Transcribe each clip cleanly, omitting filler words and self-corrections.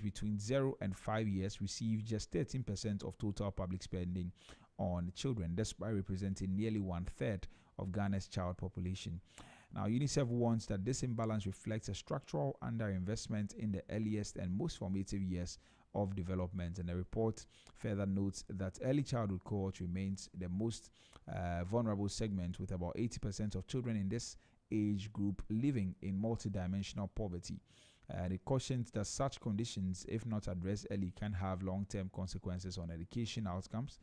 aged between 0 and 5 years receive just 13% of total public spending on children, despite representing nearly one-third of Ghana's child population. Now, UNICEF warns that this imbalance reflects a structural underinvestment in the earliest and most formative years of development. And the report further notes that early childhood cohort remains the most vulnerable segment, with about 80% of children in this age group living in multidimensional poverty. It cautions that such conditions, if not addressed early, can have long-term consequences on education outcomes,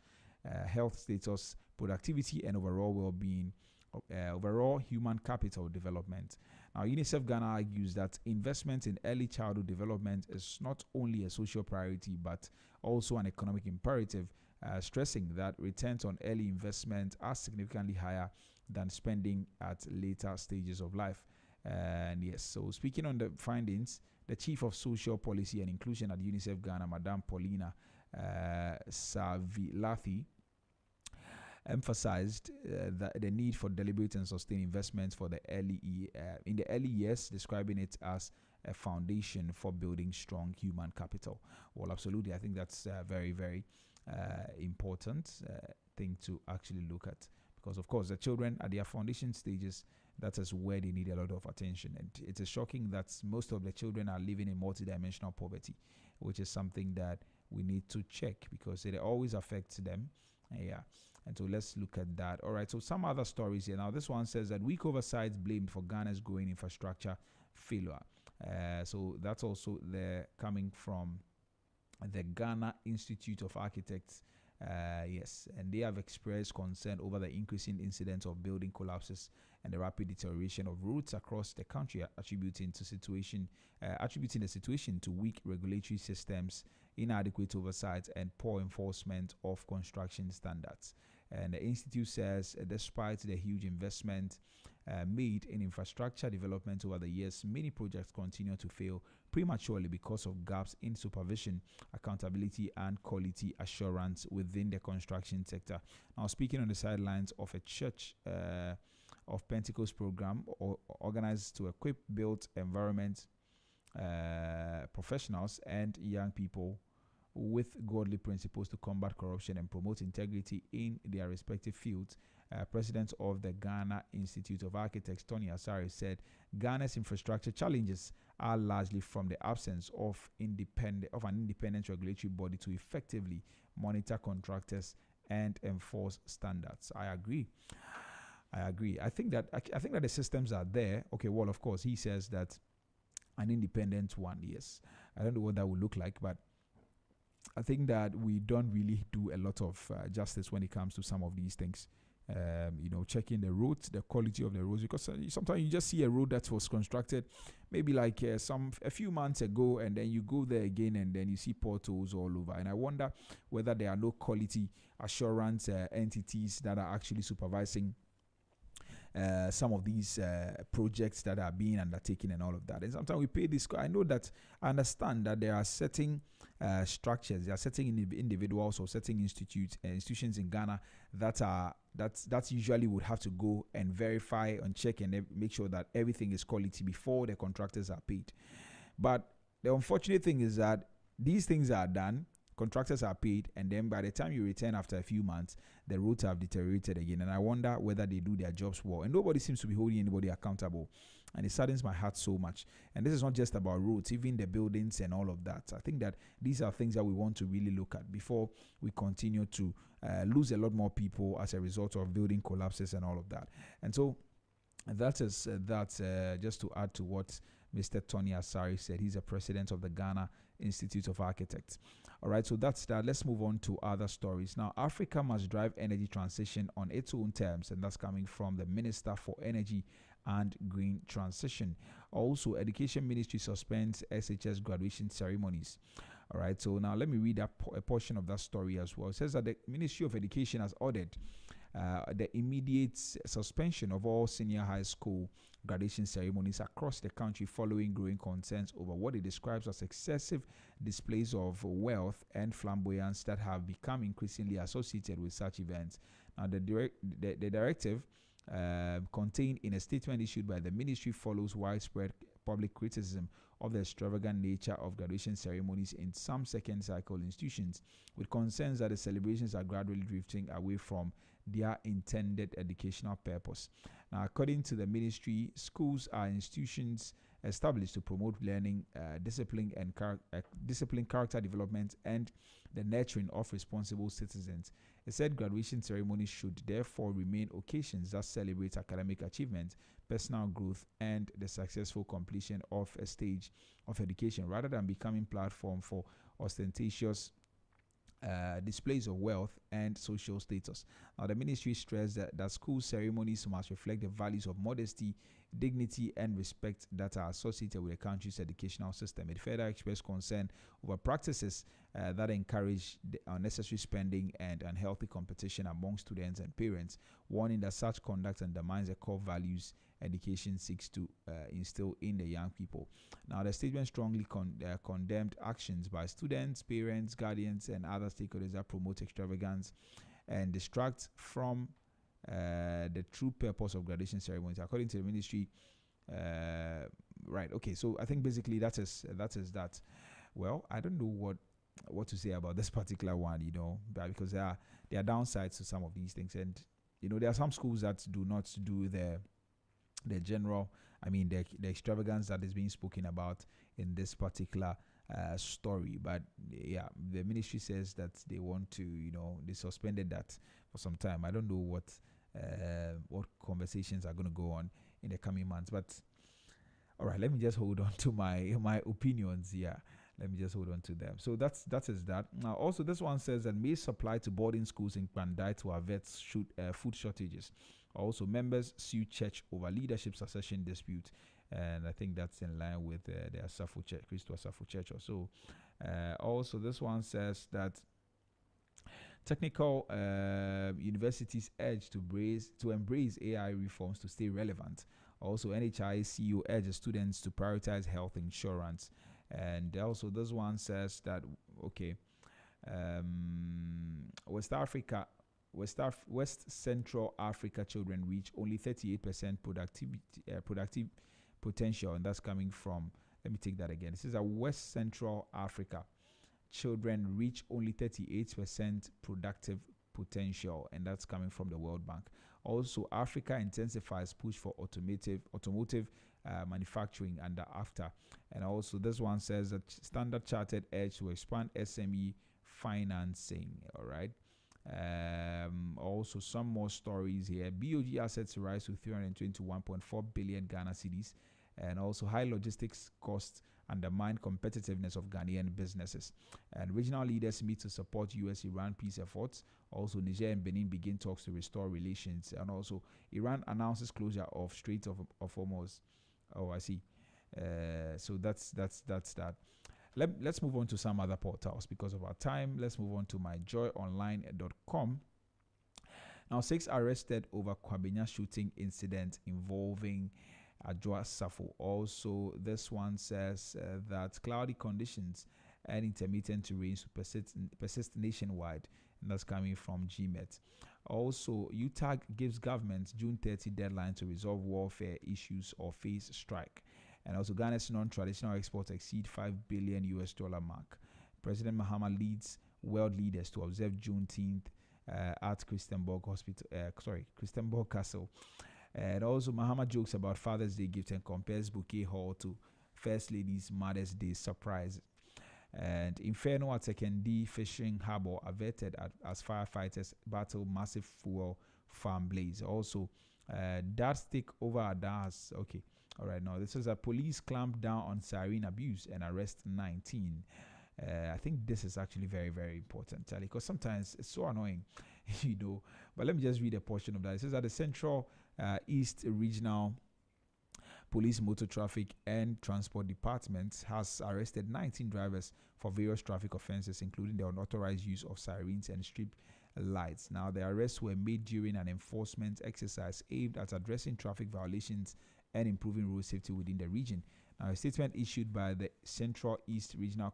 health status, productivity, and overall well-being, overall human capital development. Now, UNICEF Ghana argues that investment in early childhood development is not only a social priority but also an economic imperative, stressing that returns on early investment are significantly higher than spending at later stages of life. And yes, so speaking on the findings, the Chief of Social Policy and Inclusion at UNICEF Ghana, Madame Paulina Savilathi, emphasized that the need for deliberate and sustained investments for the in the early years, describing it as a foundation for building strong human capital. Well, absolutely, I think that's a very, very important thing to actually look at, because of course the children at their foundation stages, that is where they need a lot of attention. And it is shocking that most of the children are living in multidimensional poverty, which is something that we need to check because it always affects them. Yeah. And so let's look at that. All right. So some other stories here. Now, this one says that weak oversight blamed for Ghana's growing infrastructure failure. So that's also coming from the Ghana Institute of Architects. Yes, and they have expressed concern over the increasing incidence of building collapses and the rapid deterioration of roads across the country, attributing the situation to weak regulatory systems, inadequate oversight, and poor enforcement of construction standards. And the institute says, despite the huge investment made in infrastructure development over the years, many projects continue to fail prematurely because of gaps in supervision, accountability, and quality assurance within the construction sector. Now, speaking on the sidelines of a church of Pentecost program organized to equip built environment professionals and young people with godly principles to combat corruption and promote integrity in their respective fields, President of the Ghana Institute of Architects, Tony Asari, said Ghana's infrastructure challenges are largely from the absence of an independent regulatory body to effectively monitor contractors and enforce standards. I agree. I think that the systems are there. Okay, well, of course, he says that an independent one, yes. I don't know what that would look like, but I think that we don't really do a lot of justice when it comes to some of these things. Checking the roads, the quality of the roads, because sometimes you just see a road that was constructed maybe like a few months ago, and then you go there again and then you see potholes all over. And I wonder whether there are no quality assurance entities that are actually supervising some of these projects that are being undertaken and all of that. And sometimes we pay this. I understand that there are certain structures, there are certain individuals or certain institutions in Ghana that usually would have to go and verify and check and make sure that everything is quality before the contractors are paid. But the unfortunate thing is that these things are done, contractors are paid, and then by the time you return after a few months, the roads have deteriorated again. And I wonder whether they do their jobs well. And nobody seems to be holding anybody accountable. And it saddens my heart so much. And this is not just about roads, even the buildings and all of that. I think that these are things that we want to really look at before we continue to lose a lot more people as a result of building collapses and all of that. And so that is just to add to what Mr. Tony Asari said. He's a president of the Ghana Institute of Architects. All right, so that's that. Let's move on to other stories. Now, Africa must drive energy transition on its own terms, and that's coming from the Minister for Energy and Green Transition. Also, Education Ministry suspends SHS graduation ceremonies. All right, so now let me read a portion of that story as well. It says that the Ministry of Education has ordered the immediate suspension of all senior high school graduation ceremonies across the country following growing concerns over what it describes as excessive displays of wealth and flamboyance that have become increasingly associated with such events. Now, the directive contained in a statement issued by the ministry follows widespread public criticism of the extravagant nature of graduation ceremonies in some second cycle institutions, with concerns that the celebrations are gradually drifting away from their intended educational purpose. Now, according to the ministry, schools are institutions established to promote learning, discipline, and discipline, character development, and the nurturing of responsible citizens. It said graduation ceremonies should therefore remain occasions that celebrate academic achievement, personal growth, and the successful completion of a stage of education, rather than becoming platform for ostentatious displays of wealth and social status. Now, the ministry stressed that school ceremonies must reflect the values of modesty, dignity, and respect that are associated with the country's educational system. It further expressed concern over practices that encourage the unnecessary spending and unhealthy competition among students and parents, warning that such conduct undermines the core values education seeks to instill in the young people. Now, the statement strongly condemned actions by students, parents, guardians, and other stakeholders that promote extravagance and distract from the true purpose of graduation ceremonies. According to the ministry, right? Okay, so I think basically that is that. Well, I don't know what to say about this particular one, because there are downsides to some of these things, and there are some schools that do not do the general, the extravagance that is being spoken about in this particular story. But yeah, the ministry says that they want to, they suspended that for some time. I don't know what conversations are going to go on in the coming months. But all right, let me just hold on to my opinions here. Let me just hold on to them. So that is that. Now, also, this one says that may supply to boarding schools in Pandai to avert food shortages. Also, members sue church over leadership succession dispute, and I think that's in line with the Asafo Church, Christo Asafo Church. Also, this one says that technical universities urge to embrace AI reforms to stay relevant. Also, NHI CEO urges students to prioritize health insurance. And also, this one says that West Central Africa children reach only 38% productive potential, and that's coming from. Let me take that again. This is a West Central Africa children reach only 38% productive potential, and that's coming from the World Bank. Also, Africa intensifies push for automotive manufacturing under AFTA. And also, this one says that Standard Chartered urge to expand SME financing. All right. Also, some more stories here. BOG assets rise to 321.4 billion Ghana cedis, and also high logistics costs undermine competitiveness of Ghanaian businesses. And regional leaders meet to support US-Iran peace efforts. Also, Niger and Benin begin talks to restore relations. And also, Iran announces closure of Strait of Hormuz. Oh, I see. So that's that. Let's move on to some other portals because of our time. Let's move on to myjoyonline.com. Now, 6 arrested over Kwabena shooting incident involving Adjoa Safo. Also, this one says that cloudy conditions and intermittent rains persist nationwide, and that's coming from GMET. Also, UTAG gives government June 30 deadline to resolve warfare issues or face strike. And also, Ghana's non-traditional exports exceed $5 billion mark. President Mahama leads world leaders to observe Juneteenth at Christianborg Castle. And also, Mahama jokes about Father's Day gift and compares bouquet haul to First Lady's Mother's Day surprise. And Inferno at Sekendi Fishing Harbor averted as firefighters battle massive fuel farm blaze. Also, that stick over Adas. Okay. All right, now this is a police clamp down on siren abuse and arrest 19. I think this is actually very, very important, Charlie, because sometimes it's so annoying, But let me just read a portion of that. It says that the Central East Regional Police Motor Traffic and Transport Department has arrested 19 drivers for various traffic offenses, including the unauthorized use of sirens and strip lights. Now, the arrests were made during an enforcement exercise aimed at addressing traffic violations and improving road safety within the region. Now, a statement issued by the Central East Regional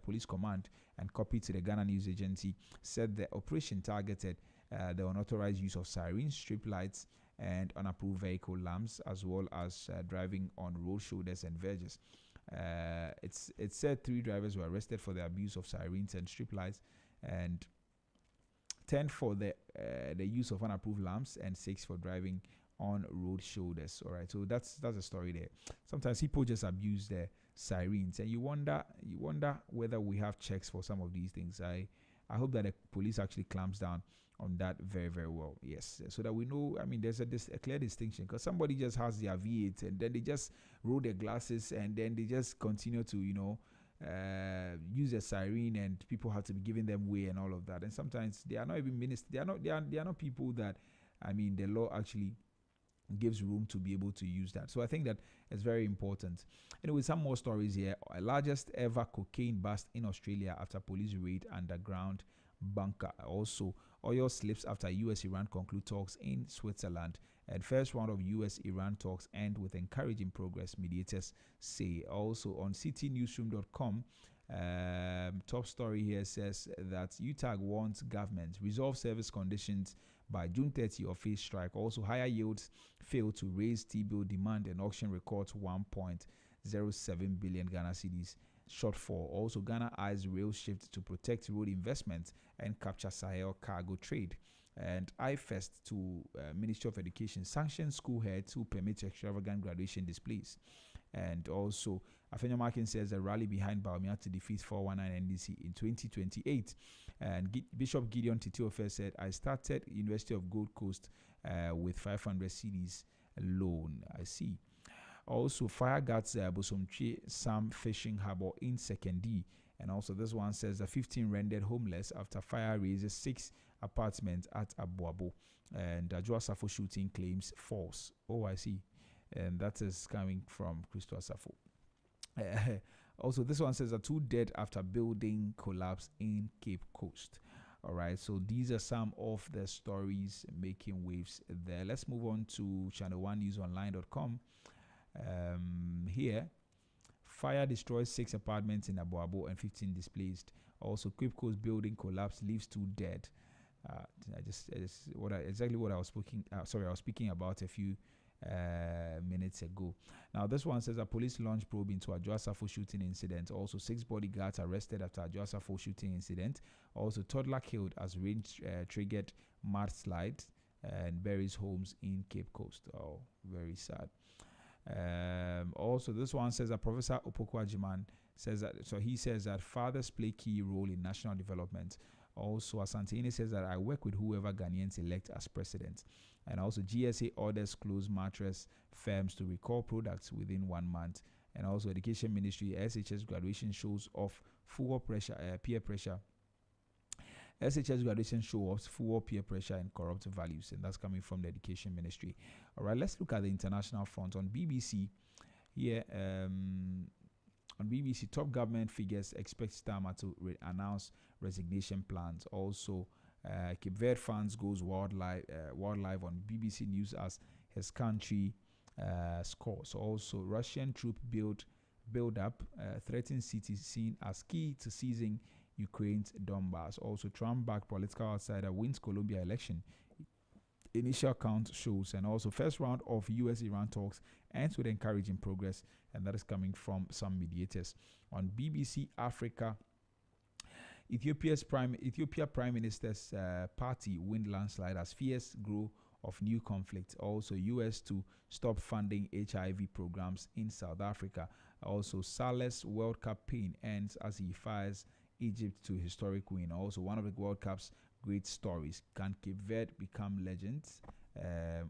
Police Command and copied to the Ghana News Agency said the operation targeted the unauthorized use of sirens, strip lights, and unapproved vehicle lamps, as well as driving on road shoulders and verges. It said 3 drivers were arrested for the abuse of sirens and strip lights, and 10 for the use of unapproved lamps, and 6 for driving on road shoulders. All right, so that's a story there. Sometimes people just abuse the sirens, and you wonder whether we have checks for some of these things. I hope that the police actually clamps down on that very, very well. Yes, so that we know. I mean, there's a clear distinction, because somebody just has their V8 and then they just roll their glasses and then they just continue to use a siren, and people have to be giving them way and all of that. And sometimes they are not even ministers. They are not people that, I mean, the law actually gives room to be able to use that. So I think that it's very important. Anyway, some more stories here. Largest ever cocaine bust in Australia after police raid underground bunker. Also, oil slips after US-Iran conclude talks in Switzerland. And first round of US-Iran talks end with encouraging progress, mediators say. Also on ctnewsroom.com, top story here says that UTAG wants government resolve service conditions by June 30 or face strike. Also, higher yields fail to raise T-bill demand, and auction records 1.07 billion Ghana cedis shortfall. Also, Ghana eyes rail shift to protect road investment and capture Sahel cargo trade. And IFEST to Ministry of Education sanctions school heads who permit extravagant graduation displays. And also, Afenyo Markin says a rally behind Baumia to defeat 419 NDC in 2028. And Bishop Gideon Titiofe said, I started University of Gold Coast with 500 cedis loan. I see. Also, fire guards Bosomchi Sam Fishing Harbor in 2nd D. And also, this one says the 15 rendered homeless after fire raises 6 apartments at Abuabo. And Ajua Safo shooting claims false. Oh, I see. And that is coming from Crystal Safo. Also, this one says that 2 dead after building collapse in Cape Coast. All right, so these are some of the stories making waves there. Let's move on to channel1newsonline.com. Here, fire destroys 6 apartments in Abuabo and 15 displaced. Also, Cape Coast building collapse leaves 2 dead. Exactly what I was speaking. I was speaking about a few minutes ago. Now, this one says a police launch probe into a Joasafo shooting incident. Also, 6 bodyguards arrested after a Joasafo shooting incident. Also, toddler killed as rain triggered mudslide and buries homes in Cape Coast. Oh, very sad. Also, this one says that Professor Opoku Ajiman says that, so he says that fathers play key role in national development. Also, Asantini says that I work with whoever Ghanaians elect as president. And also, GSA orders closed mattress firms to recall products within 1 month. And also, Education Ministry, SHS graduation shows off full pressure, peer pressure. SHS graduation show off full peer pressure and corrupt values. And that's coming from the Education Ministry. All right, let's look at the international front. On BBC, here, on BBC, top government figures expect Starmer to announce resignation plans. Also, Cape Verde fans goes wildlife on BBC News as his country scores. Also, Russian troop build up threatens cities seen as key to seizing Ukraine's Donbass. Also, Trump-backed political outsider wins Colombia election. Initial count shows. And also, first round of US-Iran talks ends with encouraging progress, and that is coming from some mediators. On BBC Africa, Ethiopia Prime Minister's party win landslide as fears grow of new conflict. Also, US to stop funding HIV programs in South Africa. Also, Saleh's World Cup pain ends as he fires Egypt to historic win. Also, one of the World Cup's great stories. Can Cape Verde become legends?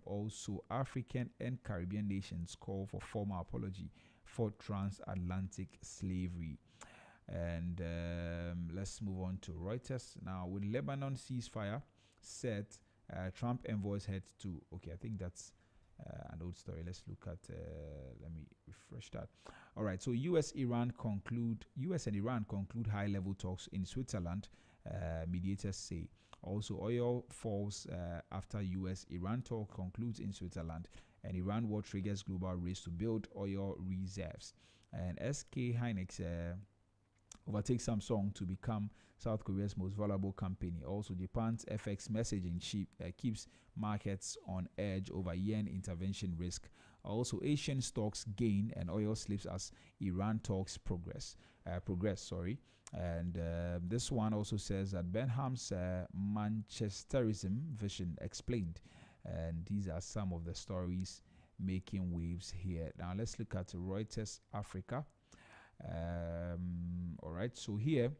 Also, African and Caribbean nations call for formal apology for transatlantic slavery. And let's move on to Reuters. Now, with Lebanon ceasefire set, Trump envoys head to... Okay, I think that's an old story. Let's look at... let me refresh that. All right, so US and Iran conclude high-level talks in Switzerland, mediators say. Also, oil falls after US-Iran talk concludes in Switzerland, and Iran war triggers global race to build oil reserves. And SK Hynix overtakes Samsung to become South Korea's most valuable company. Also, Japan's FX messaging chip keeps markets on edge over yen intervention risk. Also, Asian stocks gain and oil slips as Iran talks progress. And this one also says that Benham's Manchesterism vision explained. And these are some of the stories making waves here. Now let's look at Reuters Africa. All right, so here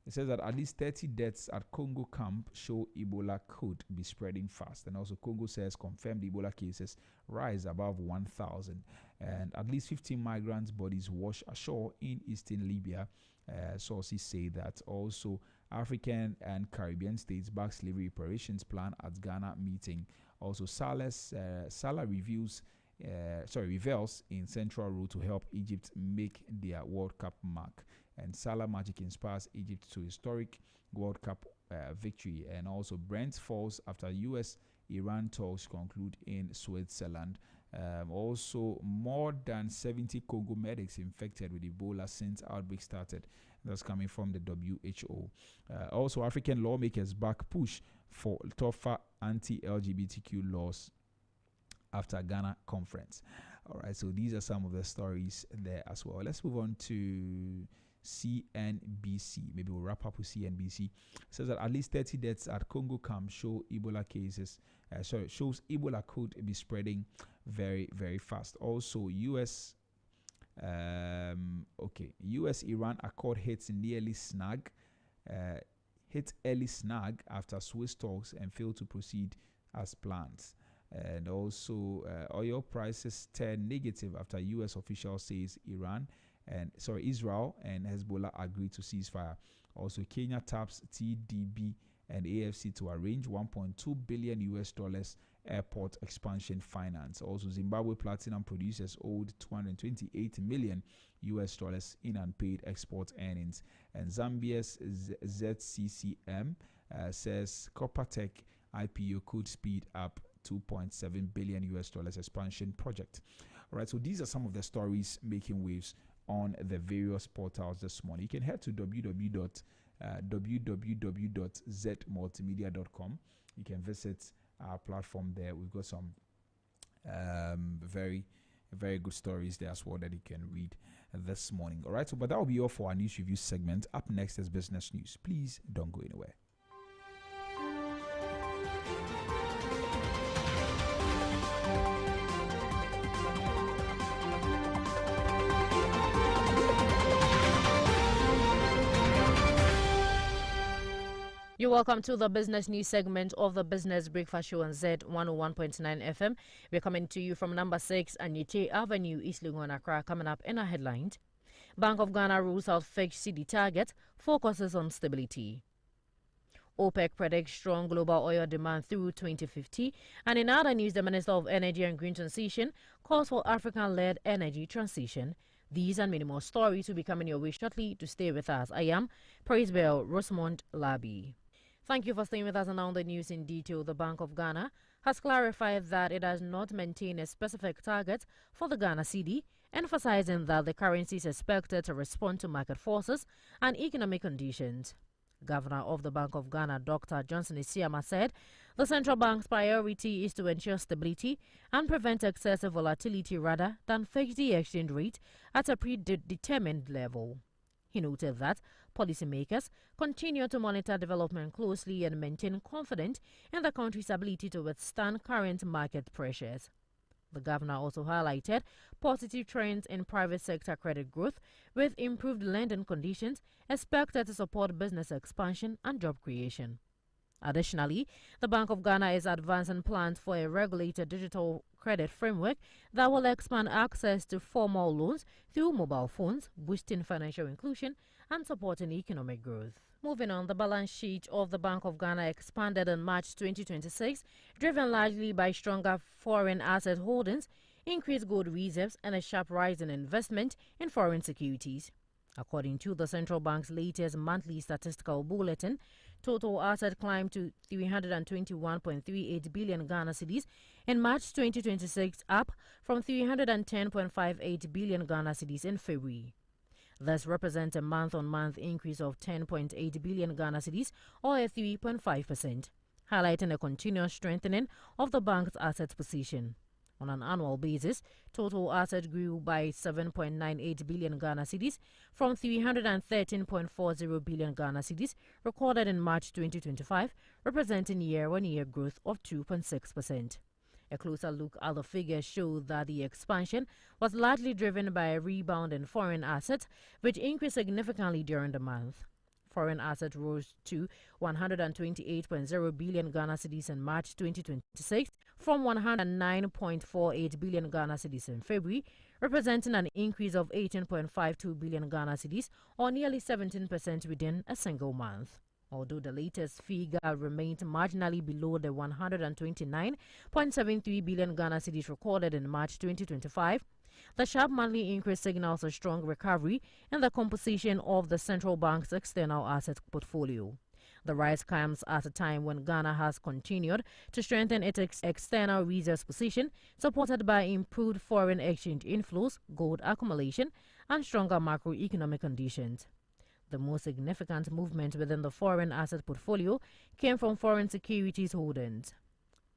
it says that at least 30 deaths at Congo camp show Ebola could be spreading fast. And also Congo says confirmed Ebola cases rise above 1,000. And at least 15 migrants' bodies wash ashore in eastern Libya. Sources say that. Also African and Caribbean states back slavery reparations plan at Ghana meeting. Also Salah reveals in Central Road to help Egypt make their World Cup mark. And Salah magic inspires Egypt to historic World Cup victory. And also Brent falls after US-Iran talks conclude in Switzerland. Also, more than 70 Congo medics infected with Ebola since outbreak started. That's coming from the WHO. Also, African lawmakers back push for tougher anti-LGBTQ laws after Ghana conference. All right, so these are some of the stories there as well. Let's move on to CNBC. Maybe we'll wrap up with CNBC. It says that at least 30 deaths at Congo camp show Ebola cases. Shows Ebola could be spreading very, very fast. Also, US-Iran accord hits early snag after Swiss talks and failed to proceed as planned. And also, oil prices turn negative after US official says Israel and Hezbollah agree to ceasefire. Also, Kenya taps TDB and AFC to arrange $1.2 billion airport expansion finance. Also, Zimbabwe platinum producers owed $228 million in unpaid export earnings. And Zambia's ZCCM says Coppertech IPO could speed up $2.7 billion expansion project. All right, so these are some of the stories making waves on the various portals this morning. You can head to www.zmultimedia.com. You can visit our platform there. We've got some very, very good stories there as well that you can read this morning. All right, so but that will be all for our news review segment. Up next is business news. Please don't go anywhere. You're welcome to the business news segment of the Business Breakfast Show on Zed 101.9 FM. We're coming to you from number 6 Anite Avenue, East Legon, Accra. Coming up in our headlines, Bank of Ghana rules out fixed CD target, focuses on stability. OPEC predicts strong global oil demand through 2050. And in other news, the Minister of Energy and Green Transition calls for African-led energy transition. These and many more stories will be coming your way shortly. To stay with us, I am Praise Bell Rosamond Labi. Thank you for staying with us. And now the news in detail. The Bank of Ghana has clarified that it does not maintain a specific target for the Ghana cedi, emphasizing that the currency is expected to respond to market forces and economic conditions. Governor of the Bank of Ghana, Dr. Johnson Isiama, said the central bank's priority is to ensure stability and prevent excessive volatility rather than fix the exchange rate at a predetermined level. He noted that policymakers continue to monitor development closely and maintain confidence in the country's ability to withstand current market pressures. The governor also highlighted positive trends in private sector credit growth, with improved lending conditions expected to support business expansion and job creation. Additionally, the Bank of Ghana is advancing plans for a regulated digital credit framework that will expand access to formal loans through mobile phones, boosting financial inclusion and supporting economic growth. Moving on, the balance sheet of the Bank of Ghana expanded in March 2026, driven largely by stronger foreign asset holdings, increased gold reserves, and a sharp rise in investment in foreign securities. According to the central bank's latest monthly statistical bulletin, total assets climbed to 321.38 billion Ghana cedis in March 2026, up from 310.58 billion Ghana cedis in February. This represents a month-on-month increase of 10.8 billion Ghana cedis, or a 3.5%, highlighting a continuous strengthening of the bank's asset position. On an annual basis, total assets grew by 7.98 billion Ghana cedis from 313.40 billion Ghana cedis recorded in March 2025, representing year-on-year growth of 2.6%. A closer look at the figures showed that the expansion was largely driven by a rebound in foreign assets, which increased significantly during the month. Foreign assets rose to 128.0 billion Ghana cedis in March 2026 from 109.48 billion Ghana cedis in February, representing an increase of 18.52 billion Ghana cedis, or nearly 17% within a single month. Although the latest figure remained marginally below the 129.73 billion Ghana cedis recorded in March 2025, the sharp monthly increase signals a strong recovery in the composition of the central bank's external asset portfolio. The rise comes at a time when Ghana has continued to strengthen its external reserves position, supported by improved foreign exchange inflows, gold accumulation, and stronger macroeconomic conditions. The most significant movement within the foreign asset portfolio came from foreign securities holdings.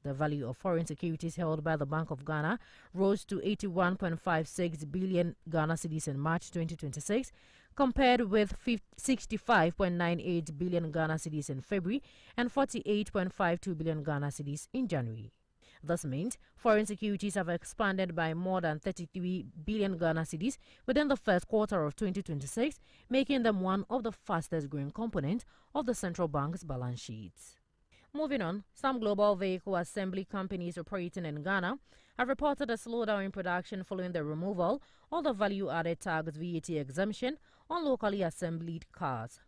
The value of foreign securities held by the Bank of Ghana rose to 81.56 billion Ghana cedis in March 2026, compared with 65.98 billion Ghana cedis in February and 48.52 billion Ghana cedis in January. This means foreign securities have expanded by more than 33 billion Ghana cedis within the first quarter of 2026, making them one of the fastest growing components of the central bank's balance sheets. Moving on, some global vehicle assembly companies operating in Ghana have reported a slowdown in production following the removal of the value-added tax VAT exemption on locally assembled cars.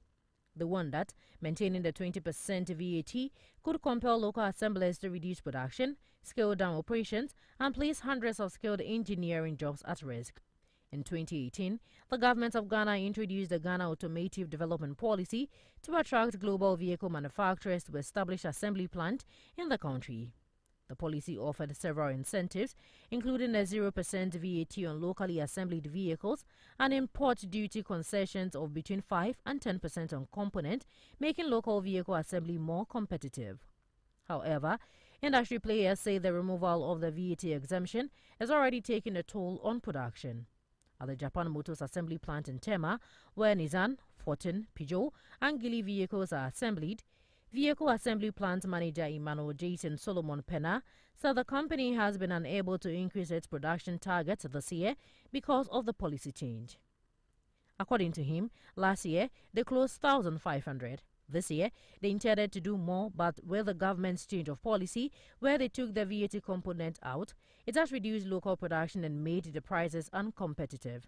They warned that maintaining the 20% VAT could compel local assemblers to reduce production, scale down operations, and place hundreds of skilled engineering jobs at risk. In 2018, the government of Ghana introduced the Ghana Automotive Development Policy to attract global vehicle manufacturers to establish assembly plant in the country. The policy offered several incentives, including a 0% VAT on locally assembled vehicles and import duty concessions of between 5 and 10% on components, making local vehicle assembly more competitive. However, industry players say the removal of the VAT exemption is already taking a toll on production. At the Japan Motors Assembly Plant in Tema, where Nissan, Fortin, Peugeot, and Geely vehicles are assembled, Vehicle Assembly Plant Manager Emmanuel Jason Solomon Pena said the company has been unable to increase its production targets this year because of the policy change. According to him, last year they closed 1,500. This year, they intended to do more, but with the government's change of policy, where they took the VAT component out, it has reduced local production and made the prices uncompetitive.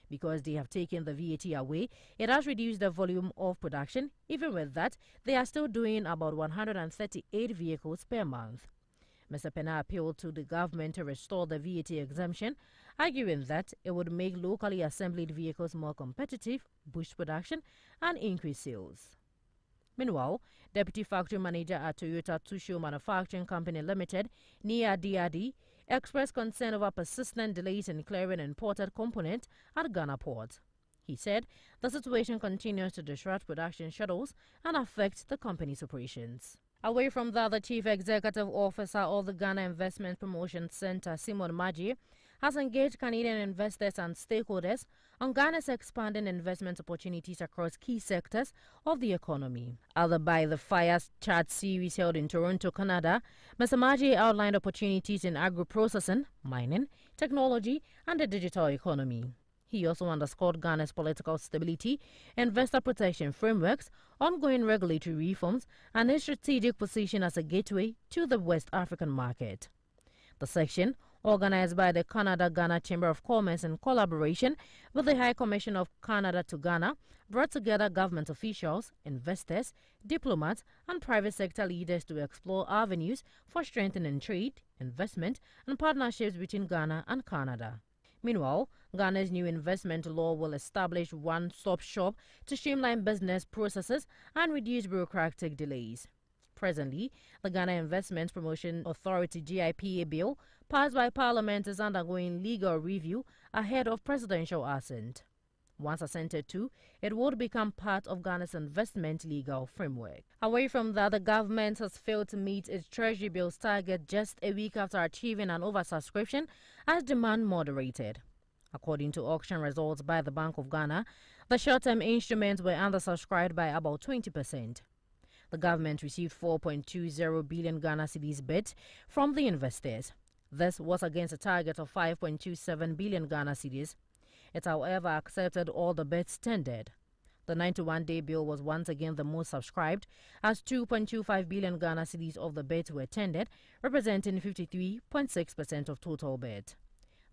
Because they have taken the VAT away, it has reduced the volume of production. Even with that, they are still doing about 138 vehicles per month. Mr. Pena appealed to the government to restore the VAT exemption, arguing that it would make locally assembled vehicles more competitive, boost production, and increase sales. Meanwhile, Deputy Factory Manager at Toyota Tsusho Manufacturing Company Limited, Nia Diadi, expressed concern over persistent delays in clearing imported components at Ghana Port. He said the situation continues to disrupt production schedules and affect the company's operations. Away from that, the Chief Executive Officer of the Ghana Investment Promotion Center, Simon Maggi, has engaged Canadian investors and stakeholders on Ghana's expanding investment opportunities across key sectors of the economy. At the By the Fire chat series held in Toronto, Canada, Mr. Maggi outlined opportunities in agro-processing, mining, technology, and the digital economy. He also underscored Ghana's political stability, investor protection frameworks, ongoing regulatory reforms, and its strategic position as a gateway to the West African market. The section, organized by the Canada-Ghana Chamber of Commerce in collaboration with the High Commission of Canada to Ghana, brought together government officials, investors, diplomats, and private sector leaders to explore avenues for strengthening trade, investment, and partnerships between Ghana and Canada. Meanwhile, Ghana's new investment law will establish one-stop shop to streamline business processes and reduce bureaucratic delays. Presently, the Ghana Investment Promotion Authority GIPA bill passed by Parliament is undergoing legal review ahead of presidential assent. Once assented to, it would become part of Ghana's investment legal framework. Away from that, the government has failed to meet its Treasury bills target just a week after achieving an oversubscription as demand moderated. According to auction results by the Bank of Ghana, the short-term instruments were undersubscribed by about 20%. The government received 4.20 billion Ghana cedis bids from the investors. This was against a target of 5.27 billion Ghana cedis. It, however, accepted all the bids tendered. The 91-day bill was once again the most subscribed, as 2.25 billion Ghana cedis of the bids were tendered, representing 53.6% of total bids.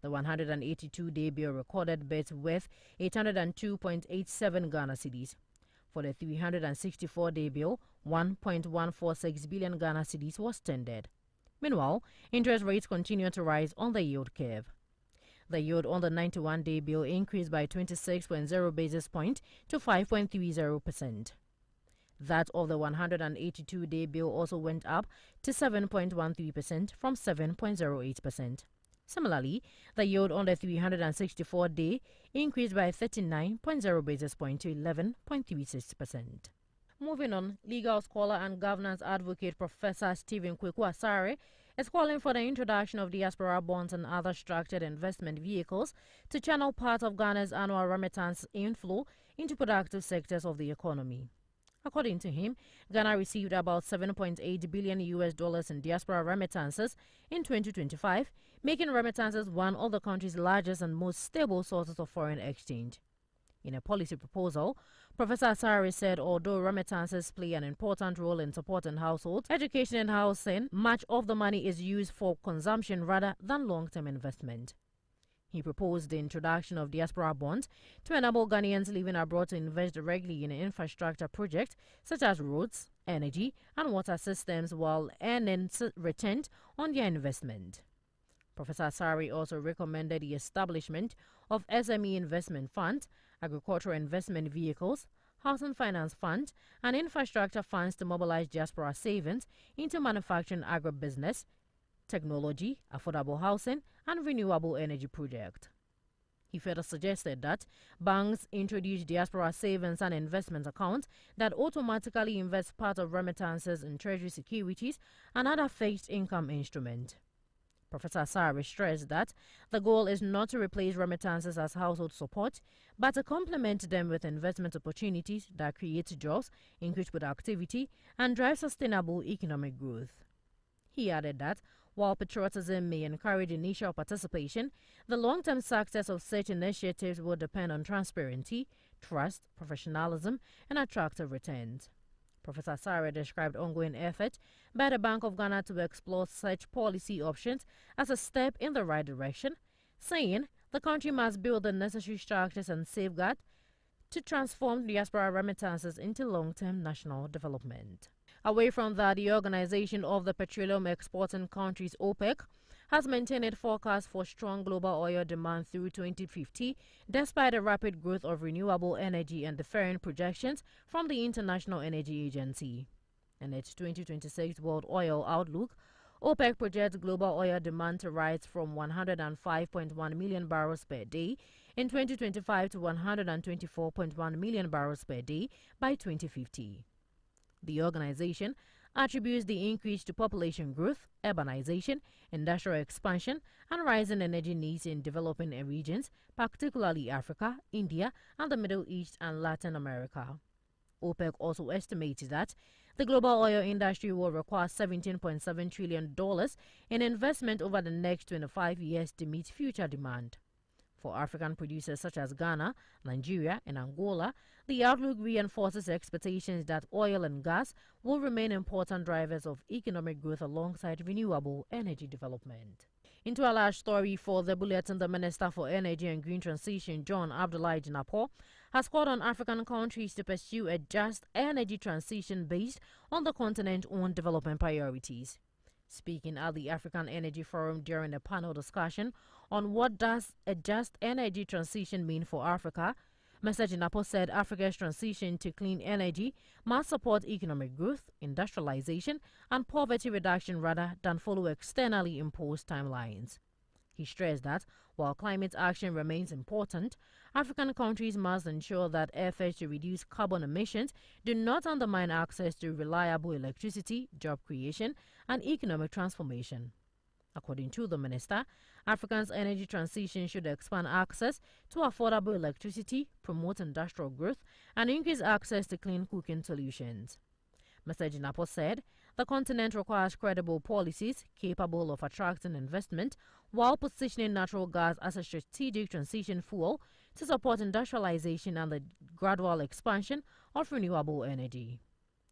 The 182-day bill recorded bids worth 802.87 Ghana cedis. For the 364-day bill, 1.146 billion Ghana cedis was tendered. Meanwhile, interest rates continue to rise on the yield curve. The yield on the 91-day bill increased by 26.0 basis points to 5.30%. That of the 182-day bill also went up to 7.13% from 7.08%. Similarly, the yield on the 364-day increased by 39.0 basis points to 11.36%. Moving on, legal scholar and governance advocate Professor Stephen Kweku Asare is calling for the introduction of diaspora bonds and other structured investment vehicles to channel part of Ghana's annual remittance inflow into productive sectors of the economy. According to him, Ghana received about $7.8 billion in diaspora remittances in 2025, making remittances one of the country's largest and most stable sources of foreign exchange. In a policy proposal, Professor Asare said although remittances play an important role in supporting households, education and housing, much of the money is used for consumption rather than long-term investment. He proposed the introduction of diaspora bonds to enable Ghanaians living abroad to invest directly in infrastructure projects such as roads, energy, and water systems while earning returns on their investment. Professor Asare also recommended the establishment of SME investment funds, agricultural investment vehicles, housing finance funds, and infrastructure funds to mobilize diaspora savings into manufacturing, agribusiness, technology, affordable housing, and renewable energy projects. He further suggested that banks introduce diaspora savings and investment accounts that automatically invest part of remittances in treasury securities and other fixed income instruments. Professor Asare stressed that the goal is not to replace remittances as household support, but to complement them with investment opportunities that create jobs, increase productivity, and drive sustainable economic growth. He added that while patriotism may encourage initial participation, the long-term success of such initiatives will depend on transparency, trust, professionalism, and attractive returns. Professor Asare described ongoing efforts by the Bank of Ghana to explore such policy options as a step in the right direction, saying the country must build the necessary structures and safeguards to transform diaspora remittances into long-term national development. Away from that, the Organization of the Petroleum Exporting Countries, OPEC, has maintained its forecast for strong global oil demand through 2050, despite the rapid growth of renewable energy and differing projections from the International Energy Agency. In its 2026 World Oil Outlook, OPEC projects global oil demand to rise from 105.1 million barrels per day in 2025 to 124.1 million barrels per day by 2050. The organization attributes the increase to population growth, urbanization, industrial expansion, and rising energy needs in developing regions, particularly Africa, India, and the Middle East and Latin America. OPEC also estimates that the global oil industry will require $17.7 trillion in investment over the next 25 years to meet future demand. For African producers such as Ghana, Nigeria, and Angola, the outlook reinforces expectations that oil and gas will remain important drivers of economic growth alongside renewable energy development. Into a large story for the bulletin, the Minister for Energy and Green Transition, John Abdullahi Jinapor, has called on African countries to pursue a just energy transition based on the continent's own development priorities. Speaking at the African Energy Forum during a panel discussion on what does a just energy transition mean for Africa, Mr. Jinapor said Africa's transition to clean energy must support economic growth, industrialization, and poverty reduction rather than follow externally imposed timelines. He stressed that while climate action remains important, African countries must ensure that efforts to reduce carbon emissions do not undermine access to reliable electricity, job creation, and economic transformation. According to the minister, Africa's energy transition should expand access to affordable electricity, promote industrial growth, and increase access to clean cooking solutions. Mr. Jinapo said the continent requires credible policies capable of attracting investment while positioning natural gas as a strategic transition fuel to support industrialization and the gradual expansion of renewable energy.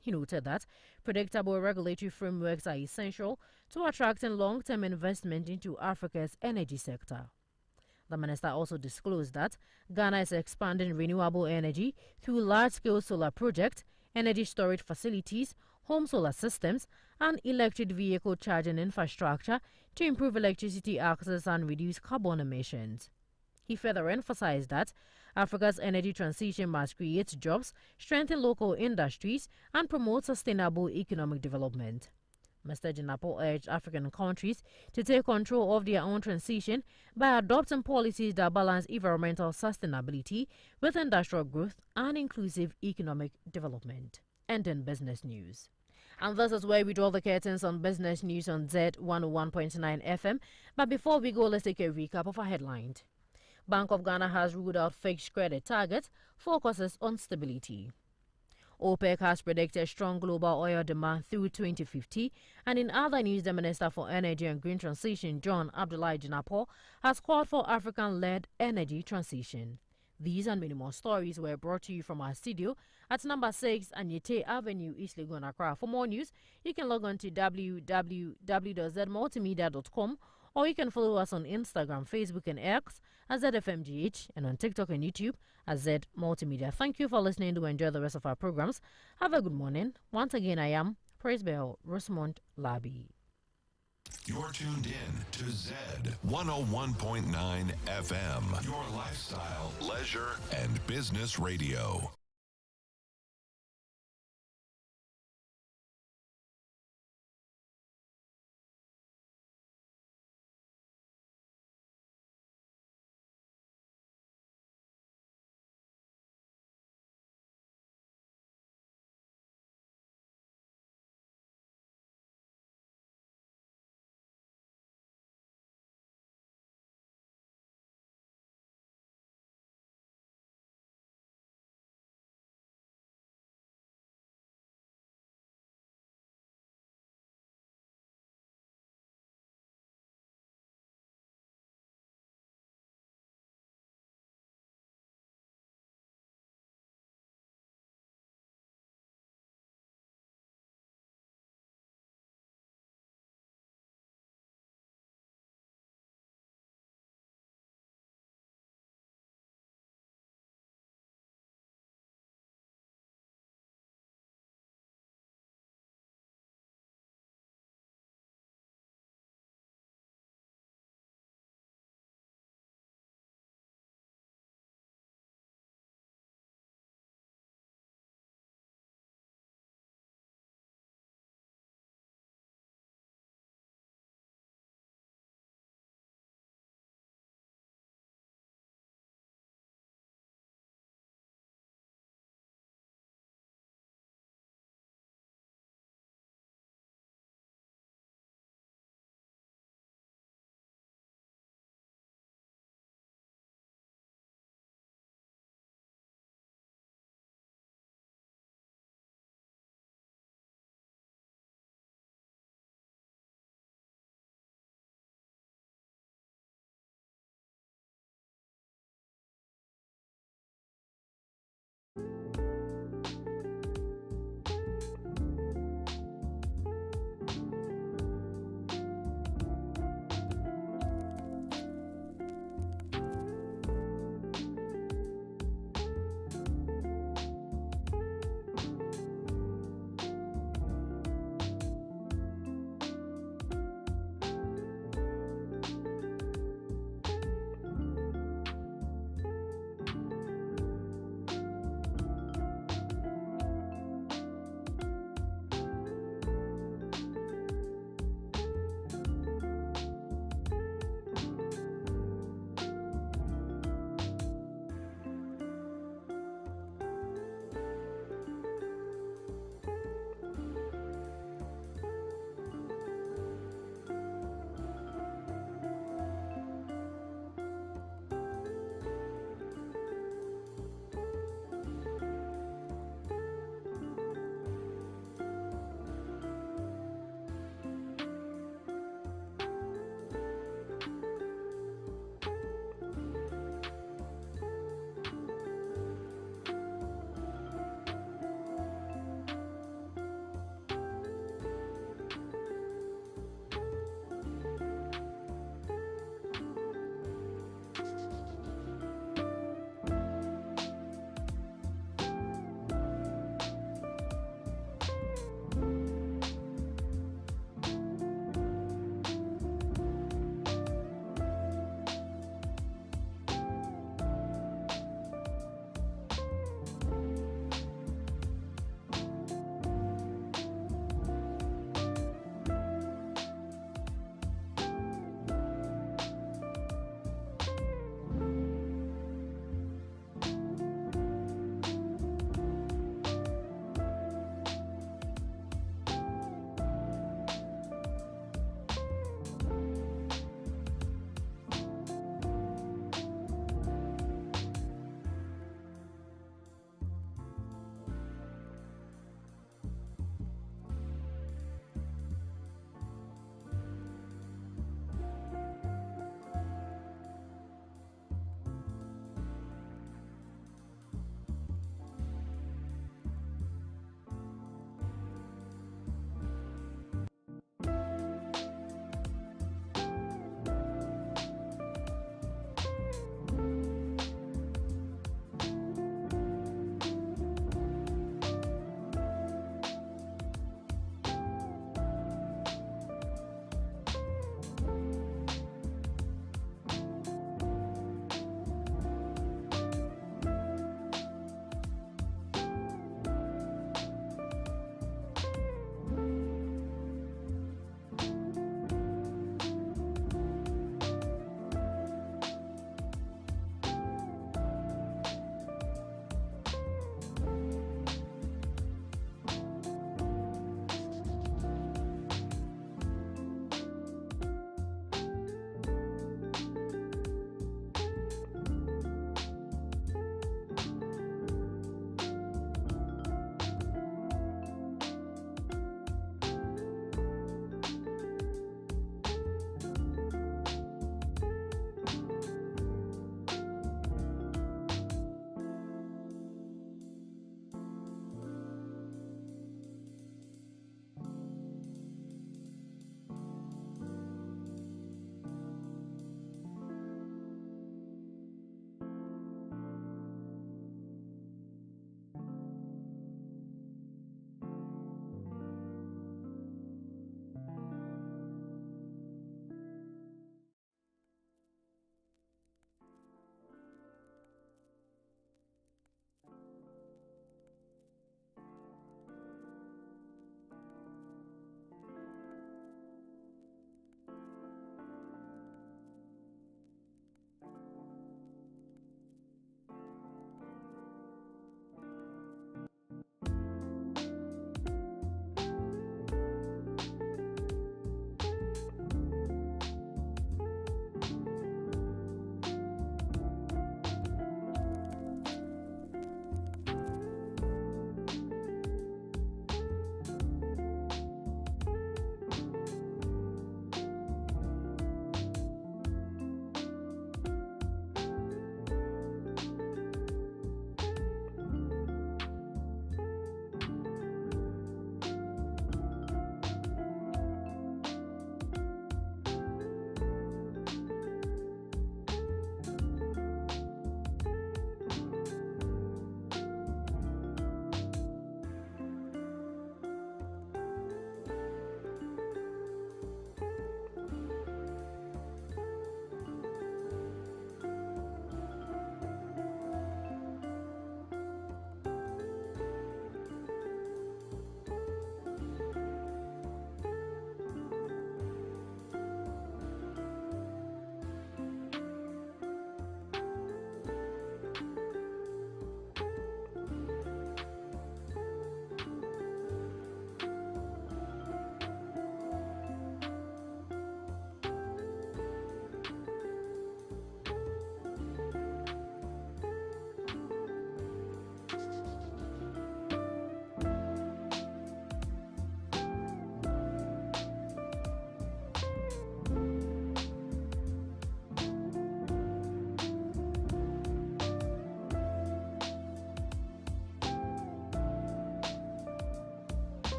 He noted that predictable regulatory frameworks are essential to attracting long-term investment into Africa's energy sector. The minister also disclosed that Ghana is expanding renewable energy through large-scale solar projects, energy storage facilities, home solar systems, and electric vehicle charging infrastructure to improve electricity access and reduce carbon emissions. He further emphasized that Africa's energy transition must create jobs, strengthen local industries, and promote sustainable economic development. Mr. Jinapo urged African countries to take control of their own transition by adopting policies that balance environmental sustainability with industrial growth and inclusive economic development. And in business news. And this is where we draw the curtains on business news on Z 101.9 FM. But before we go, let's take a recap of our headlines. Bank of Ghana has ruled out fixed credit targets, focuses on stability. OPEC has predicted strong global oil demand through 2050. And in other news, the Minister for Energy and Green Transition, John Abdullahi Jinapo, has called for African-led energy transition. These and many more stories were brought to you from our studio at number 6 Anyete Avenue, East Legon, Accra. For more news, you can log on to www.zmultimedia.com, or you can follow us on Instagram, Facebook, and X at ZFMGH, and on TikTok and YouTube at Z Multimedia. Thank you for listening. Do enjoy the rest of our programs. Have a good morning. Once again, I am Praise Bell Rosamond Labi. You're tuned in to Zed 101.9 FM, your lifestyle, leisure, and business radio.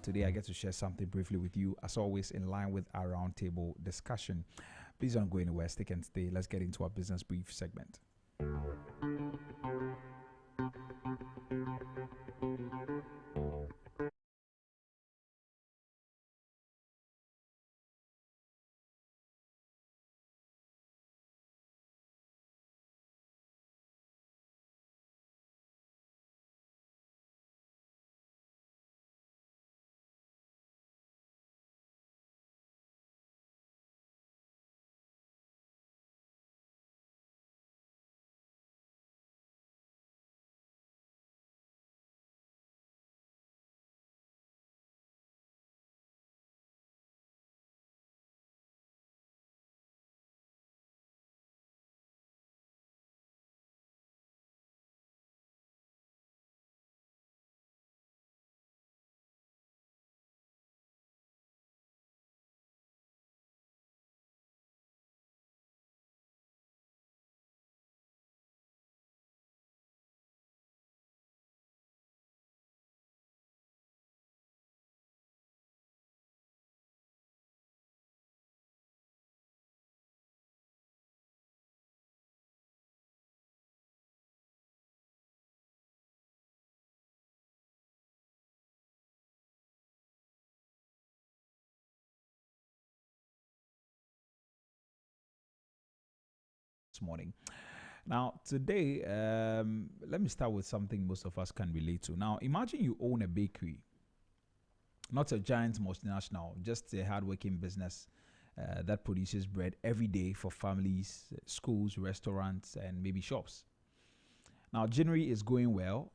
today I get to share something briefly with you, as always, in line with our roundtable discussion. Please don't go anywhere, stick and stay. Let's get into our business brief segment. This morning. Now, today, let me start with something most of us can relate to. Now, imagine you own a bakery, not a giant multinational, just a hardworking business that produces bread every day for families, schools, restaurants, and maybe shops. Now, January is going well.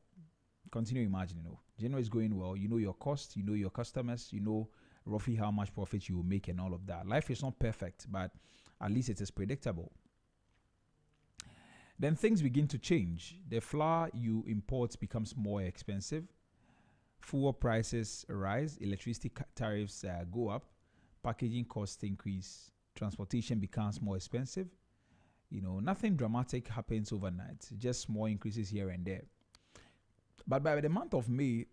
Continue imagining, January is going well. You know your cost, you know your customers, you know roughly how much profit you will make and all of that. Life is not perfect, but at least it is predictable. Then things begin to change. The flour you import becomes more expensive. Fuel prices rise. Electricity tariffs go up. Packaging costs increase. Transportation becomes more expensive. Nothing dramatic happens overnight. Just small increases here and there. But by the month of May,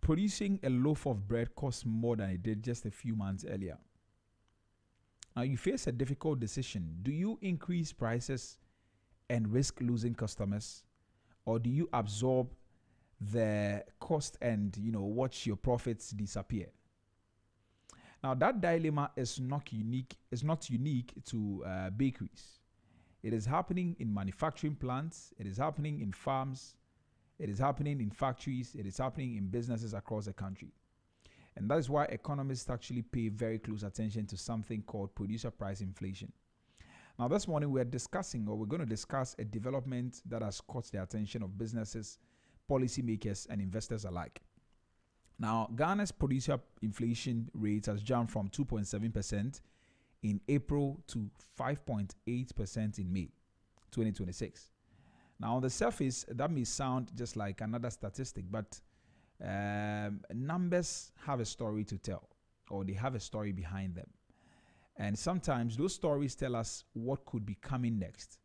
producing a loaf of bread costs more than it did just a few months earlier. Now you face a difficult decision. Do you increase prices and risk losing customers, or do you absorb the cost and watch your profits disappear? Now that dilemma is not unique. It's not unique to bakeries. It is happening in manufacturing plants. It is happening in farms. It is happening in factories. It is happening in businesses across the country. And that is why economists actually pay very close attention to something called producer price inflation. Now, this morning we're going to discuss a development that has caught the attention of businesses, policymakers, and investors alike. Now, Ghana's producer inflation rate has jumped from 2.7% in April to 5.8% in May 2026. Now, on the surface, that may sound just like another statistic, but numbers have a story to tell, or they have a story behind them. And sometimes those stories tell us what could be coming next.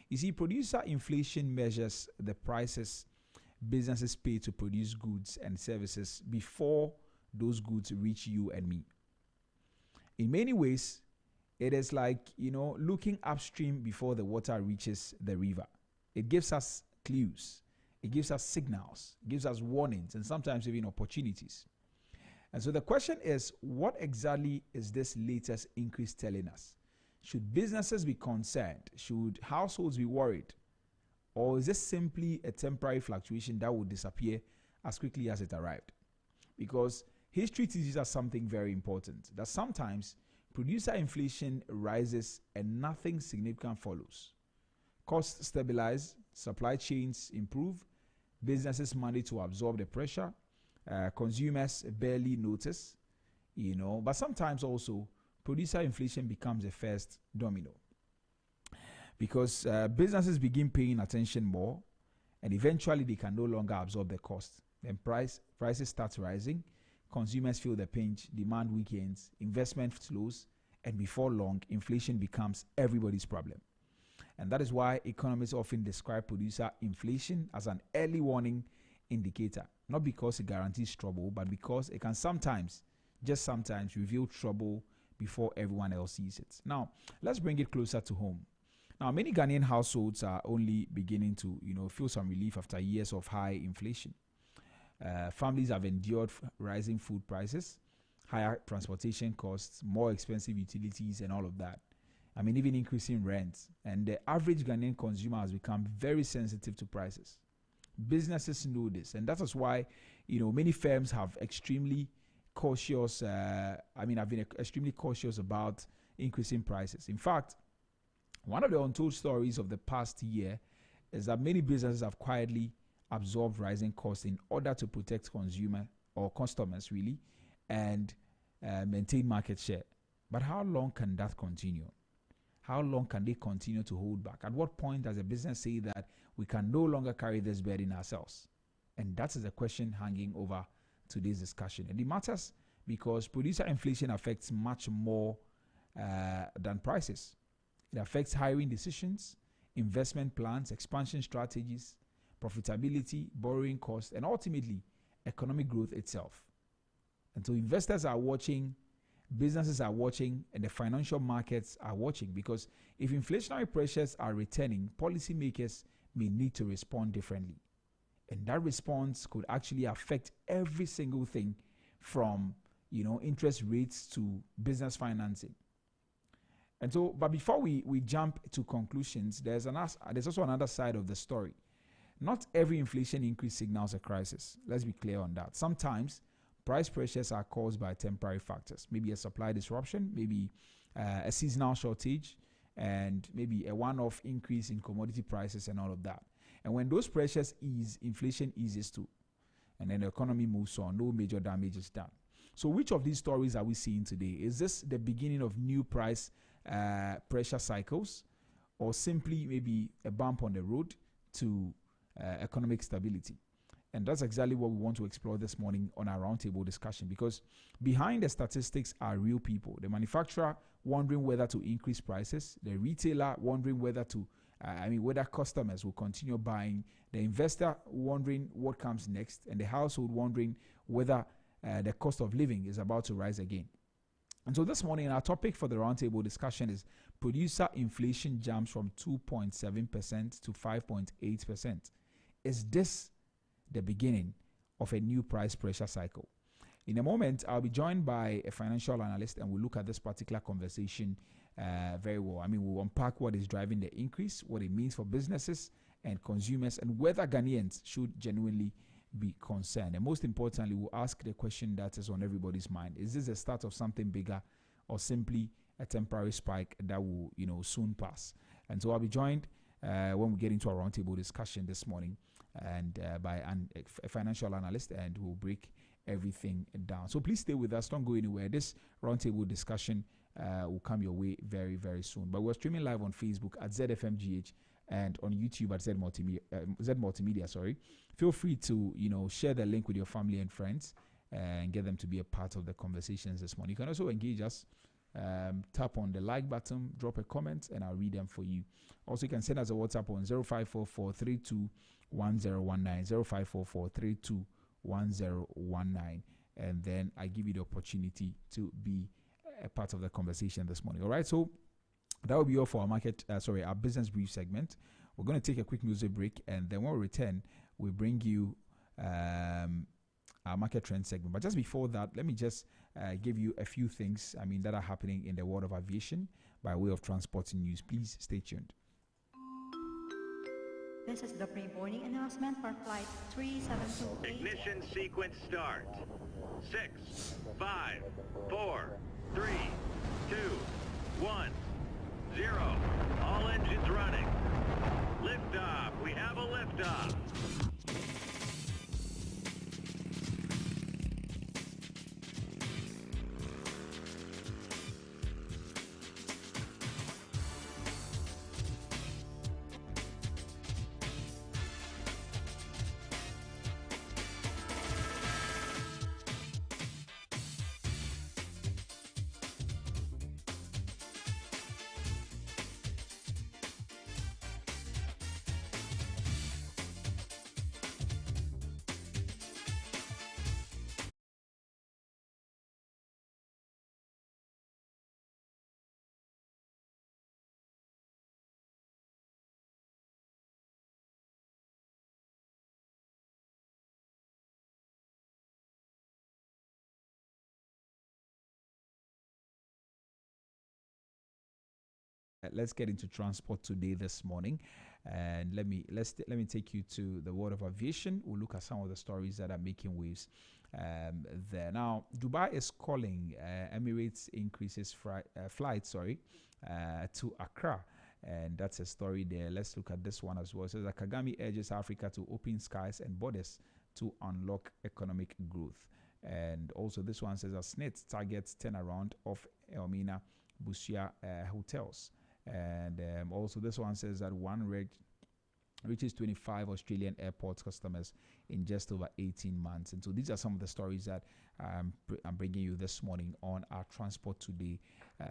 You see, producer inflation measures the prices businesses pay to produce goods and services before those goods reach you and me. In many ways, it is like, looking upstream before the water reaches the river. It gives us clues, it gives us signals, it gives us warnings, and sometimes even opportunities. And so the question is, what exactly is this latest increase telling us? Should businesses be concerned? Should households be worried? Or is this simply a temporary fluctuation that will disappear as quickly as it arrived? Because history teaches us something very important, that sometimes producer inflation rises and nothing significant follows. Costs stabilize, supply chains improve, businesses manage to absorb the pressure, consumers barely notice, but sometimes also producer inflation becomes the first domino, because businesses begin paying attention more, and eventually they can no longer absorb the cost. Then prices start rising, consumers feel the pinch, demand weakens, investment slows, and before long, inflation becomes everybody's problem. And that is why economists often describe producer inflation as an early warning indicator, not because it guarantees trouble, but because it can sometimes, just sometimes, reveal trouble before everyone else sees it. Now, let's bring it closer to home. Now, many Ghanaian households are only beginning to, feel some relief after years of high inflation. Families have endured rising food prices, higher transportation costs, more expensive utilities, and all of that. I mean, even increasing rents. And the average Ghanaian consumer has become very sensitive to prices. Businesses know this, and that is why, many firms have extremely cautious. Have been extremely cautious about increasing prices. In fact, one of the untold stories of the past year is that many businesses have quietly absorbed rising costs in order to protect consumer or customers, really, and maintain market share. But how long can that continue? How long can they continue to hold back? At what point does a business say that we can no longer carry this burden ourselves? And that is the question hanging over today's discussion. And it matters because producer inflation affects much more than prices. It affects hiring decisions, investment plans, expansion strategies, profitability, borrowing costs, and ultimately economic growth itself. And so investors are watching, businesses are watching, and the financial markets are watching, because if inflationary pressures are returning, policymakers may need to respond differently. And that response could actually affect every single thing from, interest rates to business financing. And so, but before we jump to conclusions, there's also another side of the story. Not every inflation increase signals a crisis. Let's be clear on that. Sometimes price pressures are caused by temporary factors, maybe a supply disruption, maybe a seasonal shortage, and maybe a one-off increase in commodity prices and all of that. And when those pressures ease, inflation eases too. And then the economy moves on, no major damage is done. So which of these stories are we seeing today? Is this the beginning of new price pressure cycles, or simply maybe a bump on the road to economic stability? And that's exactly what we want to explore this morning on our roundtable discussion, because behind the statistics are real people. The manufacturer wondering whether to increase prices, the retailer wondering whether whether customers will continue buying, the investor wondering what comes next, and the household wondering whether the cost of living is about to rise again. And so this morning, our topic for the roundtable discussion is producer inflation jumps from 2.7% to 5.8%. Is this the beginning of a new price pressure cycle? In a moment, I'll be joined by a financial analyst, and we'll look at this particular conversation very well. We'll unpack what is driving the increase, what it means for businesses and consumers, and whether Ghanaians should genuinely be concerned. And most importantly, we'll ask the question that is on everybody's mind. Is this the start of something bigger, or simply a temporary spike that will, soon pass? And so I'll be joined when we get into our roundtable discussion this morning, and by a financial analyst, and we'll break everything down. So please stay with us. Don't go anywhere. This roundtable discussion will come your way very, very soon. But we're streaming live on Facebook at ZFMGH and on YouTube at Zed Multimedia. Feel free to share the link with your family and friends and get them to be a part of the conversations this morning. You can also engage us. Tap on the like button, drop a comment, and I'll read them for you. Also, you can send us a WhatsApp on 0544-321019, 0544-321019, and then I give you the opportunity to be a part of the conversation this morning. All right, so that will be all for our business brief segment. We're going to take a quick music break, and then when we return, we bring you our market trend segment. But just before that, let me just give you a few things that are happening in the world of aviation by way of transport news. Please stay tuned. This is the pre-boarding announcement for flight 3728. Ignition sequence start. 6, 5, 4, 3, 2, 1, 0. All engines running. Liftoff. We have a liftoff. let's get into transport today this morning, and let me take you to the world of aviation. We'll look at some of the stories that are making waves there. Now, Dubai is calling Emirates increases flights to Accra. And that's a story there. Let's look at this one as well. It says that Kagame urges Africa to open skies and borders to unlock economic growth. And also this one says that SNIT targets turnaround of Elmina Busia hotels. And also this one says that reaches 25 Australian airport customers in just over 18 months. And so these are some of the stories that I'm bringing you this morning on our Transport Today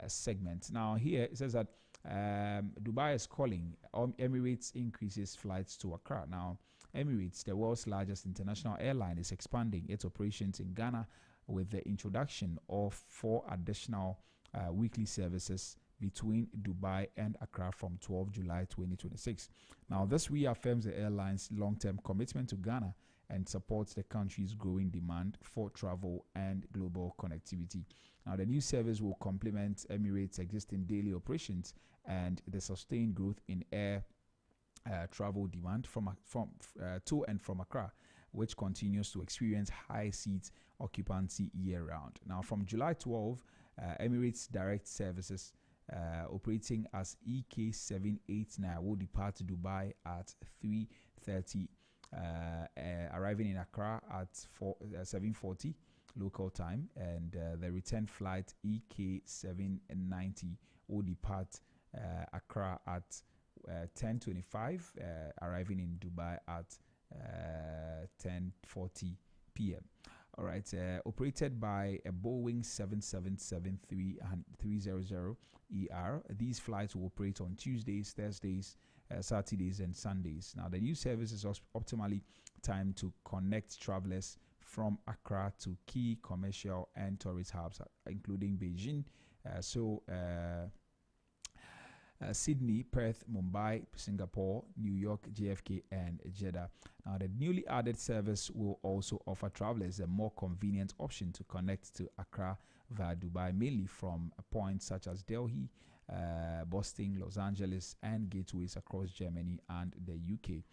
segment. Now here it says that Dubai is calling Emirates increases flights to Accra. Now, Emirates, the world's largest international airline, is expanding its operations in Ghana with the introduction of 4 additional weekly services between Dubai and Accra from 12 July 2026. Now, this reaffirms the airline's long-term commitment to Ghana and supports the country's growing demand for travel and global connectivity. Now, the new service will complement Emirates' existing daily operations and the sustained growth in air travel demand to and from Accra, which continues to experience high seat occupancy year-round. Now, from July 12, Emirates direct services operating as EK789 will depart Dubai at 3:30, arriving in Accra at 7:40 local time, and the return flight EK790 will depart Accra at 10:25, arriving in Dubai at 10:40 p.m. All right, operated by a Boeing 777-300 ER. These flights will operate on Tuesdays, Thursdays, Saturdays, and Sundays. Now, the new service is optimally timed to connect travelers from Accra to key commercial and tourist hubs, including Beijing, Sydney, Perth, Mumbai, Singapore, New York, JFK, and Jeddah. Now, the newly added service will also offer travelers a more convenient option to connect to Accra via Dubai, mainly from points such as Delhi, Boston, Los Angeles, and gateways across Germany and the UK.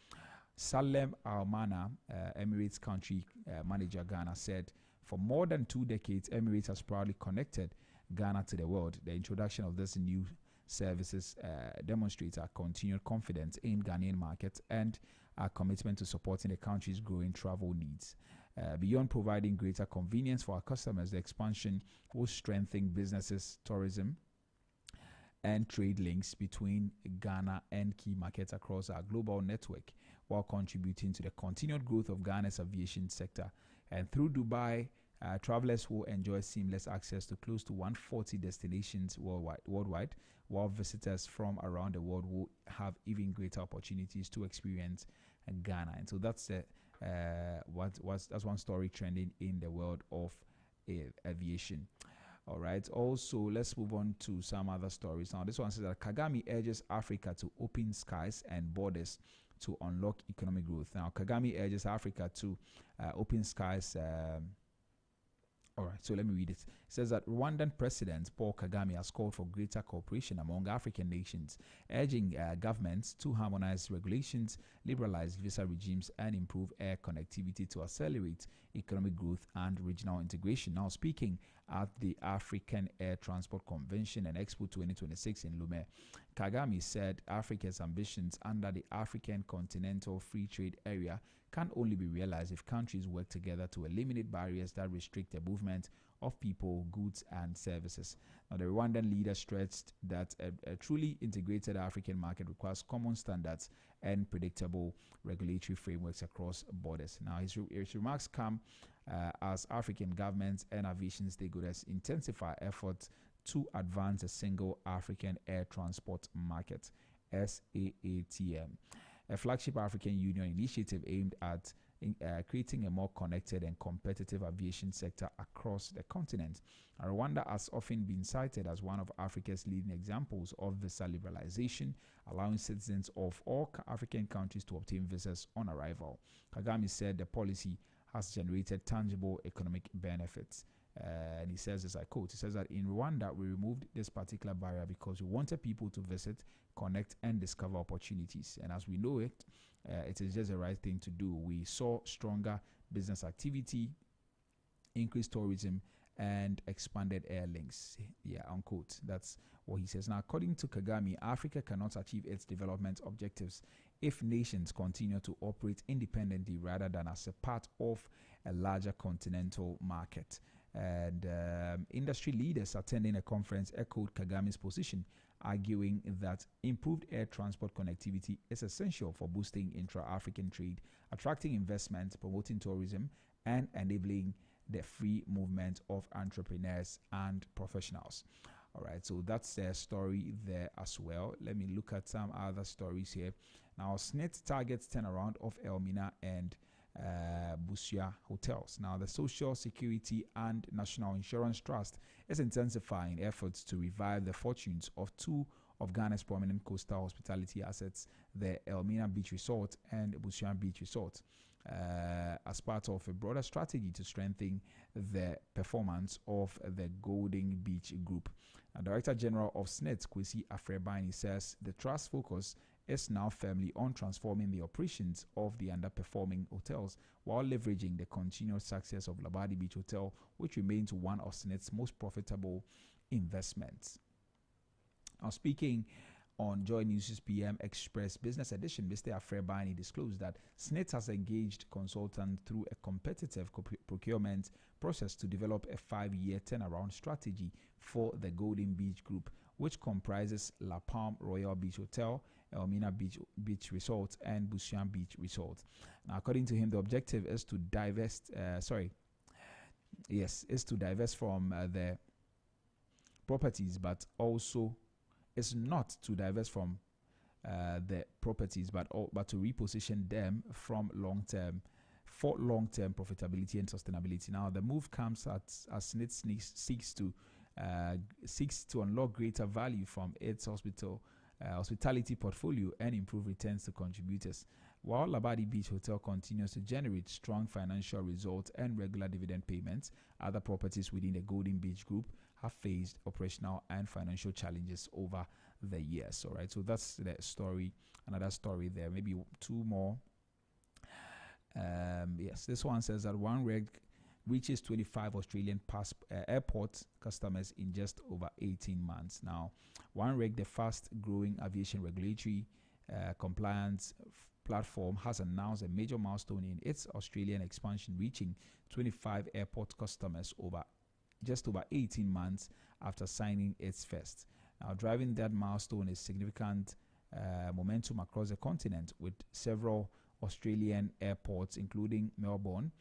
Salem Almana, Emirates country manager Ghana, said, "For more than 2 decades, Emirates has proudly connected Ghana to the world. The introduction of this new services demonstrates our continued confidence in Ghanaian market and our commitment to supporting the country's growing travel needs. Beyond providing greater convenience for our customers, the expansion will strengthen businesses, tourism, and trade links between Ghana and key markets across our global network, while contributing to the continued growth of Ghana's aviation sector. And through Dubai, travelers will enjoy seamless access to close to 140 destinations worldwide, while visitors from around the world will have even greater opportunities to experience Ghana." And so that's that's one story trending in the world of aviation. All right. Also, let's move on to some other stories. Now, this one says that Kagame urges Africa to open skies and borders to unlock economic growth. Now, Kagame urges Africa to open skies. All right, so let me read it. It says that Rwandan President Paul Kagame has called for greater cooperation among African nations, urging governments to harmonize regulations, liberalize visa regimes, and improve air connectivity to accelerate economic growth and regional integration. Now, speaking at the African Air Transport Convention and Expo 2026 in Lomé, Kagame said Africa's ambitions under the African Continental Free Trade Area can only be realized if countries work together to eliminate barriers that restrict the movement of people, goods, and services. Now, the Rwandan leader stressed that a truly integrated African market requires common standards and predictable regulatory frameworks across borders. Now, his remarks come as African governments and aviation stakeholders intensify efforts to advance a single African air transport market, SAATM, a flagship African Union initiative aimed at creating a more connected and competitive aviation sector across the continent. Rwanda has often been cited as one of Africa's leading examples of visa liberalization, allowing citizens of all African countries to obtain visas on arrival. Kagame said the policy has generated tangible economic benefits. And he says this, I quote, he says that in Rwanda, we removed this particular barrier because we wanted people to visit, connect, and discover opportunities. And as we know it, it is just the right thing to do. We saw stronger business activity, increased tourism, and expanded air links. Yeah, unquote. That's what he says. Now, according to Kagame, Africa cannot achieve its development objectives if nations continue to operate independently rather than as a part of a larger continental market. And industry leaders attending a conference echoed Kagame's position, arguing that improved air transport connectivity is essential for boosting intra-African trade, attracting investment, promoting tourism, and enabling the free movement of entrepreneurs and professionals. All right, so that's their story there as well. Let me look at some other stories here. Now, SNIT targets turnaround of Elmina and Busia hotels. Now, the Social Security and National Insurance Trust is intensifying efforts to revive the fortunes of two of Ghana's prominent coastal hospitality assets, the Elmina Beach Resort and Busia Beach Resort, as part of a broader strategy to strengthen the performance of the Golden Beach Group. Director General of SNIT, Kwesi Afrebani, says the trust focus is now firmly on transforming the operations of the underperforming hotels while leveraging the continued success of Labadi Beach Hotel, which remains one of SNIT's most profitable investments. Now, speaking on Joy News' PM Express Business Edition, Mr. Afrebani disclosed that SNIT has engaged consultants through a competitive procurement process to develop a 5-year turnaround strategy for the Golden Beach Group, which comprises La Palm Royal Beach Hotel, Elmina Beach Resort, and Busian Beach Resort. Now, according to him, the objective is to divest. Is to divest from the properties, but also is not to divest from the properties, but to reposition them from long-term profitability and sustainability. Now, the move comes as SNIT seeks to unlock greater value from its hospitality portfolio and improve returns to contributors. While Labadi Beach Hotel continues to generate strong financial results and regular dividend payments, other properties within the Golden Beach Group have faced operational and financial challenges over the years. All right, so that's the story. Another story there, maybe two more. Yes, this one says that one rig reaches 25 Australian airport customers in just over 18 months. Now, one rig, the fast-growing aviation regulatory compliance platform, has announced a major milestone in its Australian expansion, reaching 25 airport customers just over 18 months after signing its first. Now, driving that milestone is significant momentum across the continent, with several Australian airports, including Melbourne,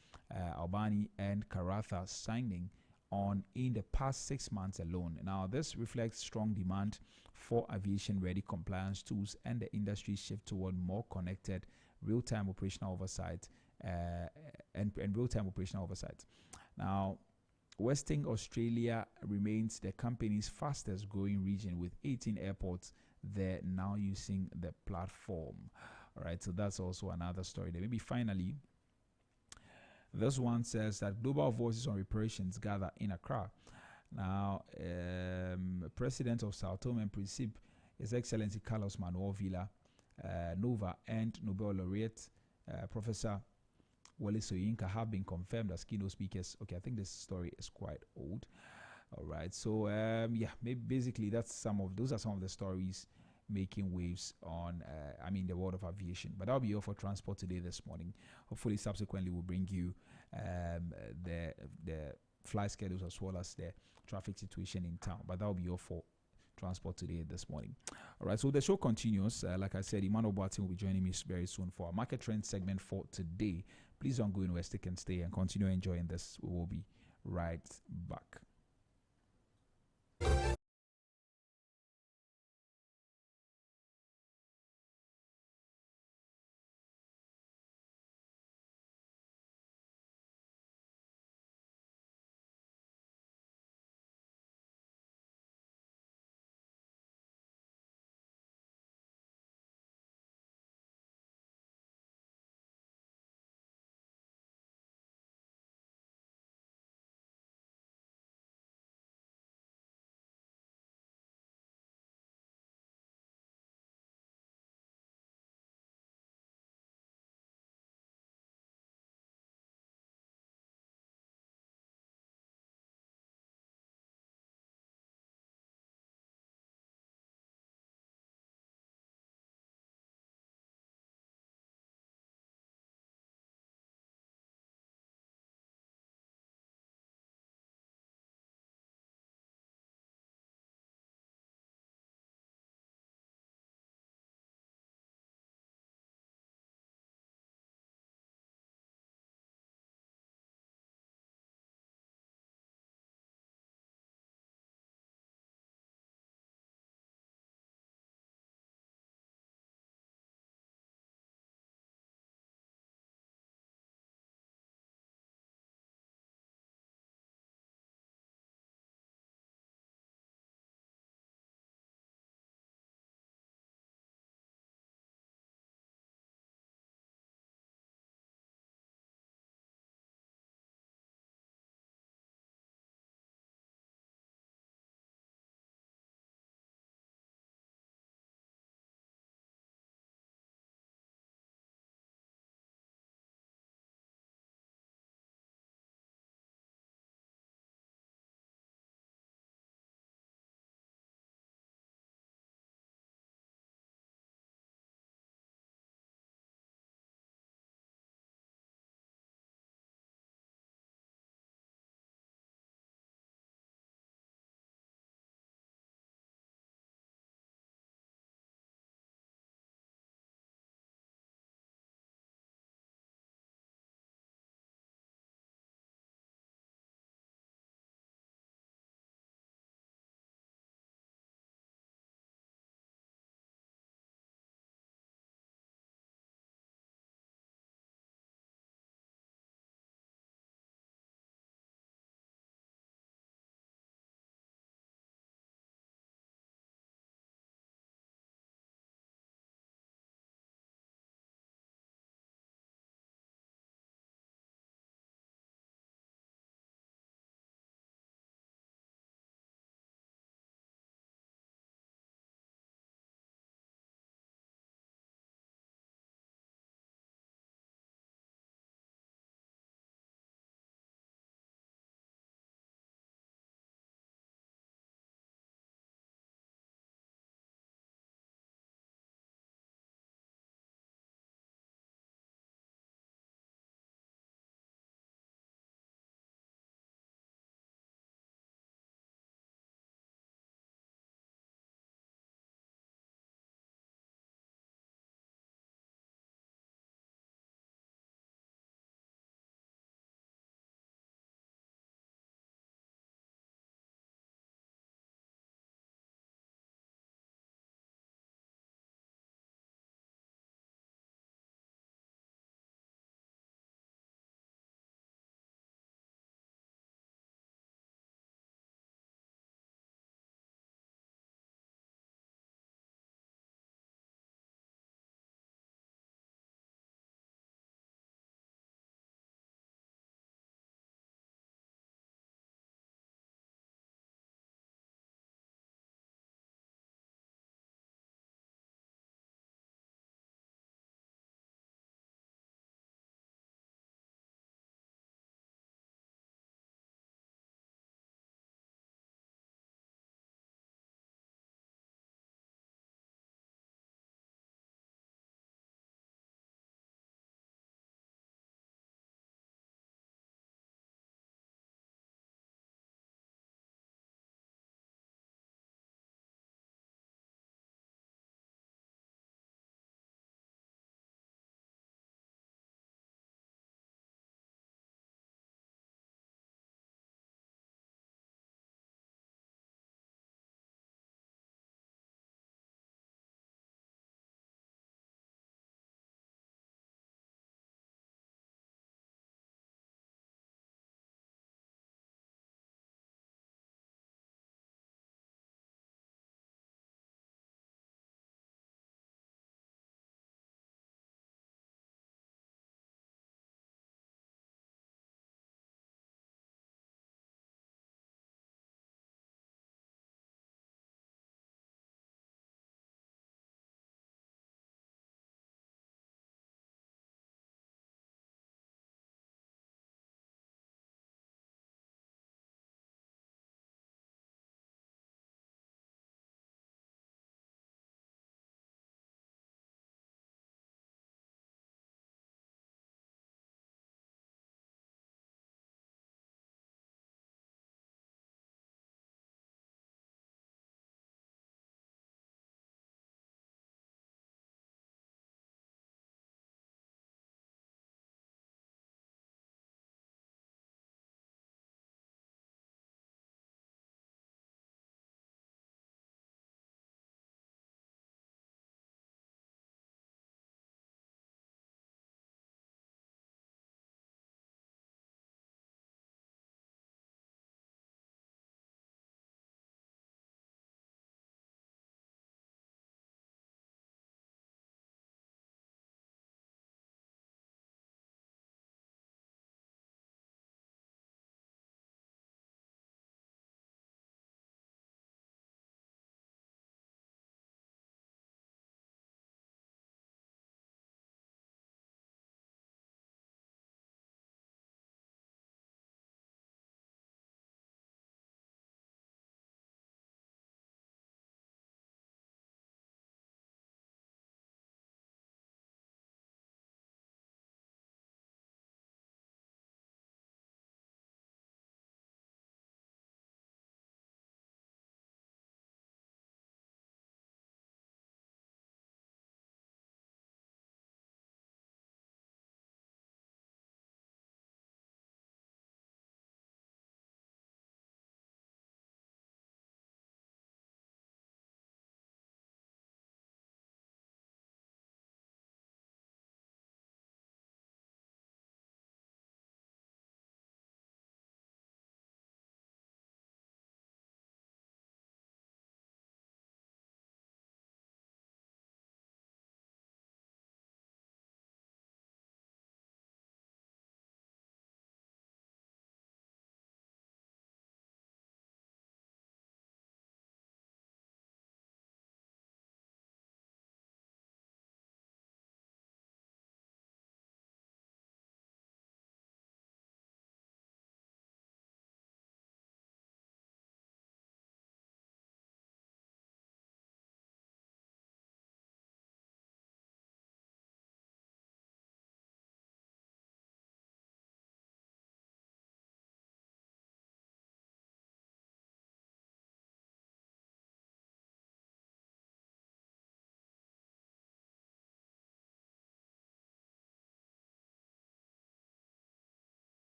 Albany, and Karatha, signing on in the past 6 months alone. Now, this reflects strong demand for aviation-ready compliance tools and the industry's shift toward more connected, real-time operational oversight and real-time operational oversight. Now, Western Australia remains the company's fastest growing region, with 18 airports there now using the platform. All right, so that's also another story there. Maybe finally, this one says that global voices on reparations gather in Accra. Now, President of Sao Tome and Principe, His Excellency Carlos Manuel Villa Nova, and Nobel laureate Professor Wale Soyinka have been confirmed as keynote speakers. Okay, I think this story is quite old. All right, so yeah, maybe basically those are some of the stories making waves on the world of aviation. But that'll be all for transport today this morning. Hopefully subsequently we'll bring you the flight schedules as well as the traffic situation in town. But that'll be all for transport today this morning. All right, so the show continues. Like I said, Emmanuel Boatin will be joining me very soon for our market trend segment for today. Please don't go anywhere, stick and stay and continue enjoying this. We will be right back.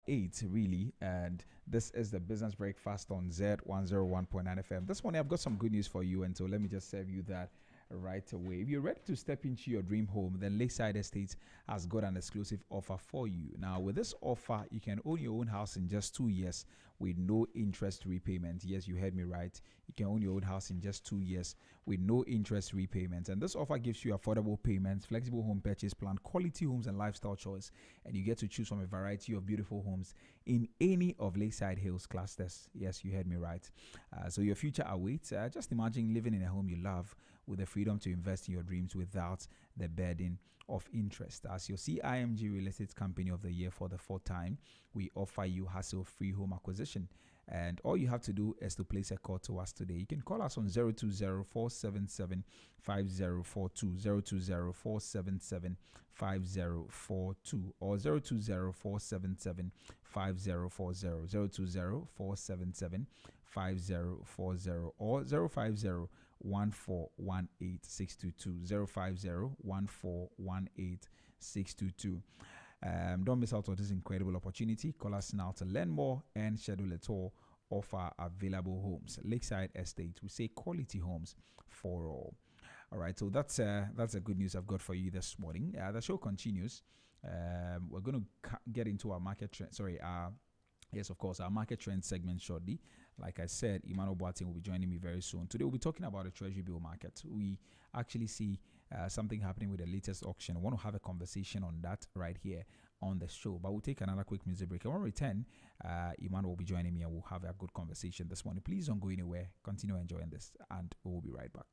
8 really, and this is the Business Breakfast on Z101.9 FM. This morning I've got some good news for you, and so let me just serve you that right away. If you're ready to step into your dream home, then Lakeside Estates has got an exclusive offer for you. Now, with this offer, you can own your own house in just 2 years with no interest repayment. Yes, you heard me right. You can own your own house in just 2 years with no interest repayment. And this offer gives you affordable payments, flexible home purchase plan, quality homes, and lifestyle choice. And you get to choose from a variety of beautiful homes in any of Lakeside Hills clusters. Yes, you heard me right. So your future awaits. Just imagine living in a home you love with the freedom to invest in your dreams without the burden of interest. As your CIMG Real Estate Company of the Year for the 4th time, we offer you hassle-free home acquisition. And all you have to do is to place a call to us today. You can call us on 020-477-5042, 020-477-5042, or 020-477-5040, 020-477-5040, or 050-1418622, don't miss out on this incredible opportunity. Call us now to learn more and schedule a tour of our available homes. Lakeside Estate, we say quality homes for all. All right, so that's the good news I've got for you this morning. The show continues. We're going to get into our market trend. Yes, of course, our market trend segment shortly. Like I said, Emmanuel Boateng will be joining me very soon. Today, we'll be talking about the Treasury bill market. We actually see something happening with the latest auction. I want to have a conversation on that right here on the show. But we'll take another quick music break. And when we return, Emmanuel will be joining me and we'll have a good conversation this morning. Please don't go anywhere. Continue enjoying this, and we'll be right back.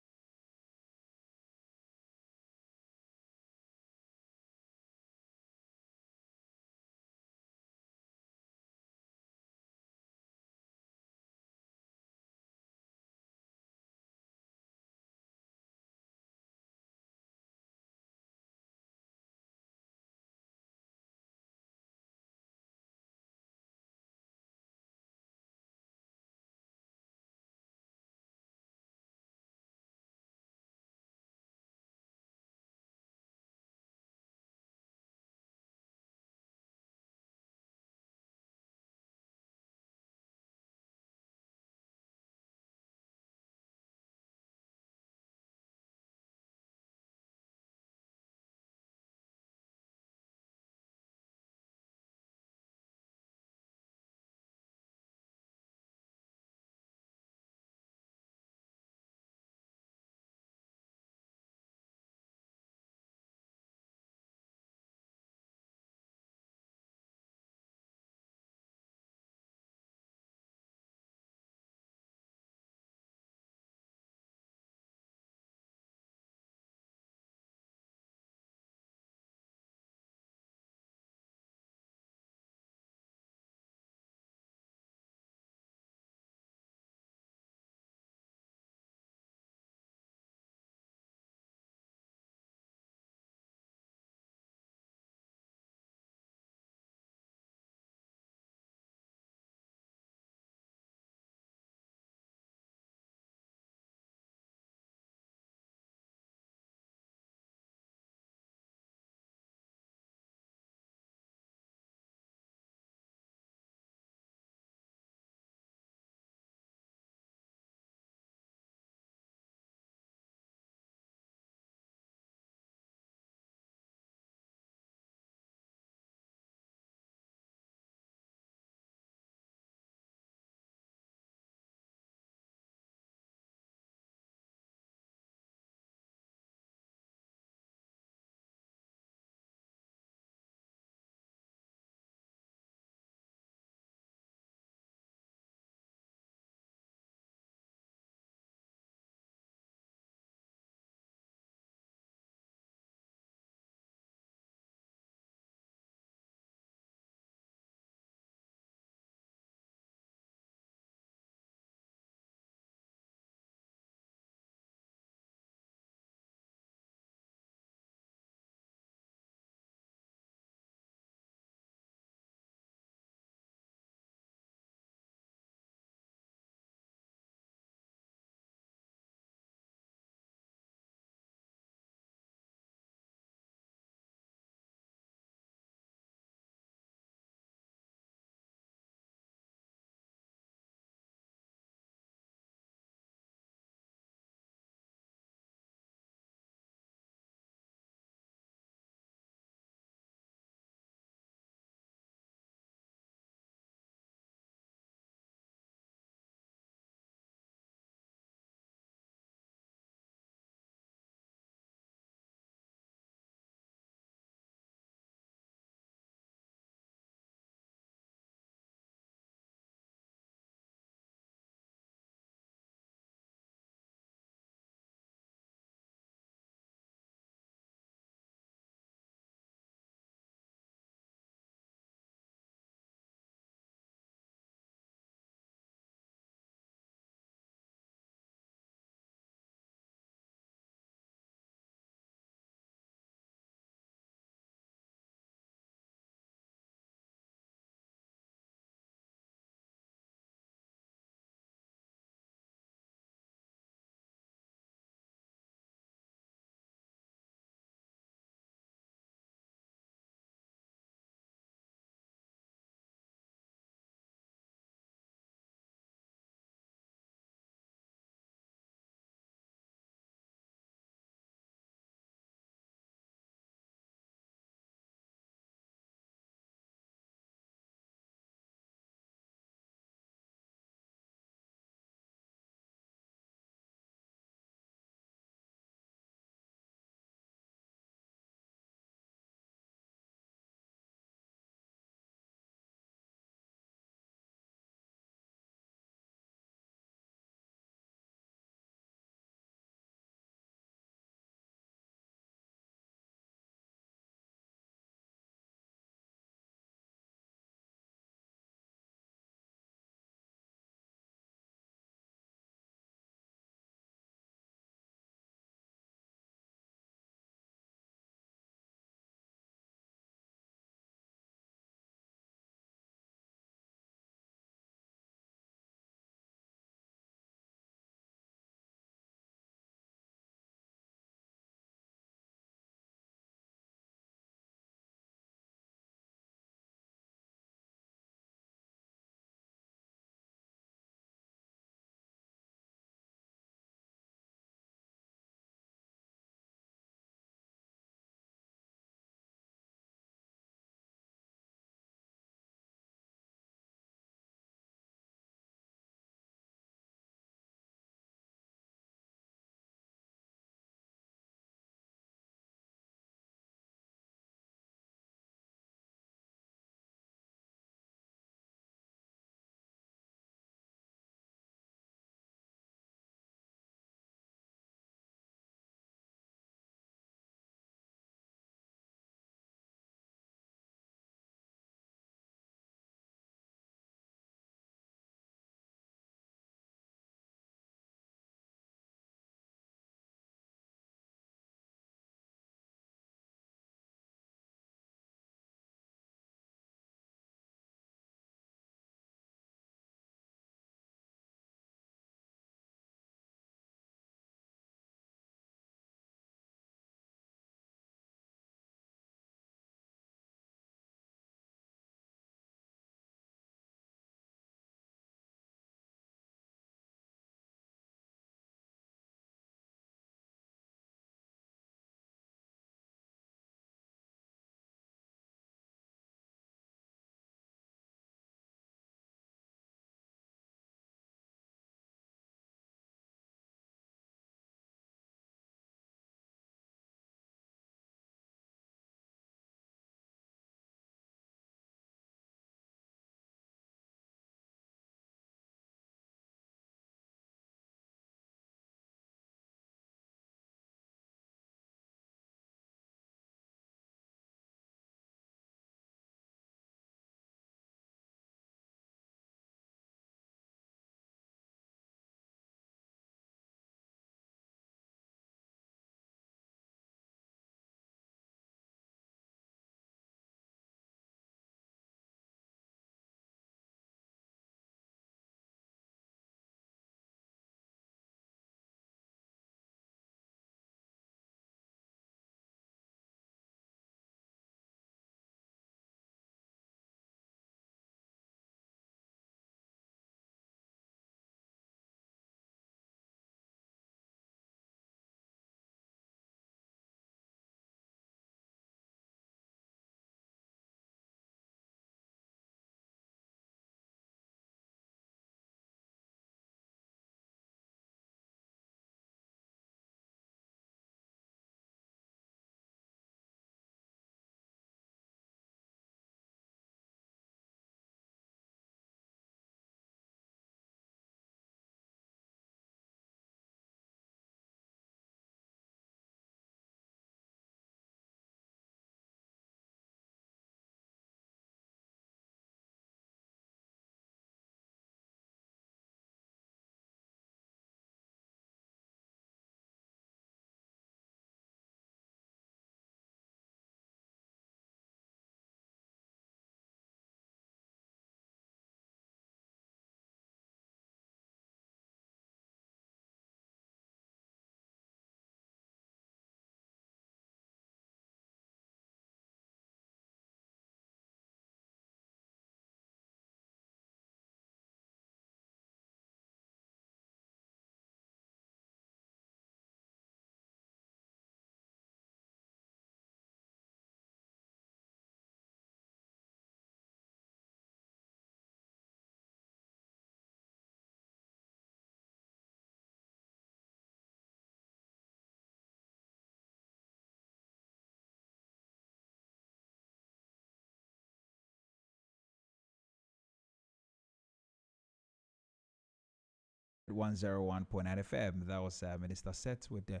101.9 FM. That was Minister Set with the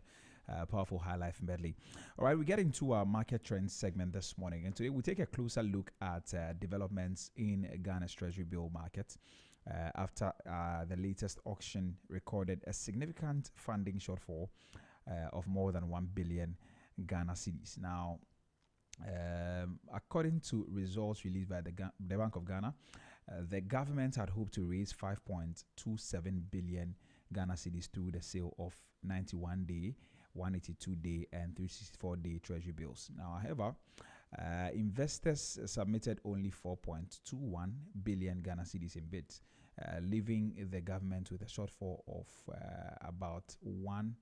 powerful High Life medley. All right, we get into our market trends segment this morning, and today we take a closer look at developments in Ghana's Treasury bill market after the latest auction recorded a significant funding shortfall of more than 1 billion Ghana cedis. Now, according to results released by the Bank of Ghana, the government had hoped to raise 5.27 billion Ghana cedis through the sale of 91-day, 182-day, and 364-day treasury bills. Now, however, investors submitted only 4.21 billion Ghana cedis in bids, leaving the government with a shortfall of about 1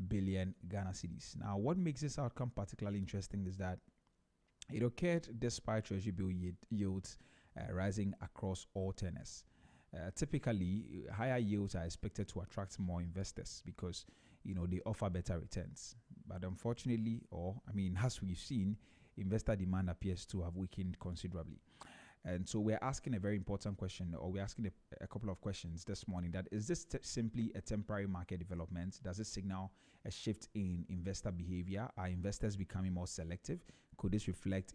billion Ghana cedis. Now, what makes this outcome particularly interesting is that it occurred despite treasury bill yields rising across all tenors. Typically, higher yields are expected to attract more investors because they offer better returns. But unfortunately, as we've seen, investor demand appears to have weakened considerably. And so we're asking a very important question, or we're asking a couple of questions this morning. That is this simply a temporary market development? Does it signal a shift in investor behavior? Are investors becoming more selective? Could this reflect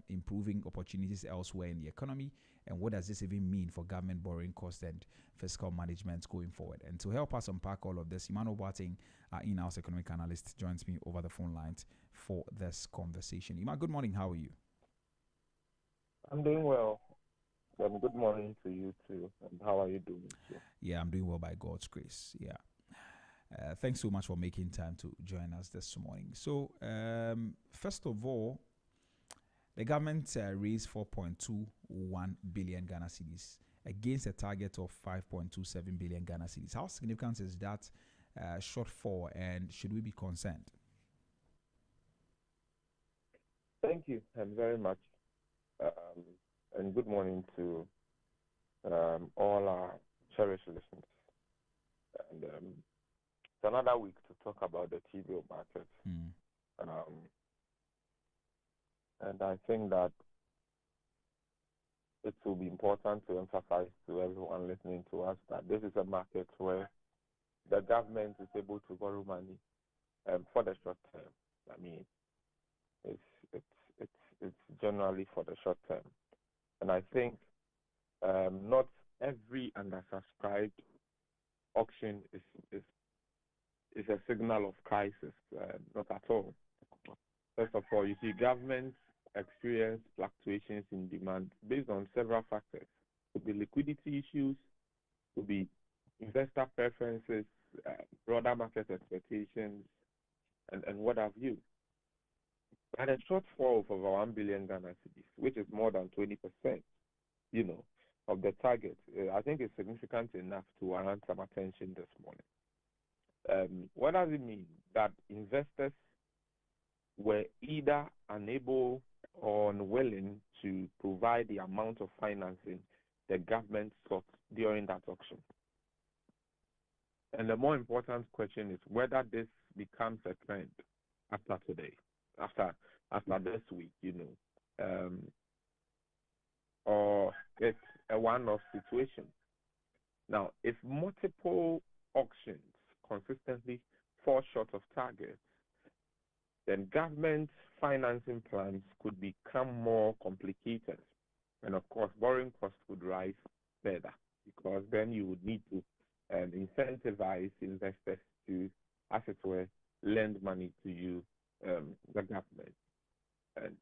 improving opportunities elsewhere in the economy? And what does this even mean for government borrowing costs and fiscal management going forward? And to help us unpack all of this, Emmanuel Boateng, our in-house economic analyst, joins me over the phone lines for this conversation. Emma, good morning. How are you? I'm doing well. Good morning to you too. And how are you doing too? Yeah, I'm doing well by God's grace. Yeah. Thanks so much for making time to join us this morning. So, first of all, the government raised 4.21 billion Ghana cedis against a target of 5.27 billion Ghana cedis. How significant is that shortfall, and should we be concerned? Thank you very much. And good morning to all our cherished listeners. And it's another week to talk about the T-bill market. And I think that it will be important to emphasize to everyone listening to us that this is a market where the government is able to borrow money for the short term. I mean, it's generally for the short term. And I think not every undersubscribed auction is a signal of crisis, not at all. First of all, you see governments experience fluctuations in demand based on several factors. It could be liquidity issues, it could be investor preferences, broader market expectations, and what have you. And a shortfall of over 1 billion Ghana cedis, which is more than 20%, of the target, I think is significant enough to warrant some attention this morning. What does it mean? That investors were either unable or unwilling to provide the amount of financing the government sought during that auction. And the more important question is whether this becomes a trend after today, after this week, or it's a one-off situation. Now, if multiple auctions consistently fall short of targets, then government financing plans could become more complicated. And of course, borrowing costs would rise further because then you would need to incentivize investors to, as it were, lend money to you, the government. And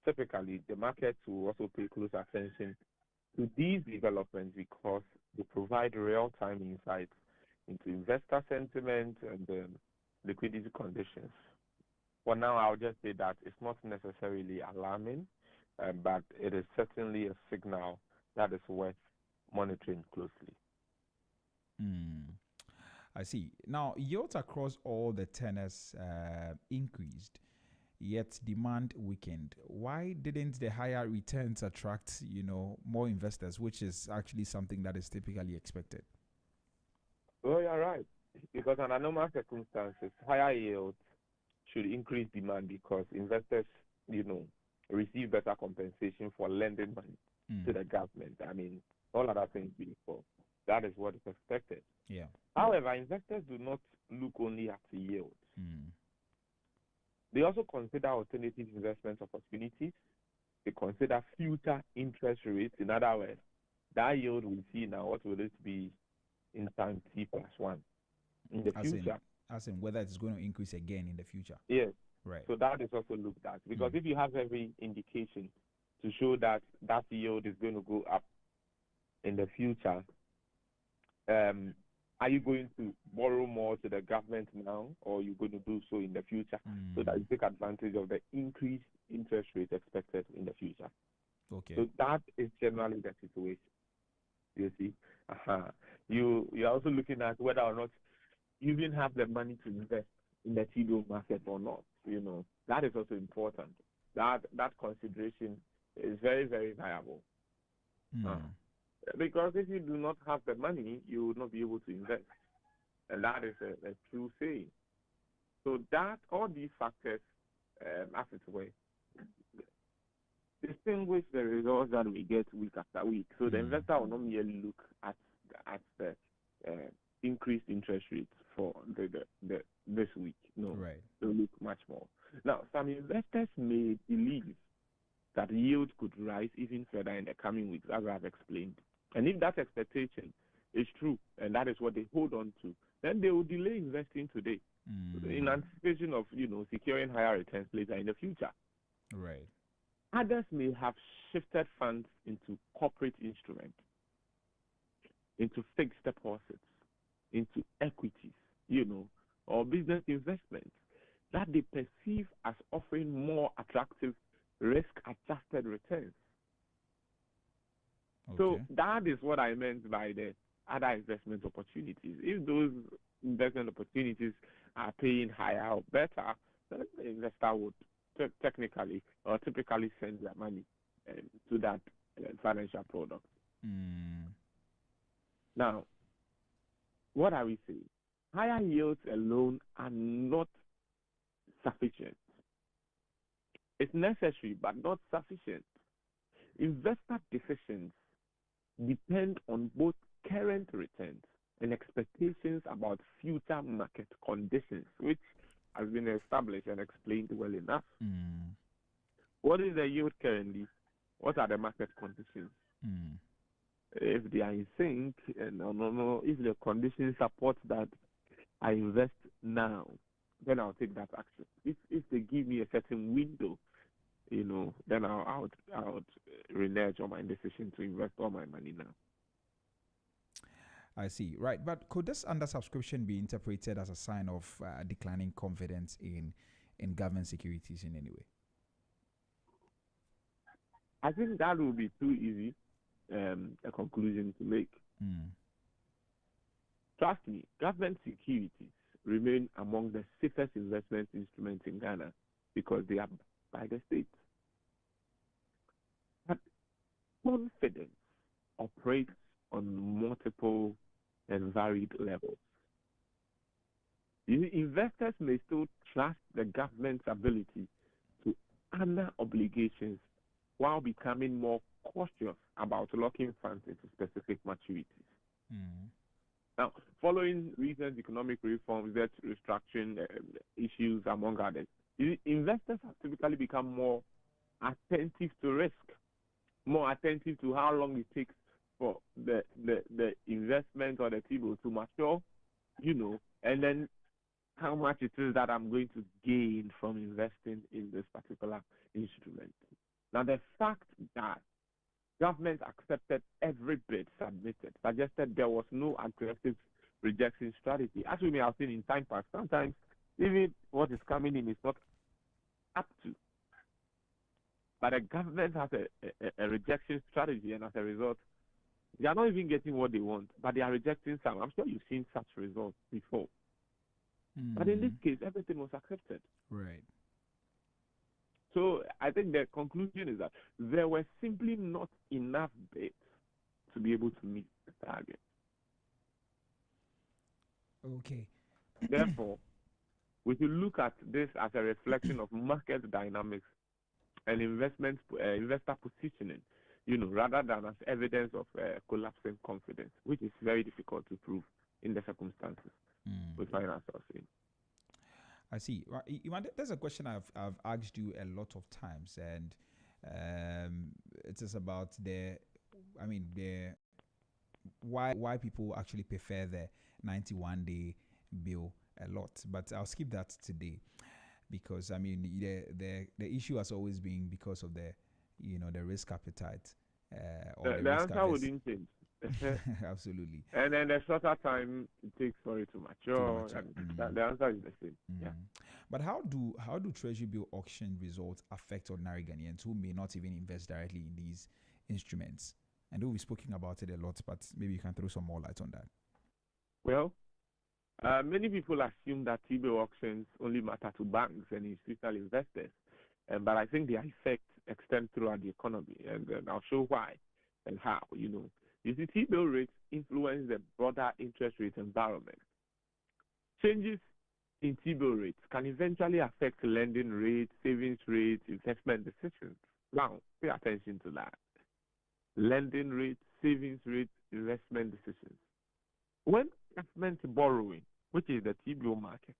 typically, the market will also pay close attention to these developments because they provide real-time insights into investor sentiment and liquidity conditions. For now, I'll just say that it's not necessarily alarming, but it is certainly a signal that is worth monitoring closely. I see. Now, yields across all the tenors increased, yet demand weakened. Why didn't the higher returns attract, more investors, which is actually something that is typically expected? Well, you're right. Because under normal circumstances, higher yields should increase demand because investors, receive better compensation for lending money to the government. I mean, all other things being equal. That is what is expected. Yeah. However, investors do not look only at yields. Mm. They also consider alternative investment opportunities. They consider future interest rates. In other words, that yield we see now, what will it be in time T+1 in the future? As in whether it's going to increase again in the future. Yes. Right. So that is also looked at. Because if you have every indication to show that that yield is going to go up in the future, are you going to borrow more to the government now, or are you going to do so in the future so that you take advantage of the increased interest rate expected in the future? Okay. So that is generally the situation. You see, you're also looking at whether or not you even have the money to invest in the T-bill market or not. You know, that is also important. That consideration is very, very viable. Because if you do not have the money, you will not be able to invest. And that is a true saying. So that, all these factors, as it were, distinguish the results that we get week after week. So the investor will not merely look at the increased interest rates for this week. No, right. They'll look much more. Now, some investors may believe that yield could rise even further in the coming weeks, as I've explained. And if that expectation is true, and that is what they hold on to, then they will delay investing today in anticipation of, securing higher returns later in the future. Right. Others may have shifted funds into corporate instruments, into fixed deposits, into equities, or business investments that they perceive as offering more attractive risk-adjusted returns. Okay. So that is what I meant by the other investment opportunities. If those investment opportunities are paying higher or better, then the investor would technically or typically send their money to that financial product. Now, what are we saying? Higher yields alone are not sufficient. It's necessary, but not sufficient. Investor decisions depend on both current returns and expectations about future market conditions, which has been established and explained well enough. What is the yield currently? What are the market conditions? If they are in sync, and if the conditions support that I invest now, then I'll take that action. If they give me a certain window, then I would renege on my decision to invest all my money now. I see. Right. But could this undersubscription be interpreted as a sign of declining confidence in government securities in any way? I think that would be too easy a conclusion to make. Trust me, government securities remain among the safest investment instruments in Ghana because they are by the state. But confidence operates on multiple and varied levels. Investors may still trust the government's ability to honor obligations while becoming more cautious about locking funds into specific maturities. Now, following recent economic reforms, debt restructuring issues, among others, investors have typically become more attentive to risk, more attentive to how long it takes for the investment or the T-bill to mature, and then how much it is that I'm going to gain from investing in this particular instrument. Now, the fact that government accepted every bid submitted suggested there was no aggressive rejection strategy. As we may have seen in time past, sometimes even what is coming in is not up to. But the government has a rejection strategy, and as a result, they are not even getting what they want, but they are rejecting some. I'm sure you've seen such results before. But in this case, everything was accepted. Right. So I think the conclusion is that there were simply not enough bids to be able to meet the target. Okay. Therefore, we should look at this as a reflection of market dynamics and investor positioning rather than as evidence of collapsing confidence, which is very difficult to prove in the circumstances we find ourselves in. I see. There's a question I've asked you a lot of times, and it is about why people actually prefer the 91-day bill a lot. But I'll skip that today, because the issue has always been because of the risk appetite, or The the risk answer averse. wouldn't change. Absolutely. And then the shorter time it takes for it to mature. mature. And the answer is the same. Yeah. But how do treasury bill auction results affect ordinary Ghanaians who may not even invest directly in these instruments? I know we've spoken about it a lot, but maybe you can throw some more light on that. Well, many people assume that T-bill auctions only matter to banks and institutional investors, but I think their effect extends throughout the economy, and I'll show why and how. You see, T-bill rates influence the broader interest rate environment. Changes in T-bill rates can eventually affect lending rates, savings rates, investment decisions. Now, pay attention to that. Lending rates, savings rates, investment decisions. When government borrowing, which is the T-bill market,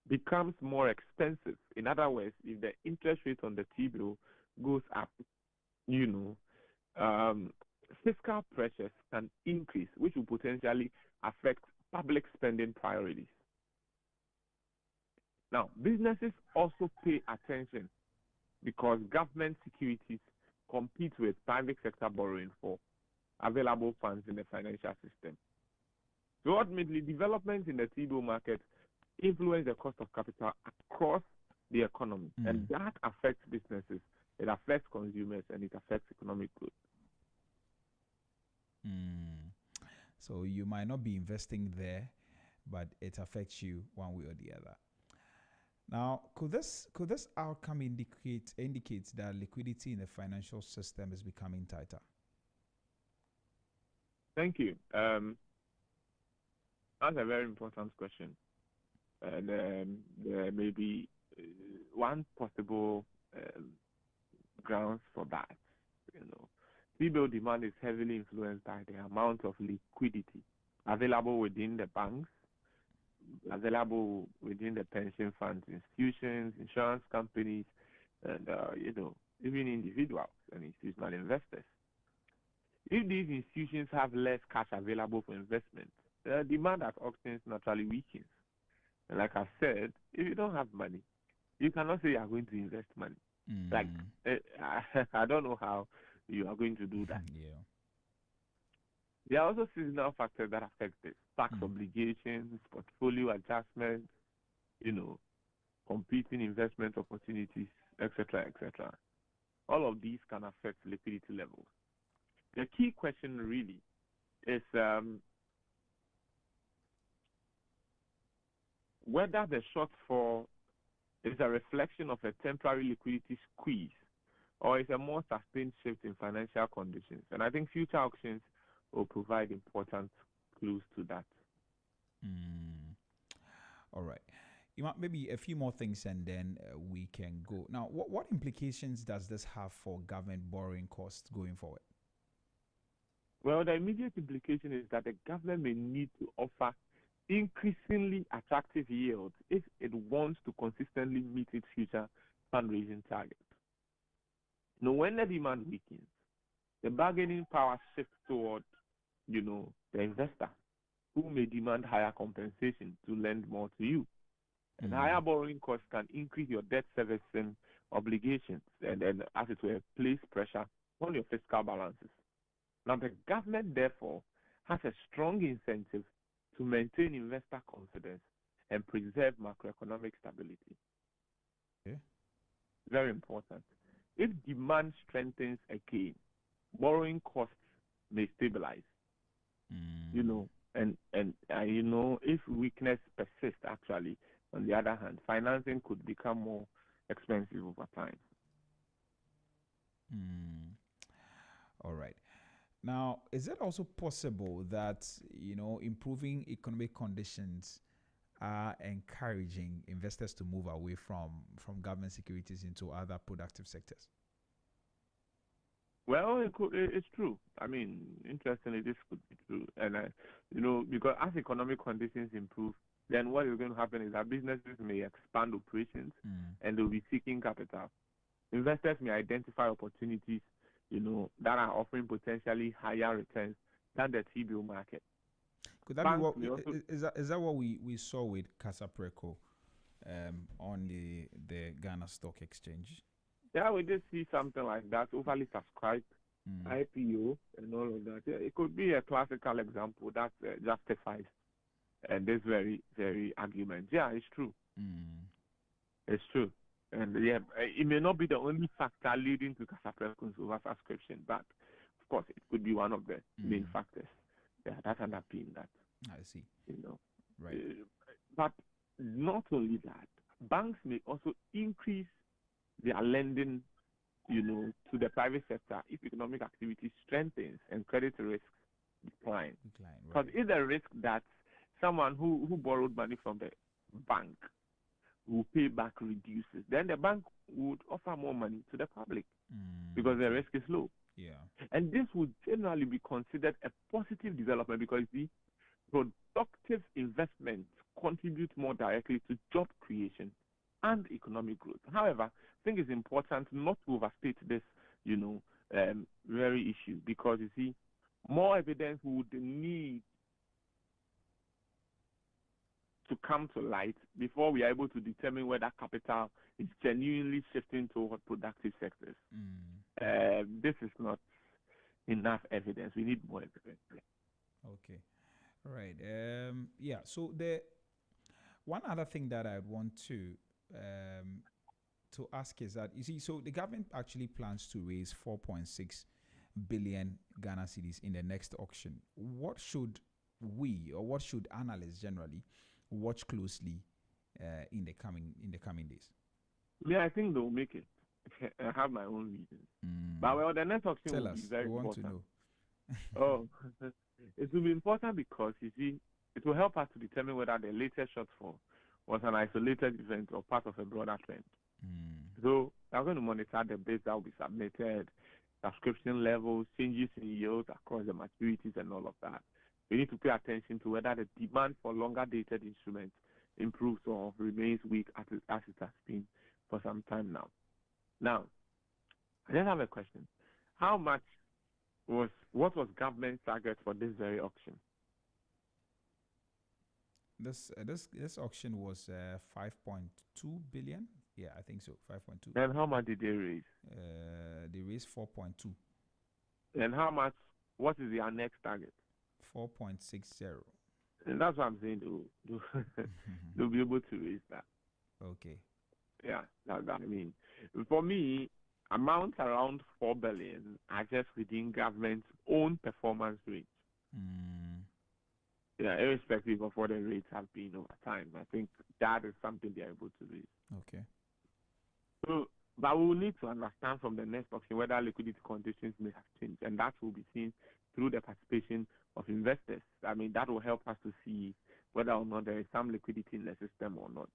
becomes more expensive, in other words, if the interest rate on the T-bill goes up, fiscal pressures can increase, which will potentially affect public spending priorities. Now, businesses also pay attention because government securities compete with private sector borrowing for available funds in the financial system. So ultimately, developments in the T-bill market influence the cost of capital across the economy, and that affects businesses, it affects consumers, and it affects economic growth. So you might not be investing there, but it affects you one way or the other. Now, could this outcome indicate that liquidity in the financial system is becoming tighter? Thank you. That's a very important question, and there may be one possible grounds for that. T-bill demand is heavily influenced by the amount of liquidity available within the banks, available within the pension funds, institutions, insurance companies, and even individuals and institutional investors. If these institutions have less cash available for investment, the demand at auctions naturally weakens. And like I said, if you don't have money, you cannot say you are going to invest money. Like, I don't know how you are going to do that. Yeah. There are also seasonal factors that affect this. Tax obligations, portfolio adjustments, competing investment opportunities, etc., etc. All of these can affect liquidity levels. The key question really is whether the shortfall is a reflection of a temporary liquidity squeeze or is a more sustained shift in financial conditions. And I think future auctions will provide important clues to that. All right. Maybe a few more things and then we can go. Now, what implications does this have for government borrowing costs going forward? Well, the immediate implication is that the government may need to offer increasingly attractive yields if it wants to consistently meet its future fundraising targets. Now, when the demand weakens, the bargaining power shifts toward, the investor, who may demand higher compensation to lend more to you. And higher borrowing costs can increase your debt servicing obligations and as it were, place pressure on your fiscal balances. Now, the government, therefore, has a strong incentive to maintain investor confidence and preserve macroeconomic stability. Okay. Very important. If demand strengthens again, borrowing costs may stabilize. If weakness persists, actually, on the other hand, financing could become more expensive over time. All right. Now, is it also possible that, improving economic conditions are encouraging investors to move away from government securities into other productive sectors? Well, it's true. I mean, interestingly, this could be true. And, because as economic conditions improve, then what is going to happen is that businesses may expand operations and they'll be seeking capital. Investors may identify opportunities, that are offering potentially higher returns than the T-bill market. Could that Banks be may what also, is that what we saw with Casapreco on the Ghana Stock Exchange? yeah, we did see something like that, overly subscribed, Mm. IPO, and all of that. Yeah, it could be a classical example that justifies this very, very argument. Yeah, it's true. Mm. It's true. And yeah, it may not be the only factor leading to Casapreco's oversubscription, but of course, it could be one of the main factors. Yeah, that's underpinning that. I see. Right. Right. But not only that, banks may also increase their lending, to the private sector if economic activity strengthens and credit risks decline. Because Right. it's a risk that someone who borrowed money from the bank will pay back reduces, then the bank would offer more money to the public because the risk is low. Yeah. And this would generally be considered a positive development because the productive investments contribute more directly to job creation and economic growth. However, I think it's important not to overstate this, very issue because you see, more evidence would need to come to light before we are able to determine whether capital is genuinely shifting toward productive sectors. This is not enough evidence. We need more evidence. Okay. All right. Yeah. So the one other thing that I want to ask is that you see, so the government actually plans to raise 4.6 billion Ghana cedis in the next auction. What should we or what should analysts generally watch closely in the coming days? Yeah, I think they'll make it. I have my own reasons. But well, the next auction Tell will us. be very We want to important. know. Oh, it will be important because you see, it will help us to determine whether the latest shortfall was an isolated event or part of a broader trend. So we're going to monitor the bids that will be submitted, subscription levels, changes in yields across the maturities, and all of that. We need to pay attention to whether the demand for longer dated instruments improves or remains weak as it has been for some time now. Now, I just have a question. What was government's target for this very auction? This auction was 5.2 billion. Yeah, I think so. 5.2. And how much did they raise? They raised 4.2. And what is their next target? 4.60. And that's what I'm saying. They'll be able to raise that. Okay. Yeah, I mean, for me, amounts around 4 billion are just within government's own performance range. Yeah, irrespective of what the rates have been over time. I think that is something they're able to raise. Okay. So, but we will need to understand from the next auction whether liquidity conditions may have changed, and that will be seen through the participation of investors. I mean, that will help us to see whether or not there is some liquidity in the system or not.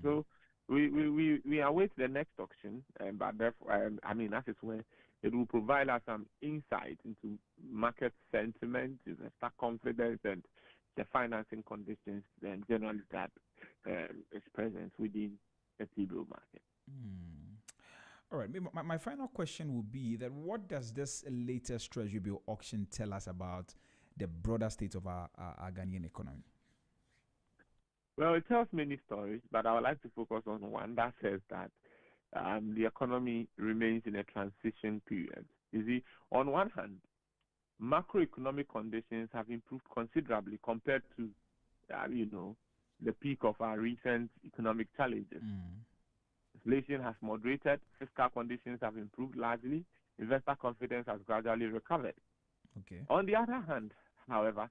So we await the next auction, but therefore, I mean, that is where it will provide us some insight into market sentiment, investor confidence, and the financing conditions, and generally that is present within the T-bill market. All right. My final question would be that what does this latest Treasury bill auction tell us about the broader state of our Ghanaian economy? Well, it tells many stories, but I would like to focus on one that says that the economy remains in a transition period. You see, on one hand, macroeconomic conditions have improved considerably compared to, the peak of our recent economic challenges. Inflation has moderated, fiscal conditions have improved largely, investor confidence has gradually recovered. Okay. On the other hand, however,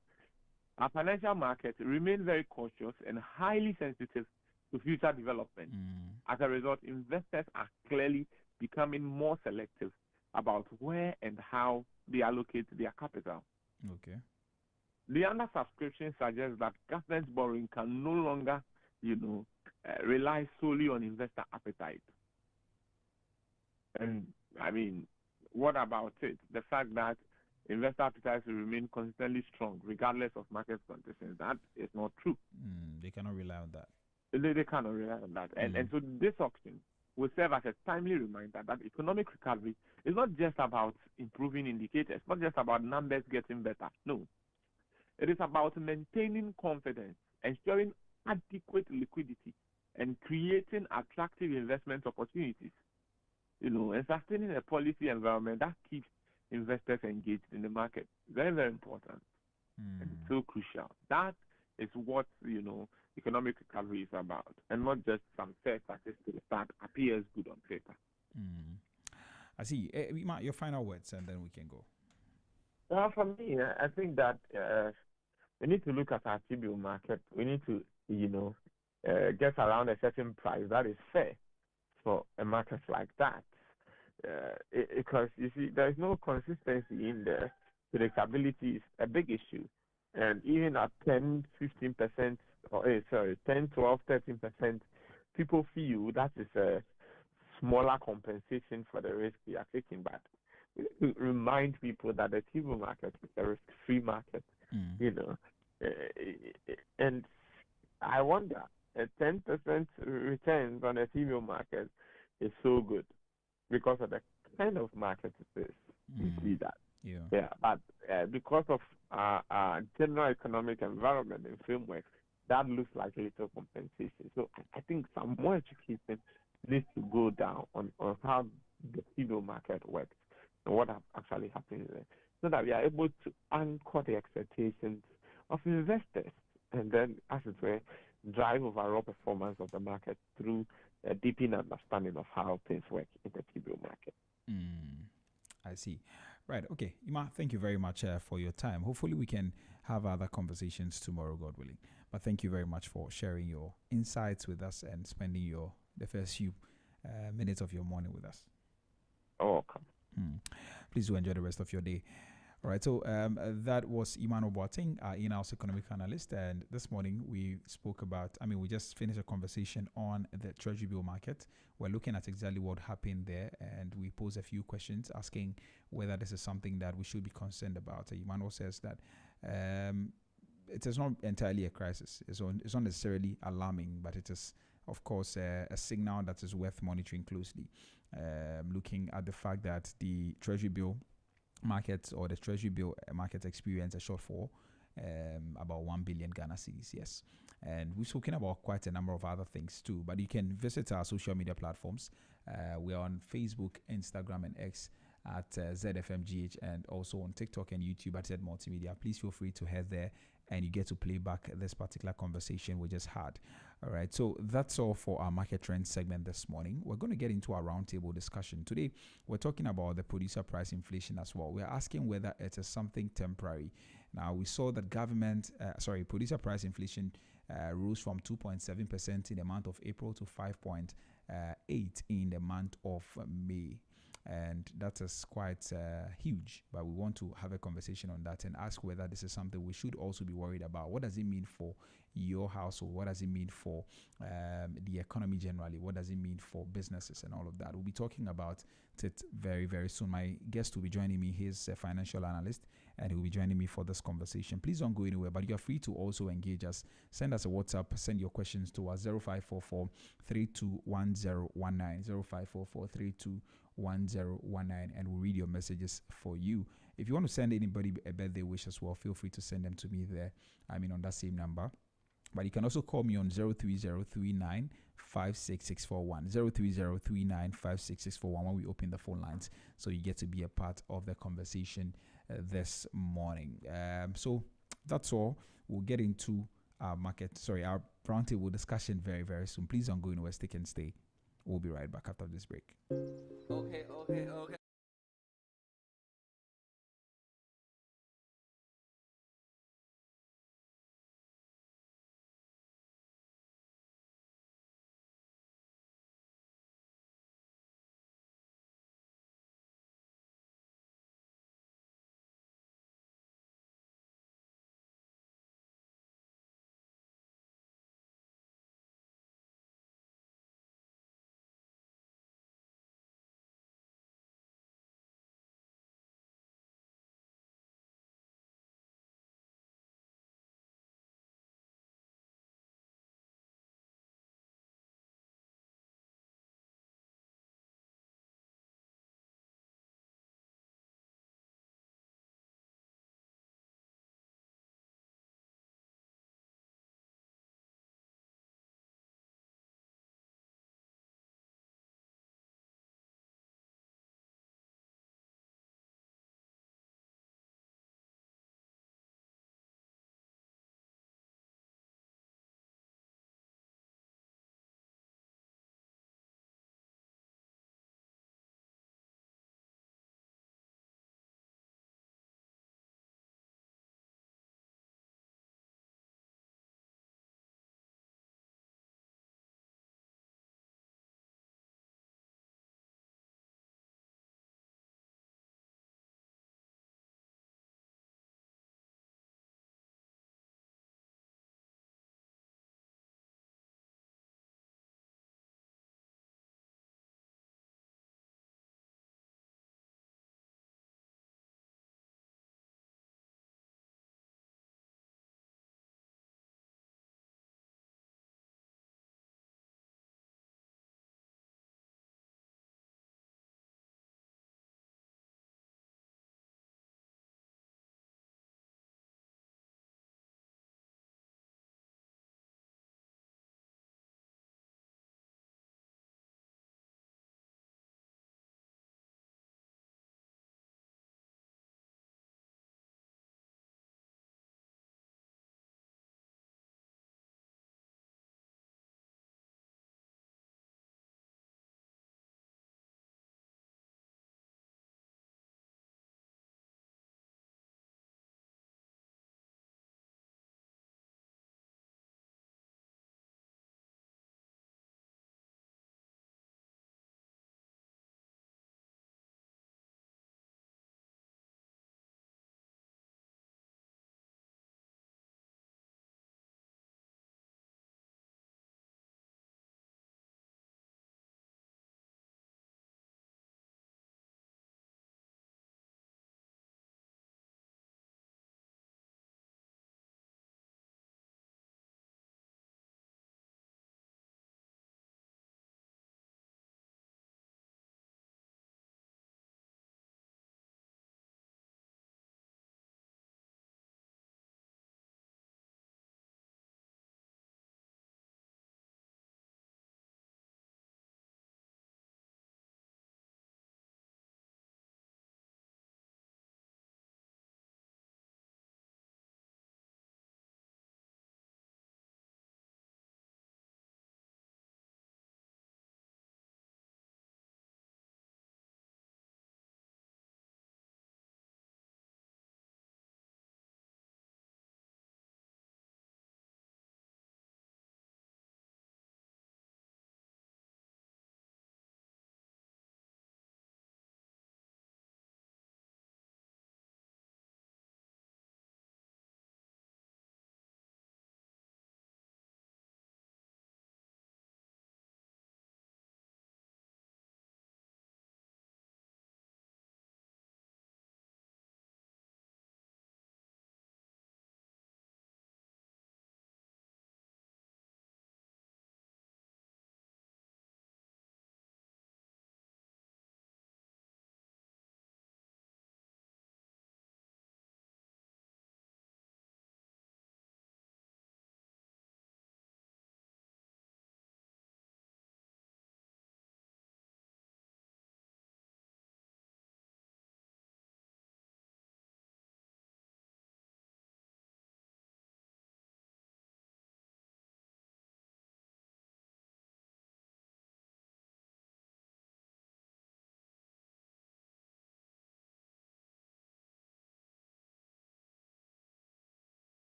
our financial markets remain very cautious and highly sensitive to future development. As a result, investors are clearly becoming more selective about where and how they allocate their capital. Okay. The undersubscription suggests that government borrowing can no longer, rely solely on investor appetite. And I mean, what about it? The fact that investor appetite will remain consistently strong regardless of market conditions. That is not true. They cannot rely on that. They cannot rely on that. And so this auction will serve as a timely reminder that economic recovery is not just about improving indicators, not just about numbers getting better. No. It is about maintaining confidence, ensuring adequate liquidity, and creating attractive investment opportunities. And sustaining a policy environment that keeps investors engaged in the market. Very, very important. And it's so crucial. That is what, economic recovery is about, and not just some fair statistics that appears good on paper. I see. Your final words, and then we can go. For me, I think that we need to look at our T-bill market. We need to, get around a certain price that is fair for a market like that. Because, you see, there is no consistency in there. Predictability is a big issue. And even at 10, 15%, 10, 12, 13%, people feel that is a smaller compensation for the risk they are taking. But we need to remind people that the T-bill market is a risk-free market, and I wonder, a 10% return on a T-bill market is so good because of the kind of market it is. You see that. Yeah, but because of general economic environment and framework, that looks like a little compensation. So I think some more education needs to go down on how the T-bill market works and what actually happens there, so that we are able to anchor the expectations of investors and then, as it were, drive overall performance of the market through a deepened understanding of how things work in the T-bill market. I see. Right. Okay. Ima, thank you very much for your time. Hopefully we can have other conversations tomorrow, God willing. But thank you very much for sharing your insights with us and spending the first few minutes of your morning with us. Oh, welcome. Please do enjoy the rest of your day. All right, so that was Emmanuel Boateng, our in-house economic analyst, and this morning we we just finished a conversation on the treasury bill market. We're looking at exactly what happened there, and we posed a few questions asking whether this is something that we should be concerned about. Emmanuel says that it is not entirely a crisis. It's not necessarily alarming, but it is, of course, a signal that is worth monitoring closely. Looking at the fact that the treasury bill market or the treasury bill market experienced a shortfall about 1 billion Ghana cedis, yes. And we've spoken about quite a number of other things too, but you can visit our social media platforms. We're on Facebook, Instagram, and X at ZFMGH, and also on TikTok and YouTube at Zed Multimedia. Please feel free to head there and you get to play back this particular conversation we just had. All right, so that's all for our market trend segment this morning. We're going to get into our roundtable discussion. Today, we're talking about the producer price inflation as well. We're asking whether it is something temporary. Now, we saw that producer price inflation rose from 2.7% in the month of April to 5.8% in the month of May. And that is quite huge, but we want to have a conversation on that and ask whether this is something we should also be worried about. What does it mean for your household? What does it mean for the economy generally? What does it mean for businesses and all of that? We'll be talking about it very, very soon. My guest will be joining me. He's a financial analyst, and he'll be joining me for this conversation. Please don't go anywhere, but you're free to also engage us. Send us a WhatsApp. Send your questions to us, 0544 321019, 0544 321019, and we'll read your messages for you. If you want to send anybody a birthday wish as well, feel free to send them to me there. On that same number. But you can also call me on 03039 56641, 03039 56641 when we open the phone lines, so you get to be a part of the conversation this morning. So that's all. We'll get into our roundtable discussion very, very soon. Please don't go anywhere. Stick and stay. We'll be right back after this break. Okay.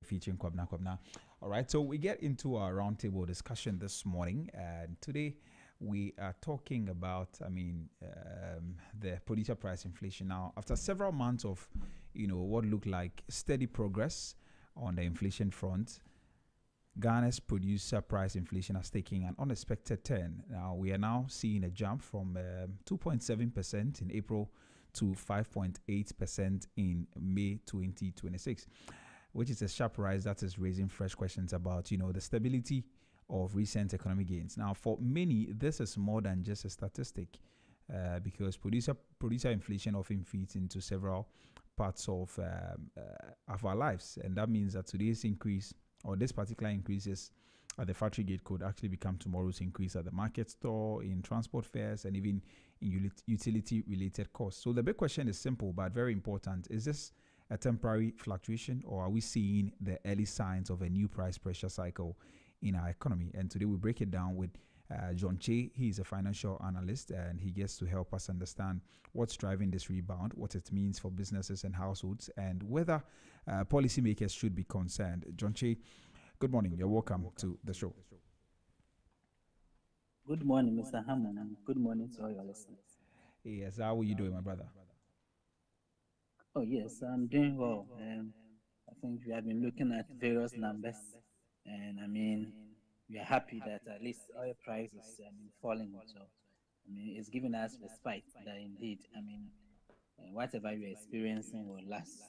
featuring Kwabna Kwabna. All right, so we get into our roundtable discussion this morning, and today we are talking about, the producer price inflation. Now, after several months of, what looked like steady progress on the inflation front, Ghana's producer price inflation has taken an unexpected turn. Now, we are now seeing a jump from 2.7% in April to 5.8% in May 2026, which is a sharp rise that is raising fresh questions about, the stability of recent economic gains. Now, for many, this is more than just a statistic, because producer inflation often feeds into several parts of our lives, and that means that today's increase, or this particular increases at the factory gate, could actually become tomorrow's increase at the market store, in transport fares, and even in utility-related costs. So the big question is simple but very important. Is this a temporary fluctuation, or are we seeing the early signs of a new price pressure cycle in our economy? And today we break it down with John Che. He is a financial analyst, and he gets to help us understand what's driving this rebound, what it means for businesses and households, and whether policymakers should be concerned. John Che, good morning. You're welcome to the show. Good morning, Mr. Hammond, and good morning to all your listeners. Yes, how are you doing, my brother? Oh, yes, I'm doing well. I think we have been looking at various numbers, and we are happy that at least oil prices falling. So, it's giving us respite that indeed, whatever we're experiencing will last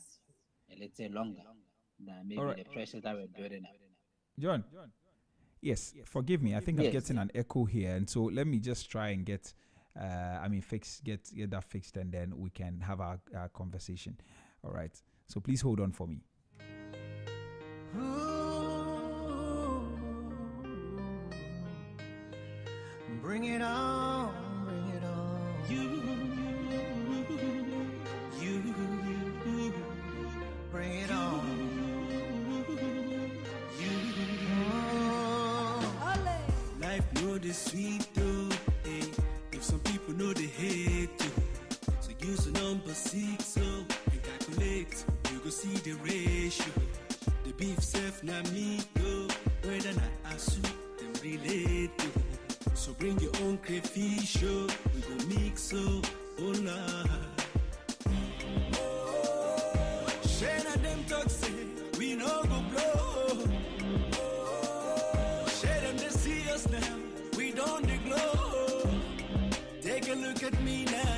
a little longer than maybe the pressure that we're building up. John? Yes, forgive me. I think I'm getting an echo here, and so let me just try and get get that fixed, and then we can have our conversation. All right. So please hold on for me. Bring it on, bring it on. You, bring it on. Life know the sweet though, hey. If some people know the hate too, so use the number 6 so and calculate. You go see the ratio. The beef self na me go, whether not asu them relate to. So bring your own crayfish, oh, we go mix so, oh Lord. Share them talk say we no go blow. Share them they see us now, we don't they glow. Take a look at me now.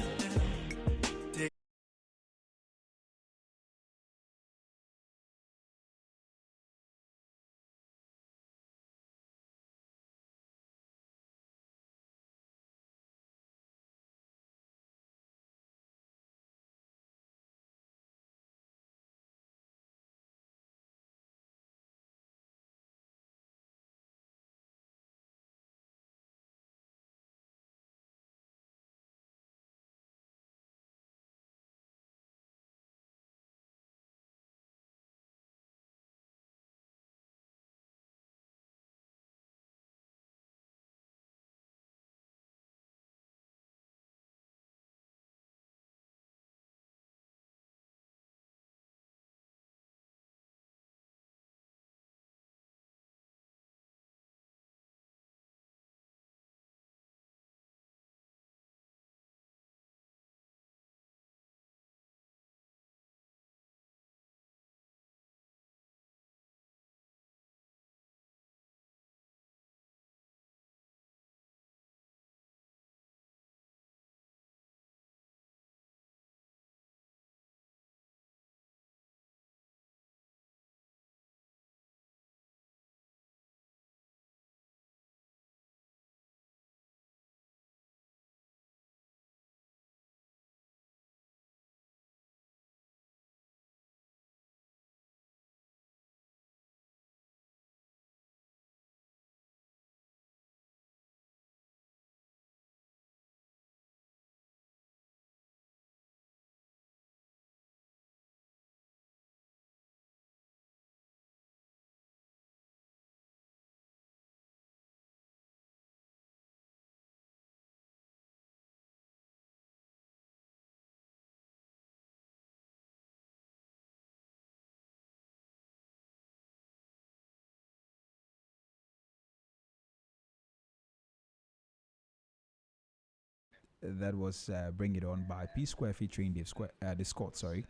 That was Bring It On by P Square featuring the Scott. Sorry.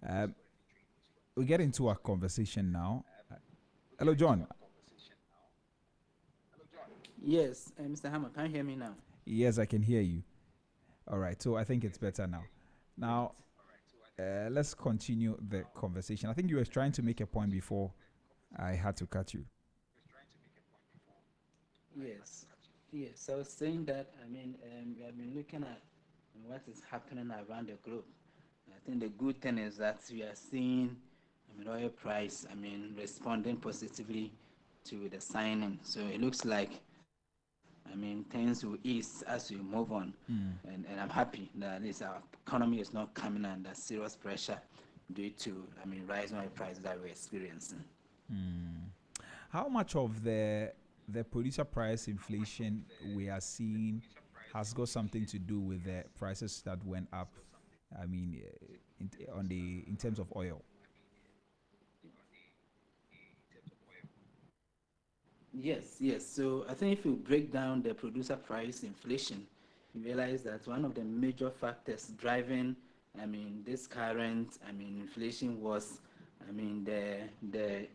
Um, we get into our conversation now. Hello, John. Yes, Mr. Hammer, can you hear me now? Yes, I can hear you. All right, so I think it's better now. Now, let's continue the conversation. I think you were trying to make a point before I had to cut you. Yes, yes. I was saying that, we have been looking at what is happening around the globe. I think the good thing is that we are seeing, oil price, responding positively to the signing. So it looks like, things will ease as we move on. And I'm happy that at least our economy is not coming under serious pressure due to, rising oil prices that we're experiencing. How much of the producer price inflation we are seeing has got something to do with the prices that went up? I mean, in terms of oil. Yes, yes. So I think if you break down the producer price inflation, you realize that one of the major factors driving, this current, inflation was, the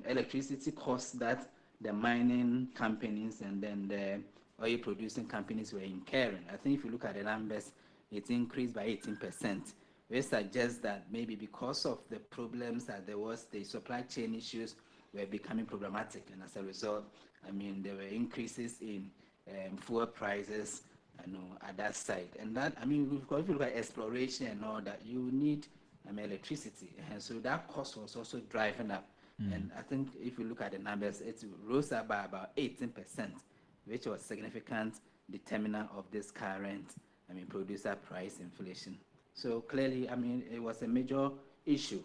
electricity costs that the mining companies and then the oil producing companies were incurring. I think if you look at the numbers, it increased by 18%, which suggests that maybe because of the problems that there was, the supply chain issues were becoming problematic, and as a result, there were increases in fuel prices, at that side. And that, if you look at exploration and all that, you need electricity, and so that cost was also driving up. And I think if you look at the numbers, it rose up by about 18%, which was significant determinant of this current, producer price inflation. So clearly, it was a major issue,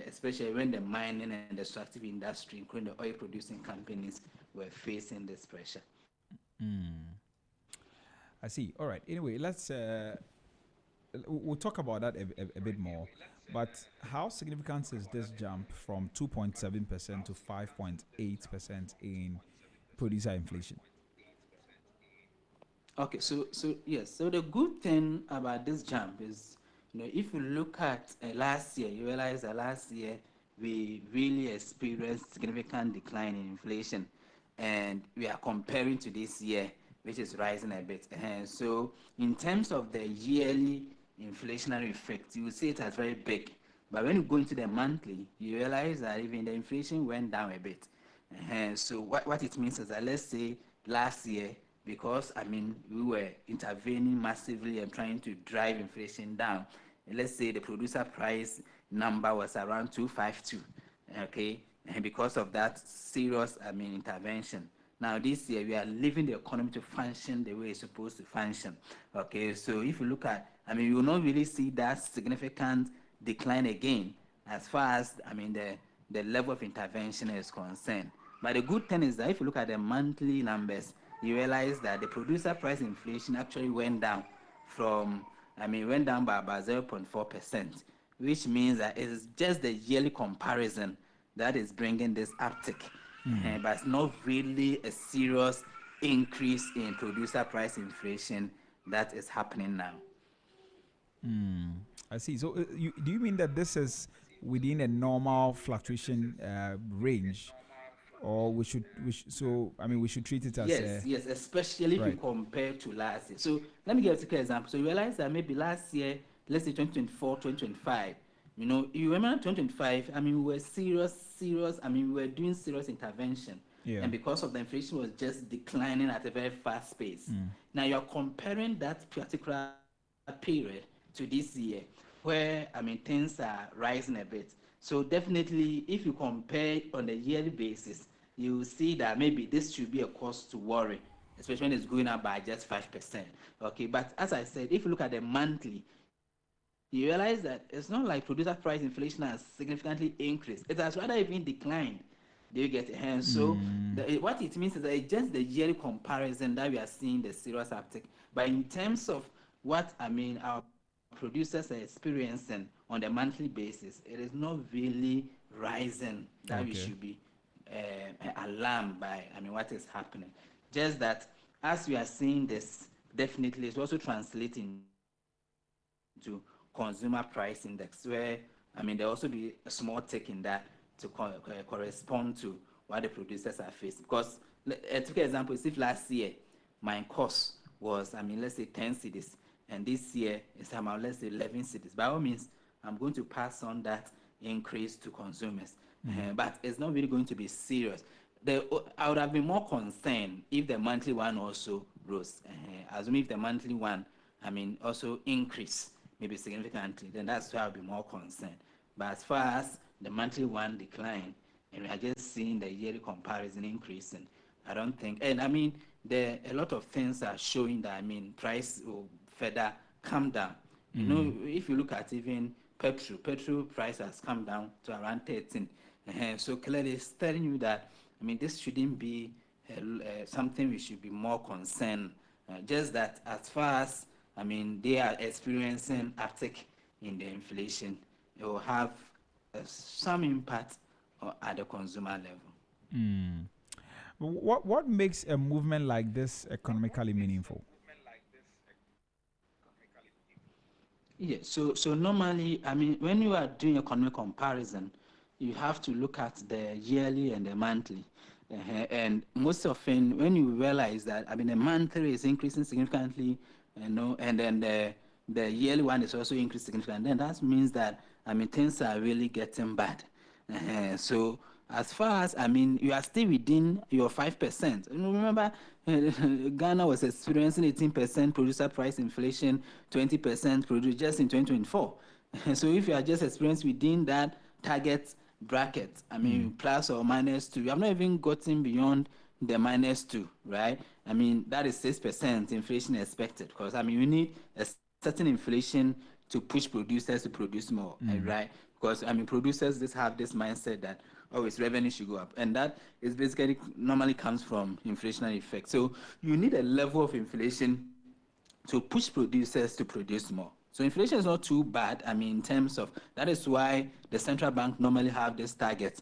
especially when the mining and the extractive industry, including the oil producing companies, were facing this pressure. I see. All right. Anyway, we'll talk about that a bit more. But how significant is this jump from 2.7% to 5.8% in producer inflation? Okay, so yes, so the good thing about this jump is, if you look at last year, you realize that last year we really experienced significant decline in inflation, and we are comparing to this year, which is rising a bit. And so, in terms of the yearly inflationary effect, you will see it as very big. But when you go into the monthly, you realize that even the inflation went down a bit. And so what it means is that, let's say last year, because we were intervening massively and trying to drive inflation down, and let's say the producer price number was around 252, okay, and because of that serious intervention, now this year we are leaving the economy to function the way it's supposed to function. Okay, so if you look at, you will not really see that significant decline again as far as the level of intervention is concerned. But the good thing is that if you look at the monthly numbers, you realize that the producer price inflation actually went down went down by about 0.4%, which means that it's just the yearly comparison that is bringing this uptick. But it's not really a serious increase in producer price inflation that is happening now. I see. So, do you mean that this is within a normal fluctuation range, or we should we should treat it as yes, especially if you compare to last year. So let me give a clear example. So you realize that maybe last year, let's say 2024, 2025, you remember 2025, we were serious, we were doing serious intervention. Yeah. And because of the inflation was just declining at a very fast pace. Now you're comparing that particular period to this year, where things are rising a bit. So definitely, if you compare on a yearly basis, you will see that maybe this should be a cause to worry, especially when it's going up by just 5%. Okay, but as I said, if you look at the monthly, you realize that it's not like producer price inflation has significantly increased. It has rather even declined. Do you get it? And so what it means is that it's just the yearly comparison that we are seeing the serious uptick. But in terms of what our producers are experiencing on a monthly basis, it is not really rising that we should be alarmed by what is happening. Just that as we are seeing this definitely it's also translating to consumer price index, where I mean there also be a small tick in that to correspond to what the producers are facing. Because a typical example is if last year my cost was, I mean, let's say 10 cities, and this year it's about, let's say, 11 cities. By all means, I'm going to pass on that increase to consumers, but it's not really going to be serious. I would have been more concerned if the monthly one also rose. Assuming if the monthly one, I mean, also increase maybe significantly, then that's why I'll be more concerned. But as far as the monthly one decline, and we are just seeing the yearly comparison increasing, I don't think, and I mean, a lot of things are showing that, I mean, price will further come down. You know, if you look at even petrol price has come down to around 13. So clearly it's telling you that, I mean, this shouldn't be something we should be more concerned. Just that as far as, I mean, they are experiencing uptick in the inflation, it will have some impact at the consumer level. What makes a movement like this economically meaningful? Yeah, so normally, I mean, when you are doing economic comparison, you have to look at the yearly and the monthly. And most often, when you realize that, I mean, the monthly is increasing significantly, and then the yearly one is also increasing significantly, then that means that, I mean, things are really getting bad. So as far as, I mean, you are still within your 5%. Remember, Ghana was experiencing 18% producer price inflation, 20% produce just in 2024. So if you are just experiencing within that target bracket, I mean, plus or minus 2, you have not even gotten beyond the -2, right? I mean, that is 6% inflation expected, because, I mean, you need a certain inflation to push producers to produce more, right? Because, I mean, producers just have this mindset that always revenue should go up, and that is basically normally comes from inflationary effect. So you need a level of inflation to push producers to produce more. So inflation is not too bad. I mean, in terms of, that is why the central bank normally have this target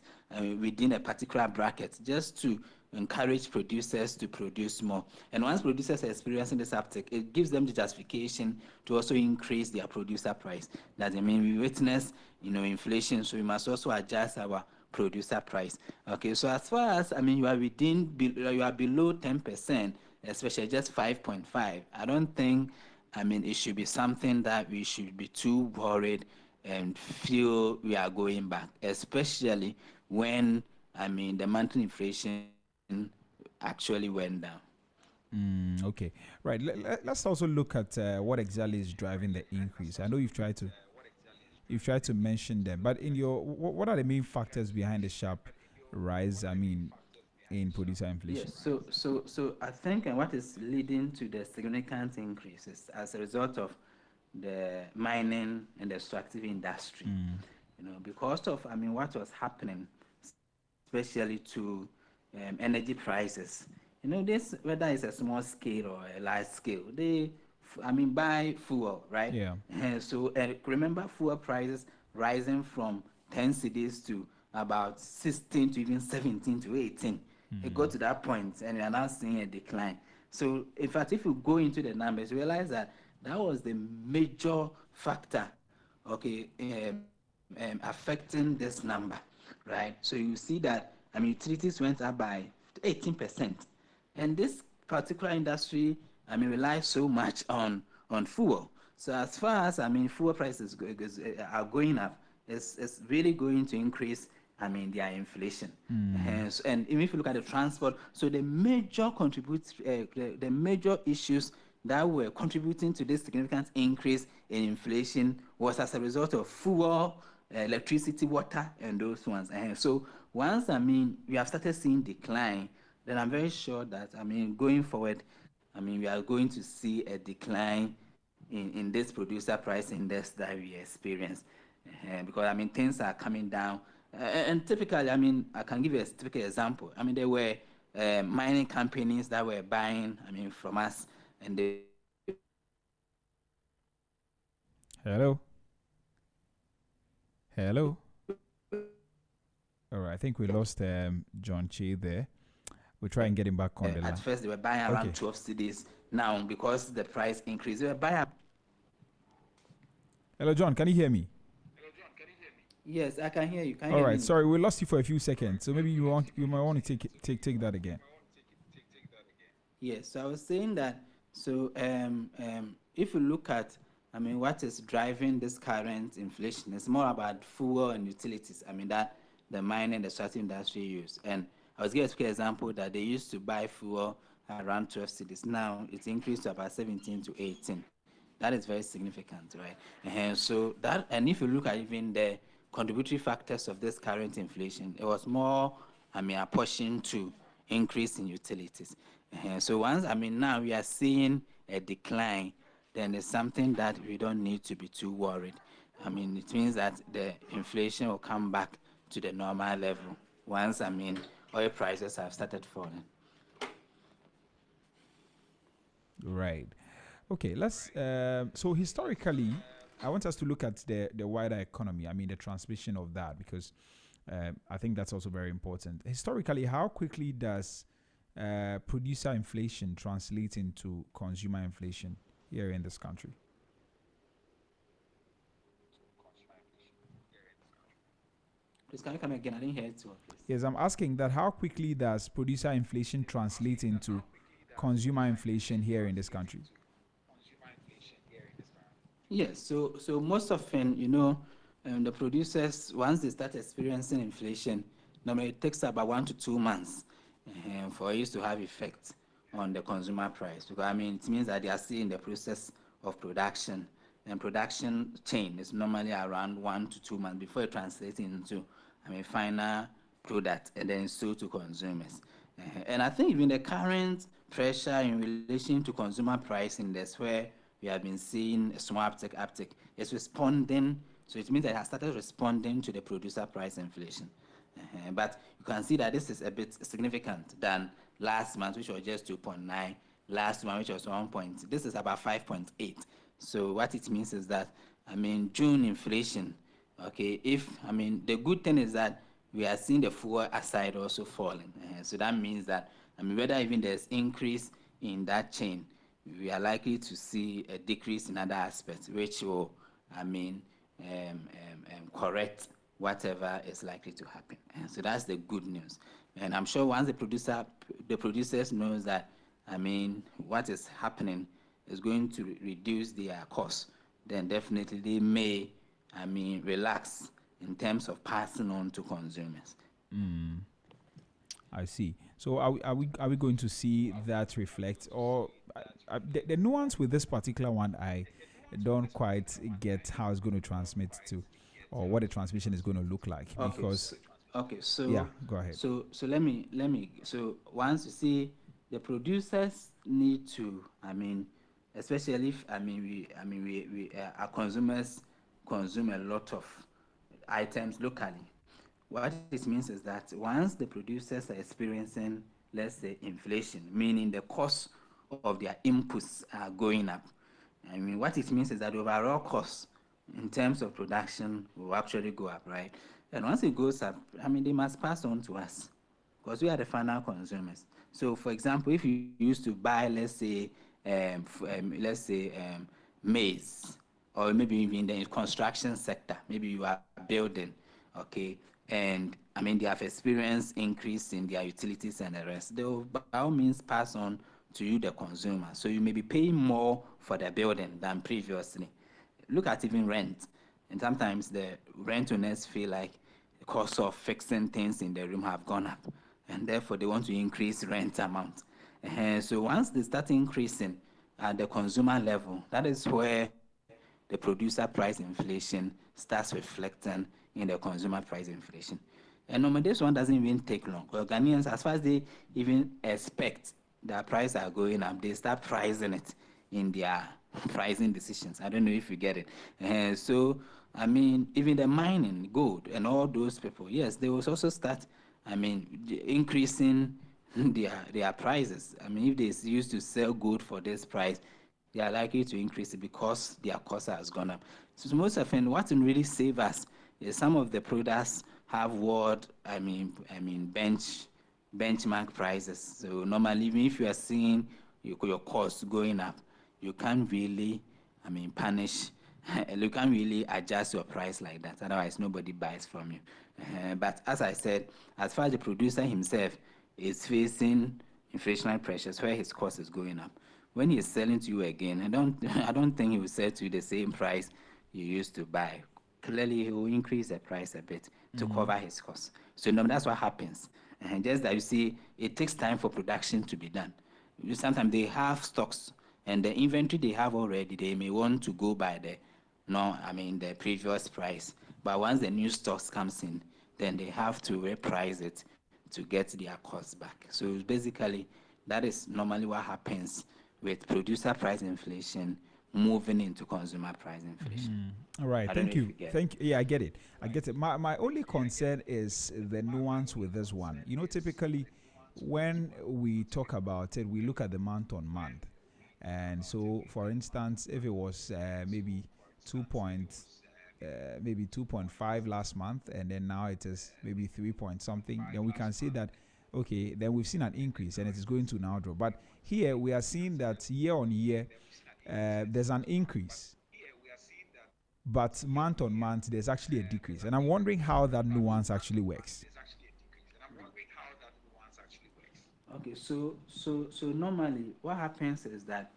within a particular bracket, just to encourage producers to produce more. And once producers are experiencing this uptick, it gives them the justification to also increase their producer price. That, I mean, we witness, inflation, so we must also adjust our producer price. Okay, so as far as, I mean, you are below 10%, especially just 5.5. I don't think, I mean, it should be something that we should be too worried and feel we are going back, especially when, I mean, the monthly inflation actually went down. Okay, right. Let's also look at what exactly is driving the increase. I know you've tried to mention them, but in your what are the main factors behind the sharp rise? I mean, in producer Yes, inflation. so I think what is leading to the significant increases as a result of the mining and the extractive industry, because of, I mean, what was happening, especially to energy prices. This, whether it's a small scale or a large scale, they, I mean, buy fuel, right? Yeah. So remember fuel prices rising from 10 cedis to about 16 to even 17 to 18. It got to that point, and we are now seeing a decline. So, in fact, if you go into the numbers, you realize that that was the major factor, okay, affecting this number, right? So you see that, I mean, utilities went up by 18%, and this particular industry, I mean, relies so much on fuel. So as far as, I mean, fuel prices are going up, it's really going to increase, I mean, their inflation. And even if you look at the transport, so the major the major issues that were contributing to this significant increase in inflation was as a result of fuel, electricity, water, and those ones. So once, I mean, we have started seeing decline, then I'm very sure that, I mean, going forward, I mean, we are going to see a decline in this producer price index that we experience. Because, I mean, things are coming down. And typically, I mean, I can give you a typical example. I mean, there were mining companies that were buying, I mean, from us, and they. Hello. Hello. All right. I think we lost John Che there. We'll try and get him back on the line. At first, they were buying around 12 cedis. Now, because the price increased, they were buying. Hello, John. Can you hear me? Yes, I can hear you. All right. Sorry, we lost you for a few seconds. So maybe you might want to take that again. Yes. So I was saying that. So if you look at, what is driving this current inflation? It's more about fuel and utilities. That the mining and the extractive industry use. And I was giving an example that they used to buy fuel around 12 cedis. Now it's increased to about 17 to 18. That is very significant, right? And so that, and if you look at even the contributory factors of this current inflation, it was more, apportioned to increase in utilities. So once, now we are seeing a decline, then it's something that we don't need to be too worried. It means that the inflation will come back to the normal level once, oil prices have started falling. Right. Okay, let's. So historically, I want us to look at the wider economy. The transmission of that, because I think that's also very important. Historically, how quickly does producer inflation translate into consumer inflation here in this country? Please, can you come again? I didn't hear it too. Yes, I'm asking that how quickly does producer inflation translate into consumer inflation here in this country? Yes, so most often, the producers, once they start experiencing inflation, normally it takes about 1 to 2 months for it to have effect on the consumer price. Because it means that they are still in the process of production, and production chain is normally around 1 to 2 months before it translates into final product and then sold to consumers. And I think even the current pressure in relation to consumer pricing, that's where we have been seeing a small uptick. It's responding, so it means that it has started responding to the producer price inflation. But you can see that this is a bit significant than last month, which was just 2.9. Last month, which was 1 point. This is about 5.8. So what it means is that, June inflation, okay, the good thing is that we are seeing the fuel aside also falling. So that means that, whether even there's increase in that chain, we are likely to see a decrease in other aspects, which will, correct whatever is likely to happen. And so that's the good news. And I'm sure once the producers knows that, what is happening is going to reduce their costs, then definitely they may, relax in terms of passing on to consumers. I see. So are we going to see that reflect, or the nuance with this particular one? I don't quite get how it's going to transmit to, or what the transmission is going to look like. Because so yeah, go ahead. So let me. So once you see, the producers need to, especially if we our consumers consume a lot of items locally. What it means is that once the producers are experiencing, let's say, inflation, meaning the cost of their inputs are going up, what it means is that the overall cost in terms of production will actually go up, right? And once it goes up, they must pass on to us because we are the final consumers. So, for example, if you used to buy, let's say, maize, or maybe even the construction sector, maybe you are building, okay, and they have experienced increase in their utilities and the rest, they will by all means pass on to you, the consumer. So you may be paying more for the building than previously. Look at even rent, and sometimes the rent owners feel like the cost of fixing things in the room have gone up, and therefore they want to increase rent amount. So once they start increasing at the consumer level, that is where the producer price inflation starts reflecting in the consumer price inflation. And normally this one doesn't even take long. Well, Ghanaians, as far as they even expect their prices are going up, they start pricing it in their pricing decisions. I don't know if you get it. So, even the mining, gold, and all those people, yes, they will also start, increasing their prices. If they used to sell gold for this price, they are likely to increase it because their cost has gone up. So most often, what will really save us is some of the products have what bench benchmark prices. So normally, even if you are seeing your costs going up, you can't really, punish. You can't really adjust your price like that. Otherwise, nobody buys from you. But as I said, as far as the producer himself is facing inflationary pressures where his cost is going up, when he is selling to you again, I don't think he will sell to you the same price you used to buy. Clearly, he will increase the price a bit to cover his costs. So that's what happens. And just that you see, it takes time for production to be done. Sometimes they have stocks and the inventory they have already, they may want to go by the previous price. But once the new stocks comes in, then they have to reprice it to get their costs back. So basically, that is normally what happens with producer price inflation moving into consumer price inflation. All right, I don't thank know if you. you get it. Thank you. Yeah, I get it. I get it. My only concern is the nuance with this one. Typically when we talk about it, we look at the month on month. And so, for instance, if it was maybe 2 point, maybe 2.5 last month, and then now it is maybe 3 point something, then we can say that, okay, then we've seen an increase and it is going to now drop. But here we are seeing that year on year, there's an increase, but month on month there's actually a decrease, and I'm wondering how that nuance actually works. Okay, so normally what happens is that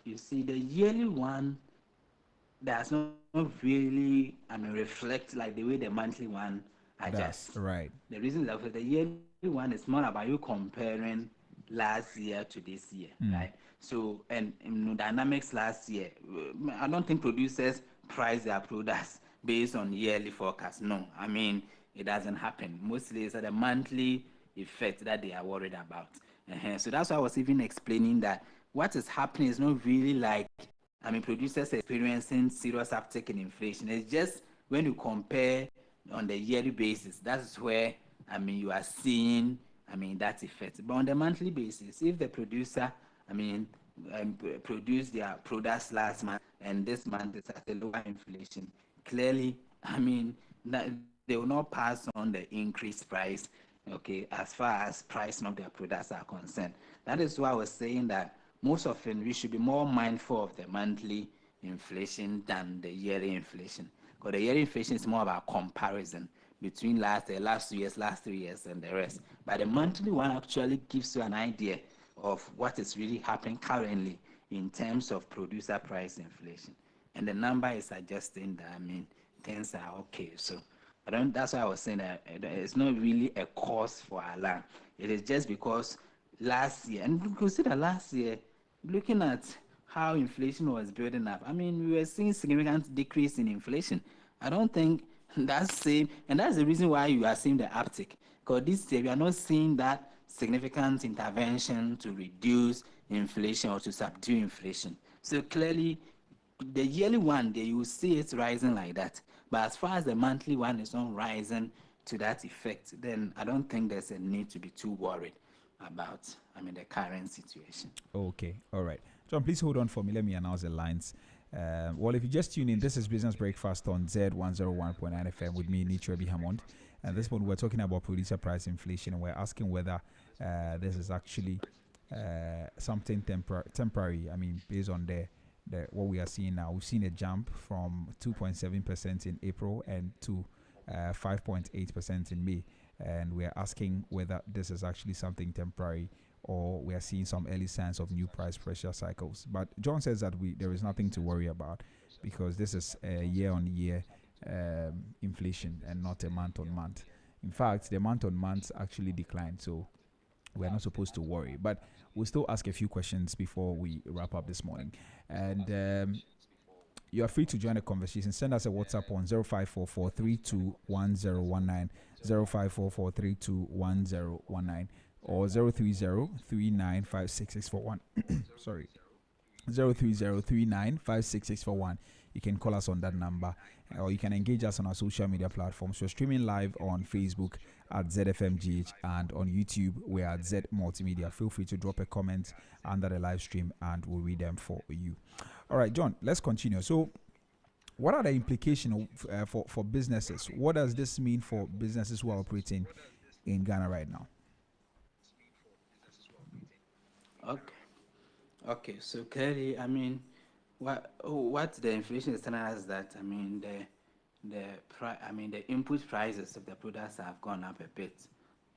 you see the yearly one does not really reflect like the way the monthly one adjusts. That's right. The reason is that for the yearly one is more about you comparing last year to this year, right? So and dynamics last year, I don't think producers price their products based on yearly forecast. No, it doesn't happen. Mostly it's the monthly effect that they are worried about. So that's why I was even explaining that what is happening is not really like producers experiencing serious uptick in inflation. It's just when you compare on the yearly basis, that's where you are seeing that effect. But on the monthly basis, if the producer produce their products last month and this month is at a lower inflation, clearly that they will not pass on the increased price, okay, as far as pricing of their products are concerned. That is why I was saying that most often we should be more mindful of the monthly inflation than the yearly inflation, because the yearly inflation is more about comparison between last 2 years, last 3 years, and the rest. But the monthly one actually gives you an idea of what is really happening currently in terms of producer price inflation, and the number is suggesting that things are okay. So that's why I was saying that it's not really a cause for alarm. It is just because last year, and consider last year, looking at how inflation was building up, we were seeing significant decrease in inflation. I don't think that's same, and that's the reason why you are seeing the uptick. Because this year we are not seeing that significant intervention to reduce inflation or to subdue inflation. So clearly, the yearly one, you will see it rising like that. But as far as the monthly one is not rising to that effect, then I don't think there's a need to be too worried about the current situation. Okay, all right. John, please hold on for me. Let me announce the lines. Well, if you just tune in, this is Business Breakfast on Zed 101.9 FM with me, Nichrebi Hammond. And this one, we're talking about producer price inflation, and we're asking whether this is actually something temporary. Based on what we are seeing now. We've seen a jump from 2.7% in April and to 5.8% in May. And we're asking whether this is actually something temporary, or we are seeing some early signs of new price pressure cycles. But John says that there is nothing to worry about, because this is a year-on-year inflation and not a month-on-month. In fact, the month-on-month actually declined, so we're not supposed to worry. But we'll still ask a few questions before we wrap up this morning. And you are free to join the conversation. Send us a WhatsApp on 0544321019, 0544321019, or 03039566641. Sorry, 03039566641. You can call us on that number, or you can engage us on our social media platforms. We're streaming live on Facebook at ZFMGH, and on YouTube we're at Z Multimedia. Feel free to drop a comment under the live stream and we'll read them for you. All right, John, let's continue. So what are the implications for businesses? What does this mean for businesses who are operating in Ghana right now? Okay. Okay. So clearly, I mean, what the inflation is telling us that I mean the input prices of the products have gone up a bit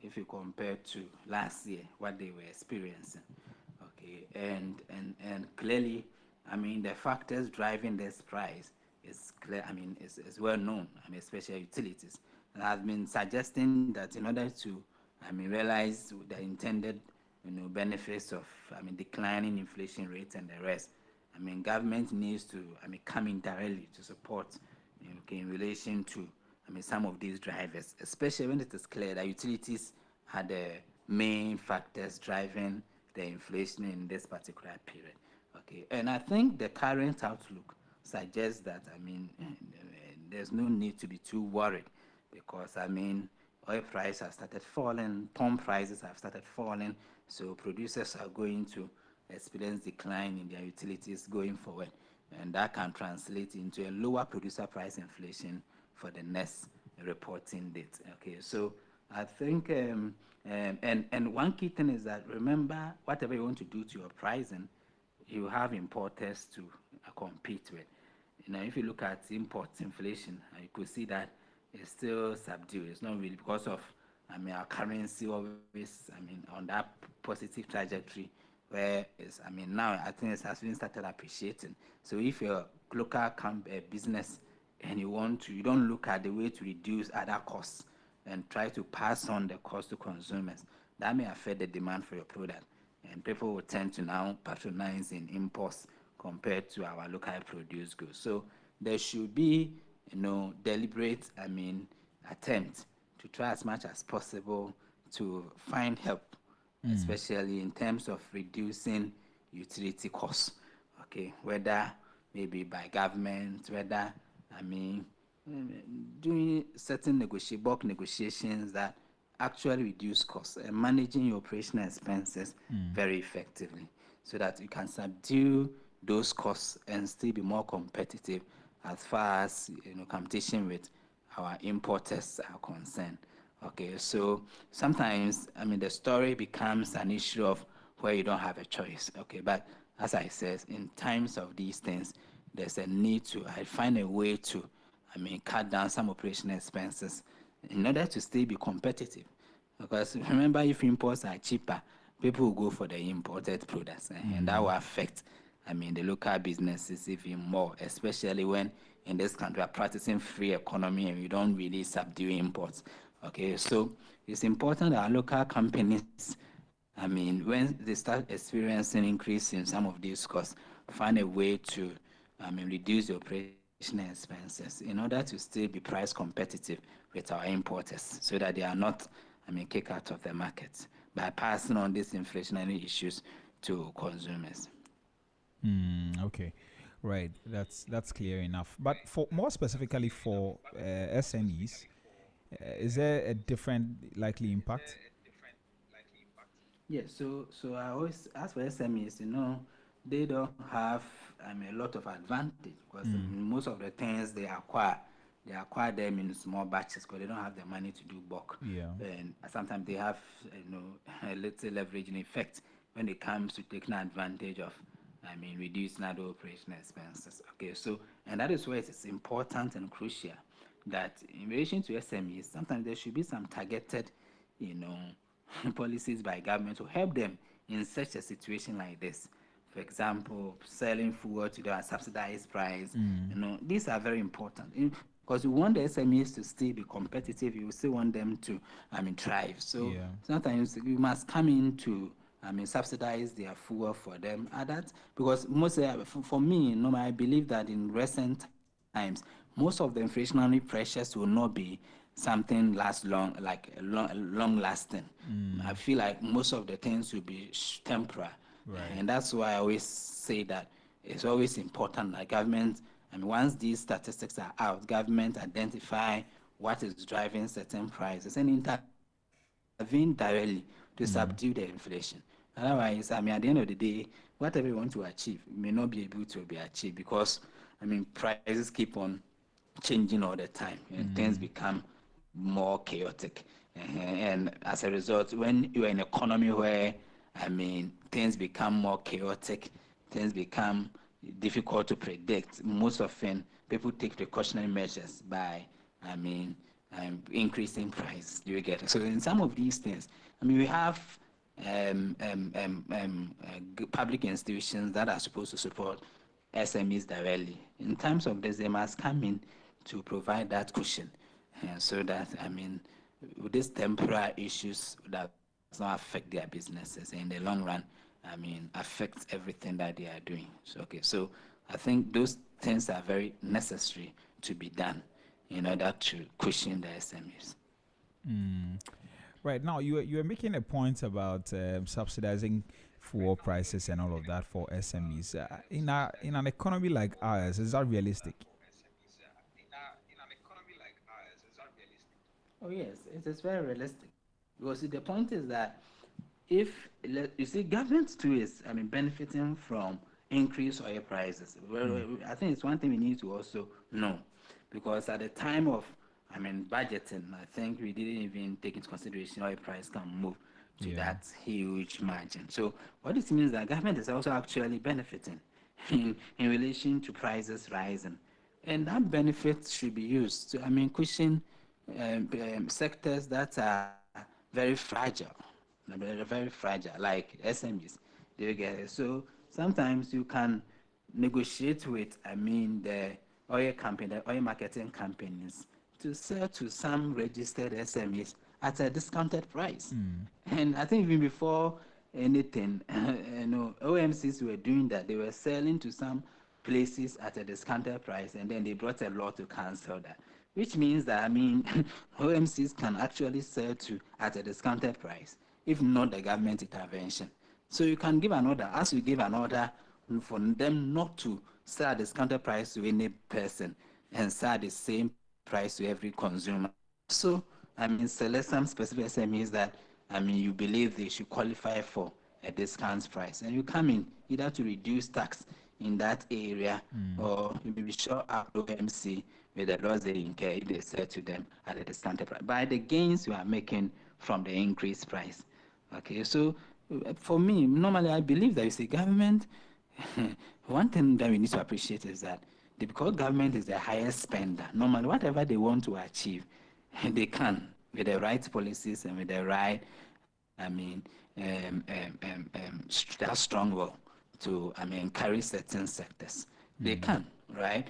if you compare to last year what they were experiencing. Okay, and clearly, I mean the factors driving this price is clear. I mean is well known. I mean especially utilities. And I've been suggesting that in order to I mean realize the intended benefits of I mean declining inflation rates and the rest. I mean government needs to I mean come in directly to support okay, in relation to I mean some of these drivers, especially when it is clear that utilities are the main factors driving the inflation in this particular period. Okay, and I think the current outlook suggests that I mean there's no need to be too worried because I mean oil prices have started falling, pump prices have started falling, so producers are going to experience decline in their utilities going forward, and that can translate into a lower producer price inflation for the next reporting date. Okay, so I think and one key thing is that remember whatever you want to do to your pricing, you have importers to compete with. If you look at imports inflation, you could see that it's still subdued. It's not really because of, I mean, our currency always, I mean, on that positive trajectory, where it's, I mean, now I think it has been started appreciating. So if you're local business and you don't look at the way to reduce other costs and try to pass on the cost to consumers, that may affect the demand for your product. And people will tend to now patronize in imports compared to our locally produced goods. So there should be, deliberate, I mean, attempt to try as much as possible to find help, especially in terms of reducing utility costs. Okay, whether maybe by government, whether I mean doing certain bulk negotiations that actually reduce costs and managing your operational expenses very effectively so that you can subdue those costs and still be more competitive as far as competition with our importers are concerned. Okay, so sometimes I mean the story becomes an issue of where you don't have a choice. Okay, but as I said, in times of these things, there's a need to find a way to I mean cut down some operational expenses in order to still be competitive. Because remember, if imports are cheaper, people will go for the imported products, and that will affect, I mean, the local businesses even more, especially when in this country we are practicing free economy and we don't really subdue imports. Okay, so it's important that our local companies, I mean, when they start experiencing increase in some of these costs, find a way to, I mean, reduce the operational expenses in order to still be price competitive with our importers, so that they are not, I mean, kicked out of the market by passing on these inflationary issues to consumers. Okay, right. That's clear enough. But for more specifically for SMEs, is there a different likely impact? Yeah, so I always ask for SMEs, they don't have a lot of advantage because most of the things they acquire them in small batches because they don't have the money to do bulk. Yeah. And sometimes they have, a little leveraging effect when it comes to taking advantage of, I mean, reducing other operational expenses. Okay, so, and that is where it is important and crucial that in relation to SMEs, sometimes there should be some targeted, you know, policies by government to help them in such a situation like this. For example, selling food to them at subsidized price. These are very important because you want the SMEs to still be competitive. You still want them to, I mean, thrive. So Yeah. sometimes you must come in to, I mean, subsidize their fuel for them. That because most for me, I believe that in recent times, most of the inflationary pressures will not be something last long, like long lasting. I feel like most of the things will be temporary, Right. and that's why I always say that it's always important that government. I mean, once these statistics are out, government identify what is driving certain prices and intervene directly to subdue the inflation. Otherwise, I mean, at the end of the day, whatever you want to achieve may not be able to be achieved because, I mean, prices keep on changing all the time and things become more chaotic. And as a result, when you're in an economy where, I mean, things become more chaotic, things become difficult to predict. Most often, people take precautionary measures by, I mean, increasing price. Do you get it? So in some of these things, I mean, we have public institutions that are supposed to support SMEs directly. In terms of this, they must come in to provide that cushion, so that, I mean, with these temporary issues that does not affect their businesses in the long run, I mean, affects everything that they are doing. So, okay, so I think those things are very necessary to be done in order to cushion the SMEs. Right now, you were making a point about subsidizing fuel prices and all of that for SMEs. In an economy like ours, is that realistic? Oh yes, it is very realistic. Because the point is that if you see, government too is, I mean, benefiting from increased oil prices. I think it's one thing we need to also know, because at the time of, I mean, budgeting, I think we didn't even take into consideration oil price can move to that huge margin. So what it means that government is also actually benefiting in relation to prices rising, and that benefit should be used to, I mean, cushion sectors that are very fragile, very fragile, like SMEs. Do you get it? So sometimes you can negotiate with, I mean, the oil marketing companies to sell to some registered SMEs at a discounted price. And I think even before anything, OMCs were doing that. They were selling to some places at a discounted price, and then they brought a law to cancel that. Which means that, I mean, OMCs can actually sell to at a discounted price, if not the government intervention. So you can give an order, as you give an order for them not to sell at discounted price to any person and sell at the same price to every consumer. So, I mean, select some specific SMEs that, I mean, you believe they should qualify for a discount price. And you come in either to reduce tax in that area, or you may be sure up OMC with the laws they incur if they sell to them at a discounted price, by the gains you are making from the increased price. Okay, so for me, normally I believe that you see, government, one thing that we need to appreciate is that because government is the highest spender, normally whatever they want to achieve, they can with the right policies and with the right, I mean, that strong will to, I mean, carry certain sectors. They can, right?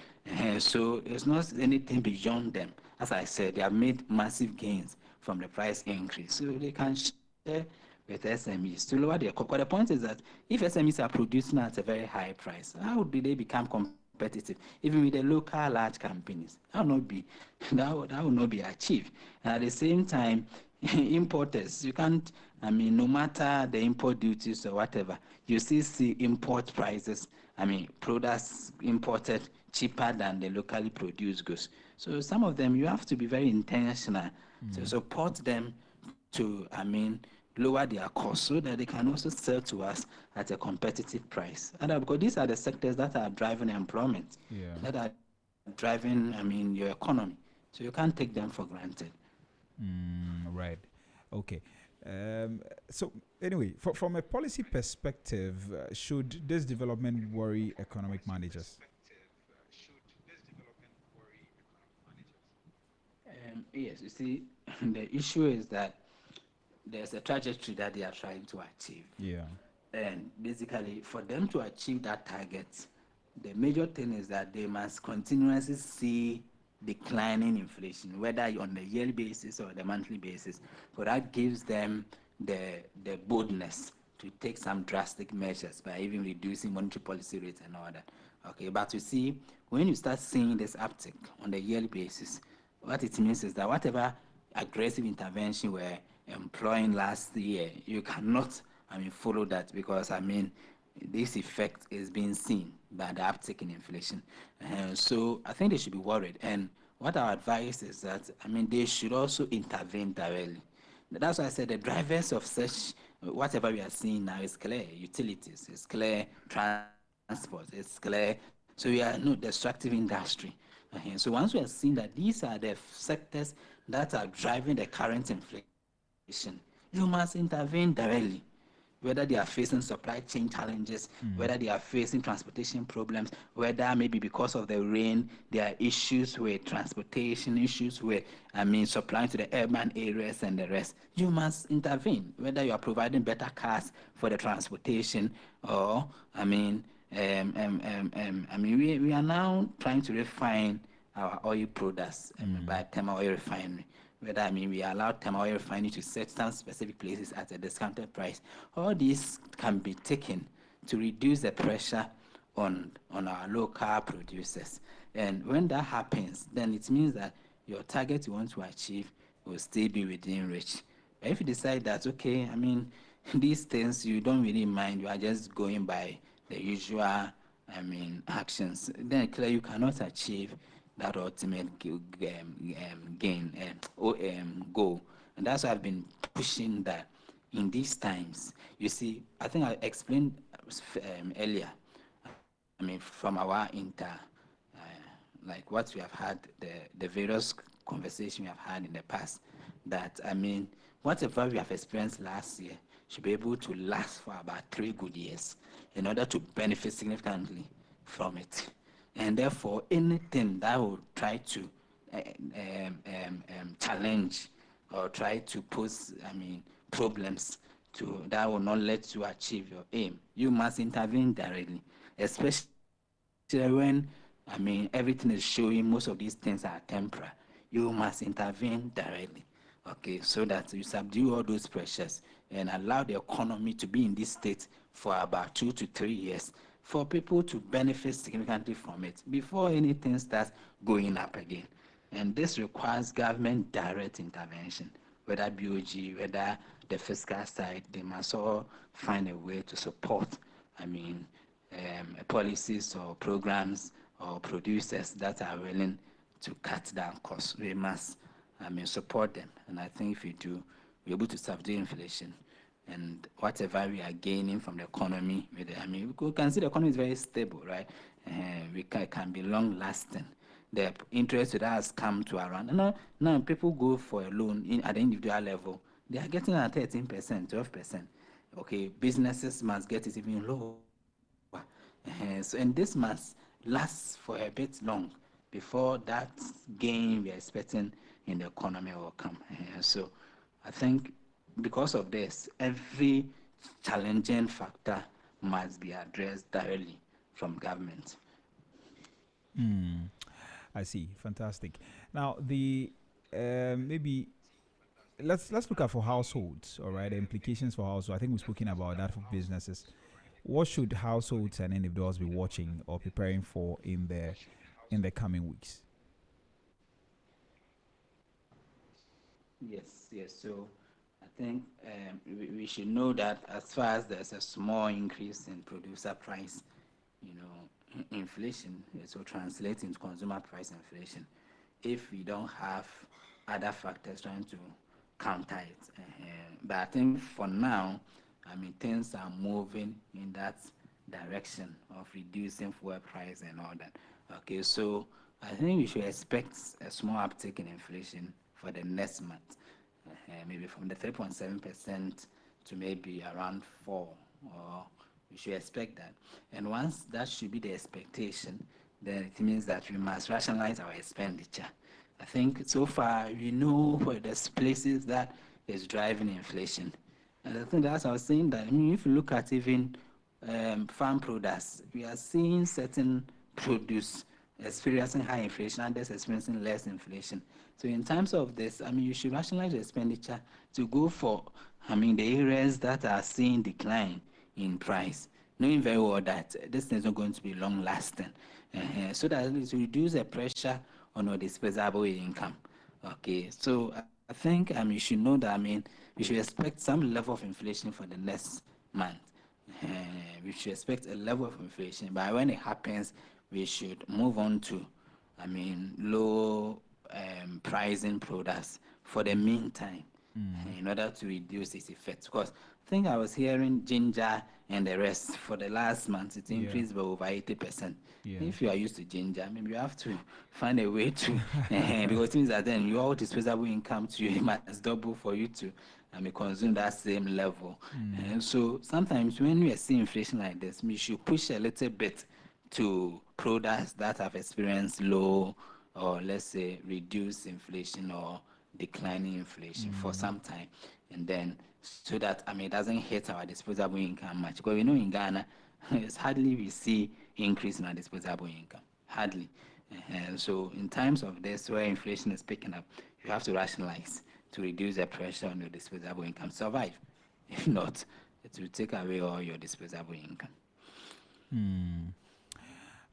So it's not anything beyond them. As I said, they have made massive gains from the price increase, so they can share with SMEs to lower their cost. But the point is that if SMEs are producing at a very high price, how do they become competitive, even with the local large companies? That will not be achieved. And at the same time, importers, you can't, I mean, no matter the import duties or whatever, you still see import prices, I mean, products imported cheaper than the locally produced goods. So some of them, you have to be very intentional to support them to, I mean, lower their costs so that they can also sell to us at a competitive price. And because these are the sectors that are driving employment, that are driving, I mean, your economy. So you can't take them for granted. Right. Okay. So anyway, from a policy perspective, should this development worry economic managers? Yes, you see, the issue is that there's a trajectory that they are trying to achieve. Yeah. And basically, for them to achieve that target, the major thing is that they must continuously see declining inflation, whether on the yearly basis or the monthly basis. But that gives them the boldness to take some drastic measures by even reducing monetary policy rates and all that. Okay, but you see, when you start seeing this uptick on the yearly basis, what it means is that whatever aggressive intervention we're employing last year, you cannot, I mean, follow that, because, I mean, this effect is being seen by the uptick in inflation. So I think they should be worried. And what our advice is that, I mean, they should also intervene directly. That's why I said the drivers of such, whatever we are seeing now is clear. Utilities, it's clear. Transport, it's clear. So we are no destructive industry. So once we are seeing that these are the sectors that are driving the current inflation, you must intervene directly, whether they are facing supply chain challenges, whether they are facing transportation problems, whether maybe because of the rain, there are issues with transportation, issues with, supplying to the urban areas and the rest. You must intervene, whether you are providing better cars for the transportation or, we are now trying to refine our oil products by thermal oil refinery. Whether we allow thermal oil refinery to set some specific places at a discounted price. All these can be taken to reduce the pressure on our local producers. And when that happens, then it means that your target you want to achieve will still be within reach. But if you decide that, okay, these things you don't really mind, you are just going by the usual, actions, then clearly you cannot achieve that ultimate goal. And that's why I've been pushing that in these times. You see, I think I explained earlier, from our like what we have had, the various conversations we have had in the past, that, whatever we have experienced last year should be able to last for about 3 good years in order to benefit significantly from it. And therefore, anything that will try to challenge or try to pose, problems that will not let you achieve your aim, you must intervene directly, especially when, everything is showing most of these things are temporary. You must intervene directly, okay, so that you subdue all those pressures and allow the economy to be in this state for about 2 to 3 years, for people to benefit significantly from it before anything starts going up again. And this requires government direct intervention, whether BOG, whether the fiscal side. They must all find a way to support, policies or programs or producers that are willing to cut down costs. We must, support them. And I think if we do, we're able to subdue inflation. And whatever we are gaining from the economy, we can see the economy is very stable, right? It can be long-lasting. The interest that has come to around. Now people go for a loan at the individual level. They are getting at 13%, 12%. Okay, businesses must get it even lower. And this must last for a bit long before that gain we are expecting in the economy will come. So I think because of this, every challenging factor must be addressed directly from government. I see. Fantastic. Now, the maybe let's look at for households. All right, the implications for households. I think we've spoken about that for businesses. What should households and individuals be watching or preparing for in the coming weeks? Yes. So I think we should know that as far as there's a small increase in producer price, inflation, it will translate into consumer price inflation if we don't have other factors trying to counter it. But I think for now, things are moving in that direction of reducing fuel price and all that. Okay, so I think we should expect a small uptick in inflation for the next month, maybe from the 3.7% to maybe around 4, or we should expect that. And once that should be the expectation, then it means that we must rationalize our expenditure. I think so far we know where there's places that is driving inflation. And I think that's I was saying that, if you look at even farm products, we are seeing certain produce experiencing high inflation, others experiencing less inflation. So in terms of this, you should rationalize the expenditure to go for, the areas that are seeing decline in price, knowing very well that this thing is not going to be long lasting, so that it will reduce the pressure on our disposable income. Okay, so I think you should know that we should expect some level of inflation for the next month. We should expect a level of inflation, but when it happens, we should move on to low pricing products for the meantime, in order to reduce its effects. Because think I was hearing ginger and the rest for the last month. It Yeah. increased by over 80%. Yeah. If you are used to ginger, maybe you have to find a way to, because it means that then your disposable income to you must double for you to consume that same level. And so sometimes when we are seeing inflation like this, we should push a little bit to products that have experienced low or let's say reduced inflation or declining inflation for some time, and then so that it doesn't hit our disposable income much, because we know in Ghana it's hardly we see increase in our disposable income, hardly. And so in times of this where inflation is picking up, you have to rationalize to reduce the pressure on your disposable income, survive. If not, it will take away all your disposable income.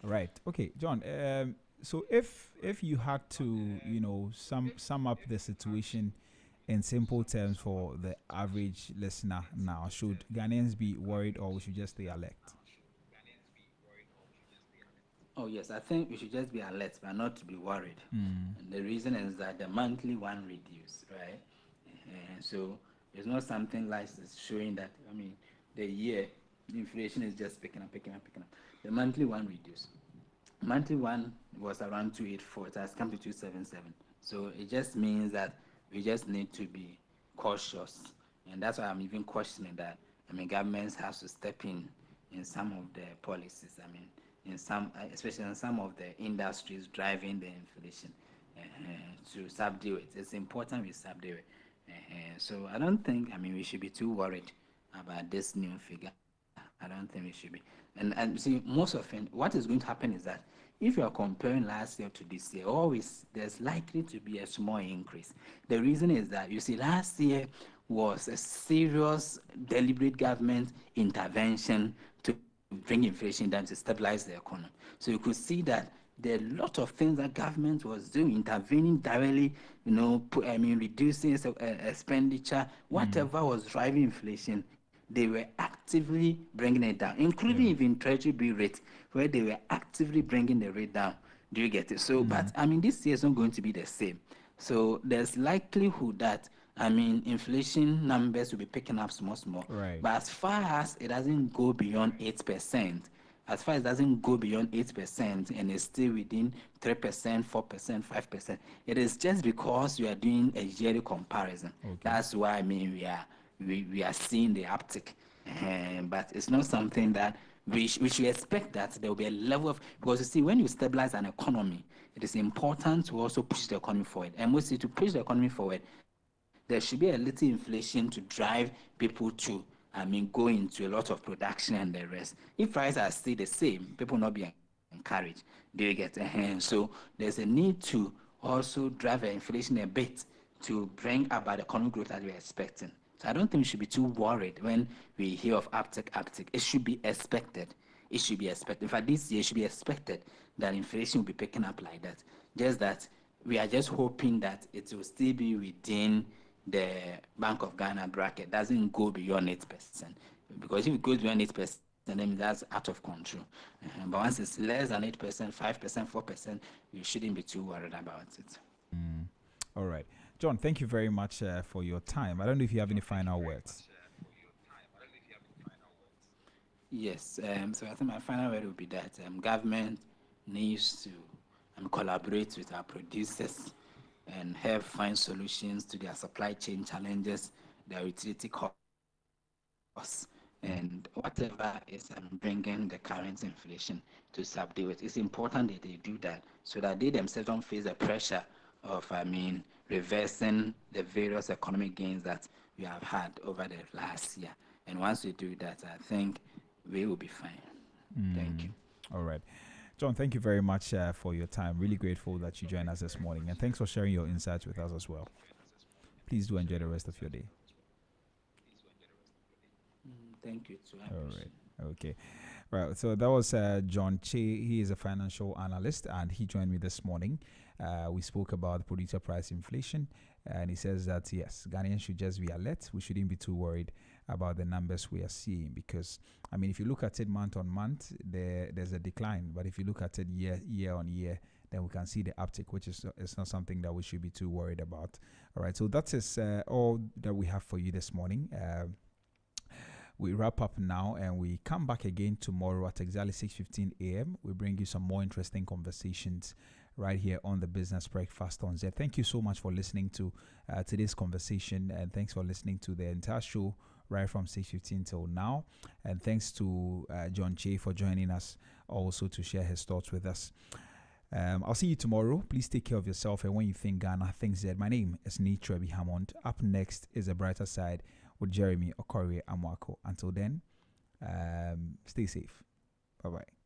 Right. Okay, John. So if you had to, sum up the situation in simple terms for the average listener now, should Ghanaians be worried or we should just stay alert? Oh yes, I think we should just be alert but not to be worried. And the reason is that the monthly one reduced, right? And so it's not something like it's showing that the year inflation is just picking up. The monthly one reduced. Monthly one was around 284. It has come to 277. So it just means that we just need to be cautious, and that's why I'm even questioning that. Governments have to step in some of the policies. In some, especially in some of the industries driving the inflation, to subdue it. It's important we subdue it. So I don't think we should be too worried about this new figure. I don't think we should be. And see, most often, what is going to happen is that if you are comparing last year to this year, always there's likely to be a small increase. The reason is that you see, last year was a serious, deliberate government intervention to bring inflation down to stabilize the economy. So you could see that there are a lot of things that government was doing, intervening directly, reducing expenditure, whatever was driving inflation. They were actively bringing it down, including even Treasury bill rate, where they were actively bringing the rate down. Do you get it? So, but this year is not going to be the same. So there's likelihood that inflation numbers will be picking up small. Right. But as far as it doesn't go beyond 8%, as far as it doesn't go beyond 8% and it's still within 3%, 4%, 5%, it is just because you are doing a yearly comparison. Okay. That's why we are seeing the uptick, but it's not something that we should expect that there will be a level of, because you see, when you stabilize an economy, it is important to also push the economy forward. And mostly to push the economy forward, there should be a little inflation to drive people to go into a lot of production and the rest. If prices are still the same, people will not be encouraged. Do you get So there's a need to also drive the inflation a bit to bring about the economic growth that we're expecting. So I don't think we should be too worried when we hear of uptick. It should be expected. It should be expected. In fact, this year it should be expected that inflation will be picking up like that. Just that we are just hoping that it will still be within the Bank of Ghana bracket, doesn't go beyond 8%. Because if it goes beyond 8%, then that's out of control. But once it's less than 8%, 5%, 4%, you shouldn't be too worried about it. All right. John, thank you very much for your time. I don't know if you have any final words. Yes, so I think my final word would be that government needs to collaborate with our producers and help find solutions to their supply chain challenges, their utility costs, and whatever is bringing the current inflation to subdue it. It's important that they do that so that they themselves don't face the pressure of, reversing the various economic gains that we have had over the last year. And once we do that, I think we will be fine. Thank you. All right. John, thank you very much for your time. Really grateful that you joined us this morning. And thanks for sharing your insights with us as well. Please do enjoy the rest of your day. Thank you too. All right. Okay. Right. So that was John Che. He is a financial analyst and he joined me this morning. We spoke about producer price inflation, and he says that yes, Ghanaians should just be alert. We shouldn't be too worried about the numbers we are seeing because, if you look at it month on month, there's a decline. But if you look at it year on year, then we can see the uptick, which is not something that we should be too worried about. All right. So that is all that we have for you this morning. we wrap up now and we come back again tomorrow at exactly 6:15 a.m. We bring you some more interesting conversations right here on the Business Breakfast on Zed. Thank you so much for listening to today's conversation, and thanks for listening to the entire show right from 6:15 till now. And thanks to John Che for joining us also to share his thoughts with us. I'll see you tomorrow. Please take care of yourself, and when you think Ghana, think Zed. My name is Trebi Hammond. Up next is A Brighter Side with Jeremy Okorie Amwako. Until then, stay safe. Bye-bye.